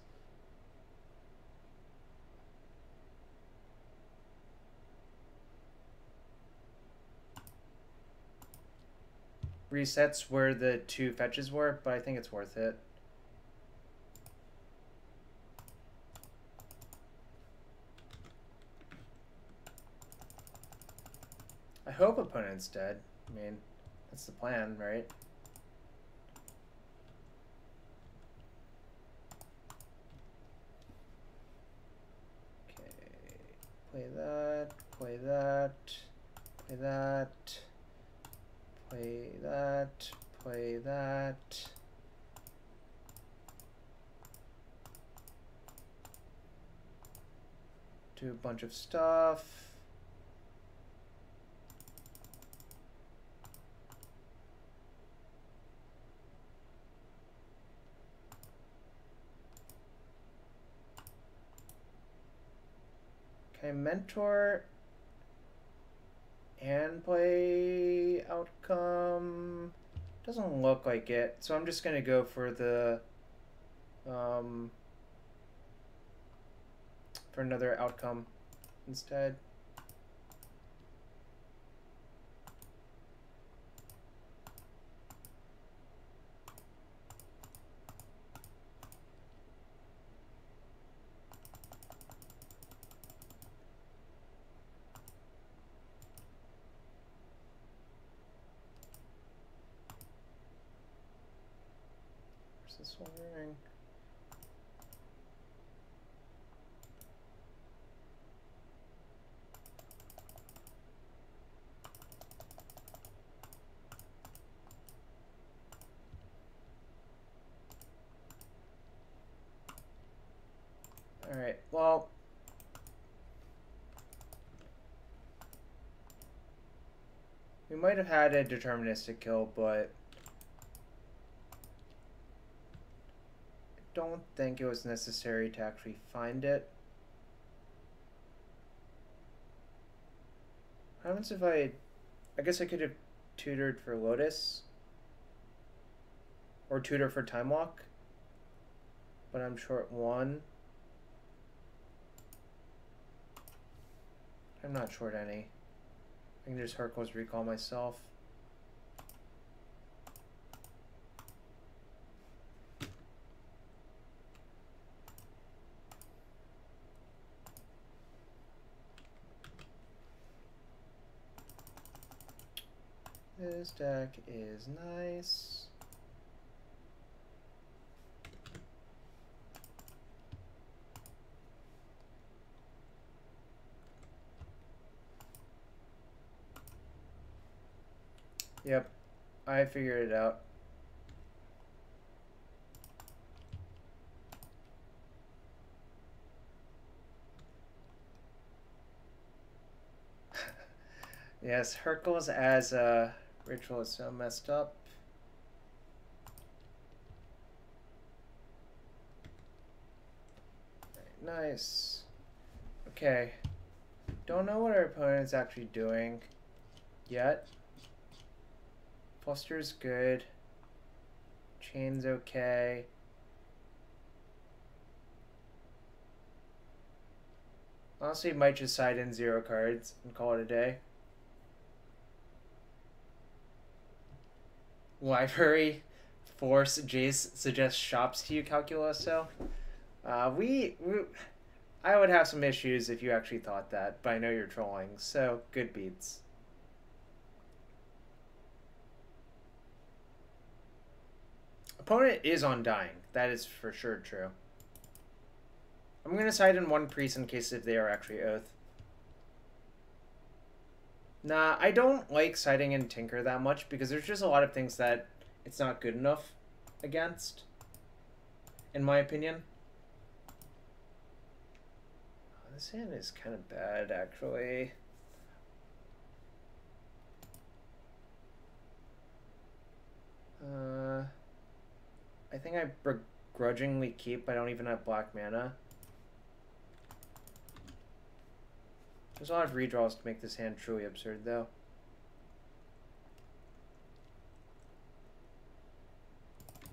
Resets where the 2 fetches were, but I think it's worth it. I hope opponent's dead. I mean, that's the plan, right? Play that, play that, play that, play that, play that. Do a bunch of stuff. Okay, mentor can play outcome. Doesn't look like it. So I'm just going to go for the... for another outcome instead. This one ring. All right. Well, we might have had a deterministic kill, but don't think it was necessary to actually find it. How happens if I guess I could have tutored for Lotus or tutor for Time Walk, but I'm short one. I'm not short any. I can just Hercules recall myself. This deck is nice. Yep, I figured it out. Yes, Hercules as a ritual is so messed up. Right, nice. Okay. Don't know what our opponent's actually doing yet. Fluster's good. Chain's okay. Honestly, might just side in 0 cards and call it a day. Library force Jace suggests shops to you, Calculoso. I would have some issues if you actually thought that, but I know you're trolling, so good beats. Opponent is undying. That is for sure true. I'm going to side in 1 priest in case if they are actually Oath. Nah, I don't like siding in Tinker that much because there's just a lot of things that it's not good enough against, in my opinion. Oh, this hand is kind of bad, actually. I think I begrudgingly keep. I don't even have black mana. There's a lot of redraws to make this hand truly absurd, though. I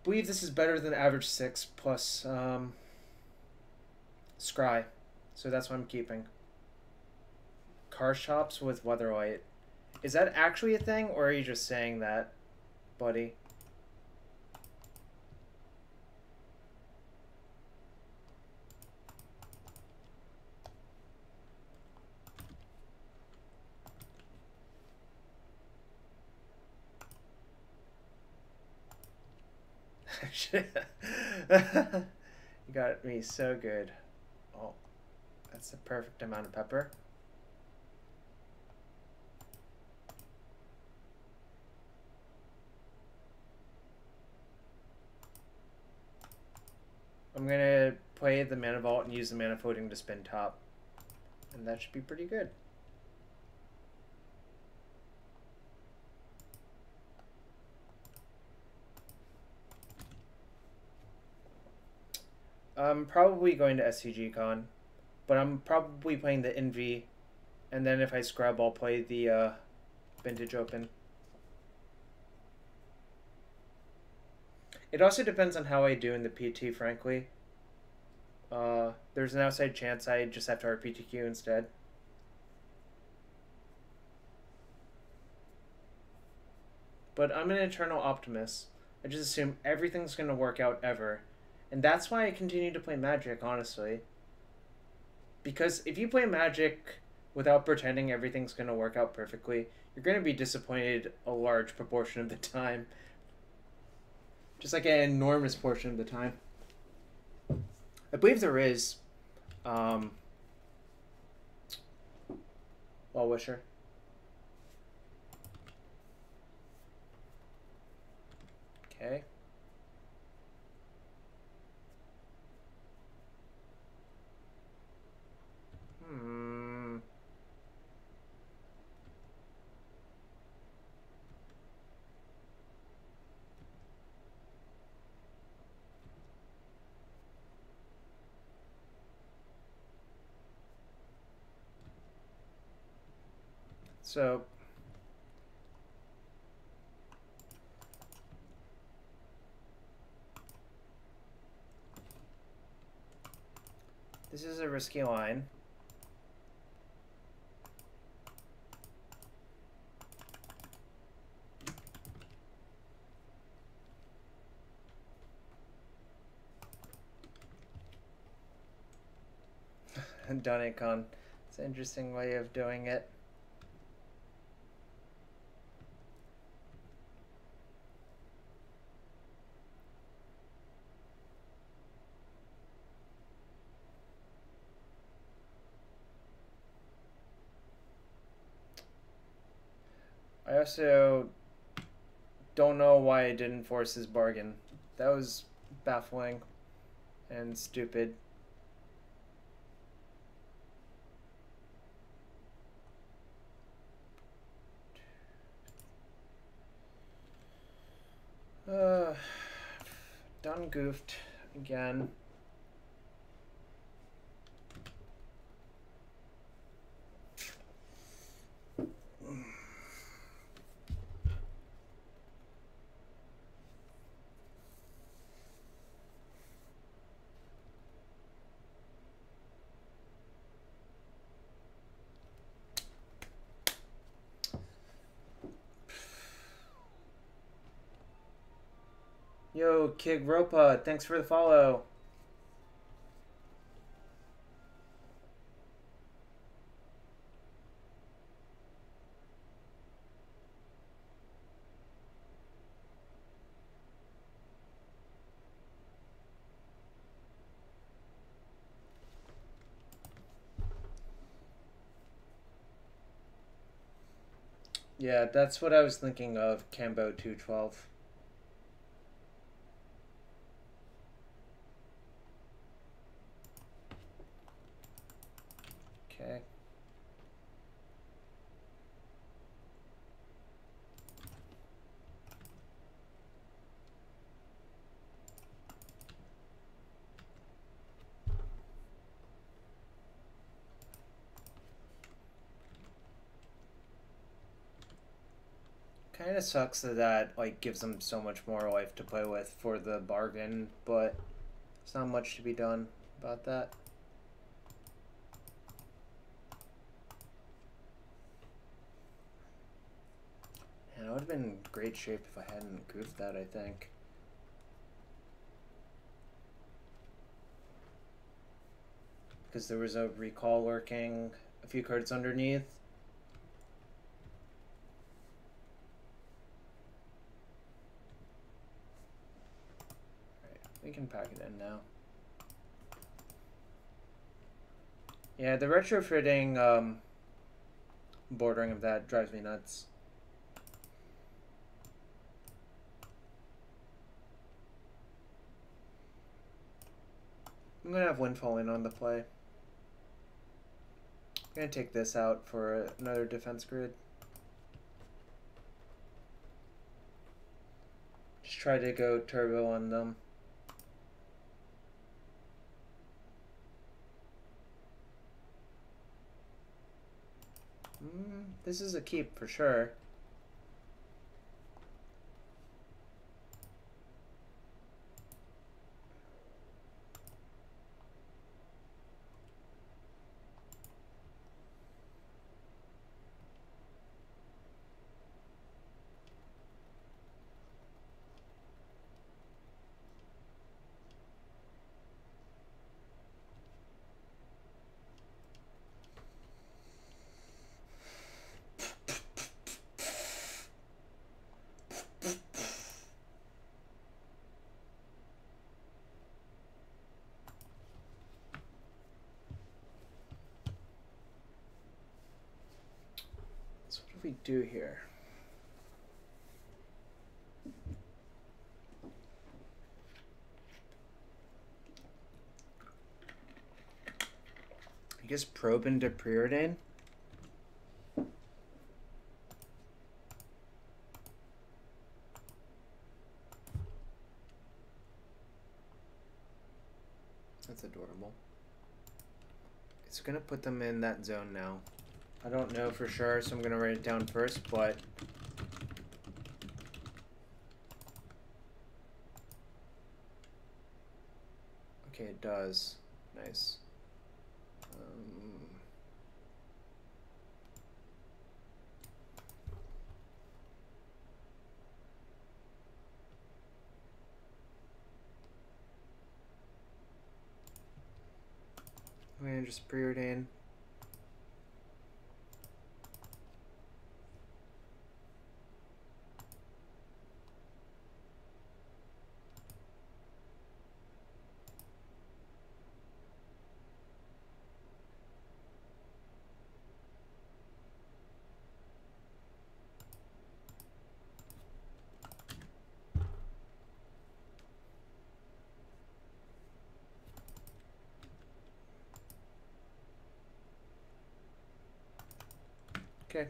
believe this is better than average 6 plus Scry. So that's what I'm keeping. Car shops with Weatherlight. Is that actually a thing, or are you just saying that, buddy? You got me so good. Oh, that's the perfect amount of pepper. I'm gonna play the Mana Vault and use the Mana Floating to spin top. And that should be pretty good. I'm probably going to SCG Con, but I'm probably playing the Envy And then if I scrub, I'll play the Vintage Open. It also depends on how I do in the PT, frankly. There's an outside chance I just have to RPTQ instead. But I'm an eternal optimist. I just assume everything's going to work out ever. And that's why I continue to play Magic, honestly. Because if you play Magic without pretending everything's going to work out perfectly, you're going to be disappointed a large proportion of the time. Just like an enormous portion of the time. I believe there is. Well wisher. Okay. So this is a risky line. Donicon. It's an interesting way of doing it. I also don't know why I didn't force his bargain. That was baffling and stupid. Done goofed again. Yo, Kig Ropa, thanks for the follow. Yeah, that's what I was thinking of, Cambo 212. Okay. Kind of sucks that like gives them so much more life to play with for the bargain, but there's not much to be done about that. And I would have been in great shape if I hadn't goofed that, I think. Because there was a recall lurking a few cards underneath. Alright, we can pack it in now. Yeah, the retrofitting bordering of that drives me nuts. I'm gonna have Windfall in on the play. I'm gonna take this out for another defense grid. Just try to go turbo on them. This is a keep for sure. So what do we do here? I guess probe into preordain. That's adorable. It's gonna put them in that zone now. I don't know for sure, so I'm gonna write it down first, but okay, it does. Nice. I'm gonna just preordain. Okay.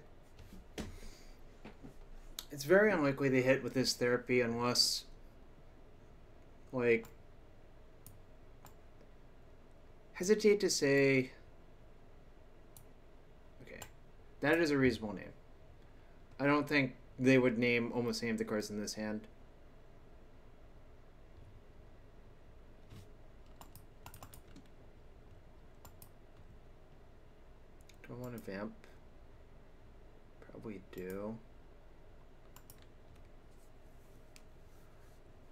It's very unlikely they hit with this therapy unless, like, hesitate to say, okay, that is a reasonable name. I don't think they would name almost any of the cards in this hand. Do I want to vamp? Probably do.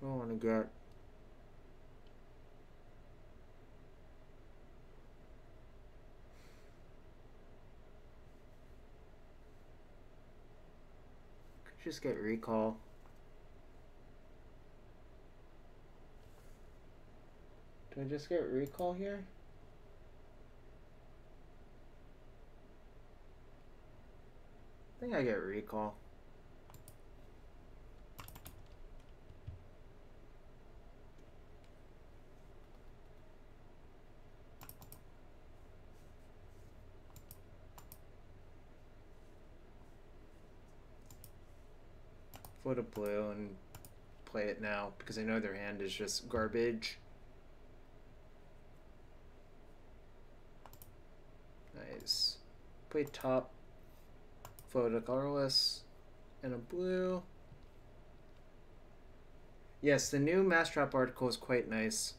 I don't want to get... Could just get recall. Do I just get recall here? I think I get recall. Float a blue and play it now because I know their hand is just garbage. Nice. Play top, float a colorless, and a blue. Yes, the new Mastrap article is quite nice.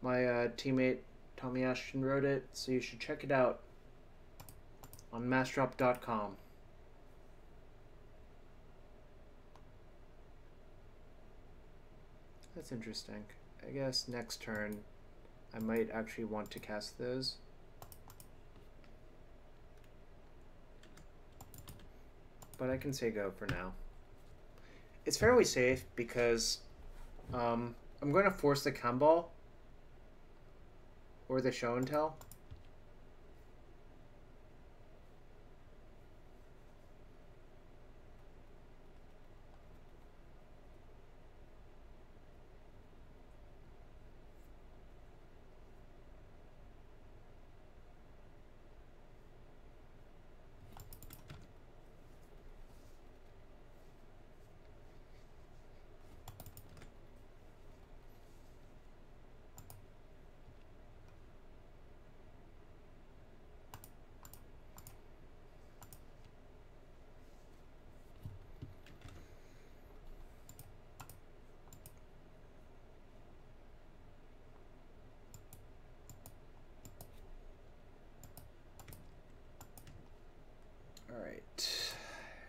My teammate Tommy Ashton wrote it, so you should check it out on mastrap.com. That's interesting. I guess next turn I might actually want to cast those. But I can say go for now. It's fairly safe because I'm going to force the Kambal or the show and tell.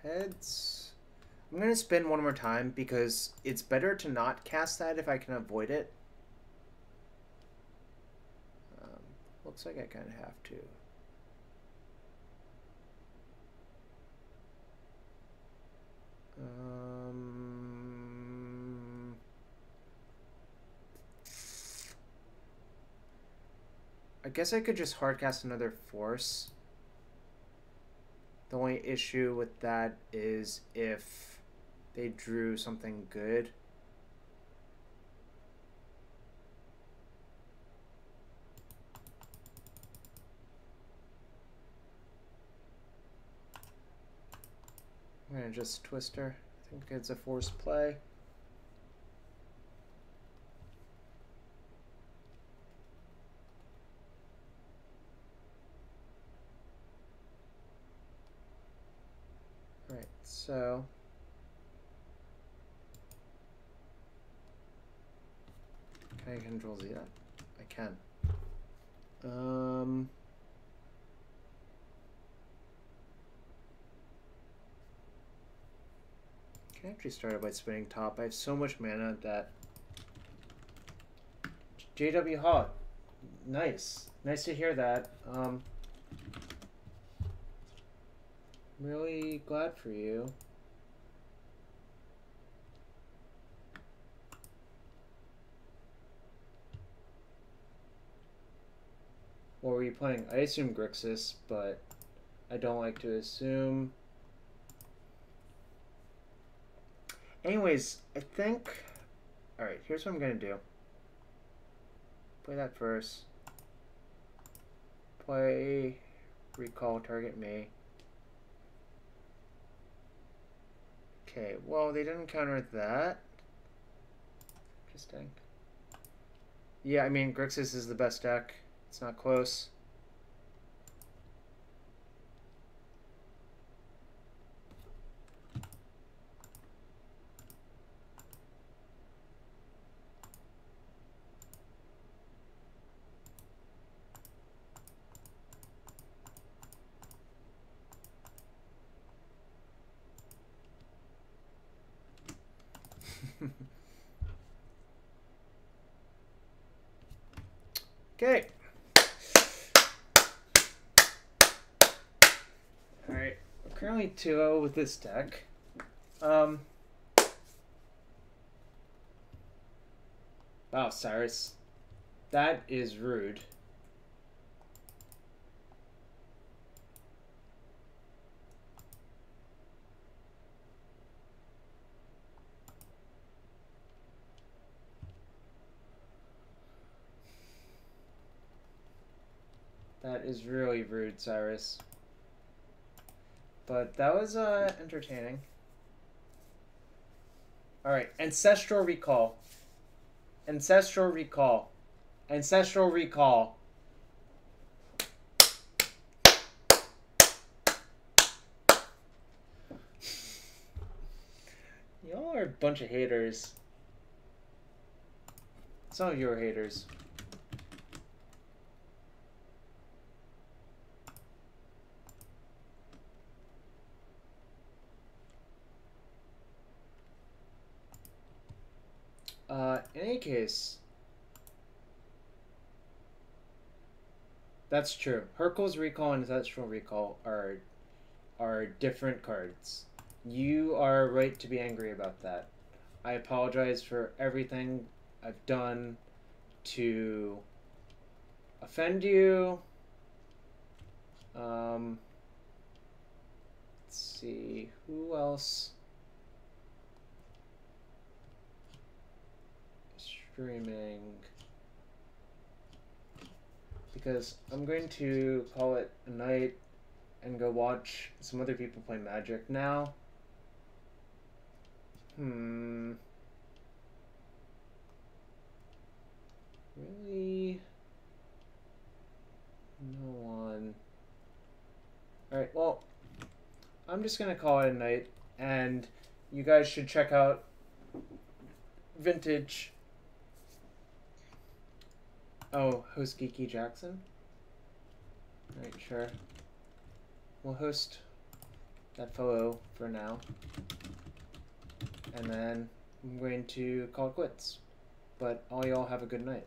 heads. I'm gonna spin one more time because it's better to not cast that if I can avoid it. Looks like I kind of have to. I guess I could just hardcast another force. The only issue with that is if they drew something good. I'm gonna just Twister. I think it's a forced play. Right, so can I Control Z that? I can. Can I actually start by spinning top? I have so much mana that JW Hawk. Nice. Nice to hear that. Really glad for you. What were you playing? I assume Grixis, but I don't like to assume. Anyways, I think... Alright, here's what I'm going to do. Play that first. Play Recall, target me. Okay, well, they didn't counter that. Interesting. Yeah, I mean, Grixis is the best deck. It's not close. Okay. Alright, we're currently 2-0 with this deck. Wow, Cyrus. That is rude. That is really rude, Cyrus. But that was entertaining. Alright, Ancestral Recall. Ancestral Recall. Ancestral Recall. Y'all are a bunch of haters. Some of you are haters. In any case, that's true. Hercule's Recall and Ancestral Recall are different cards. You are right to be angry about that. I apologize for everything I've done to offend you. Let's see, who else is streaming? Because I'm going to call it a night and go watch some other people play Magic now. Really? No one. Alright, well, I'm just gonna call it a night, and you guys should check out Vintage. Oh, host Geeky Jackson? Alright, sure. We'll host that photo for now. And then I'm going to call it quits. But all y'all have a good night.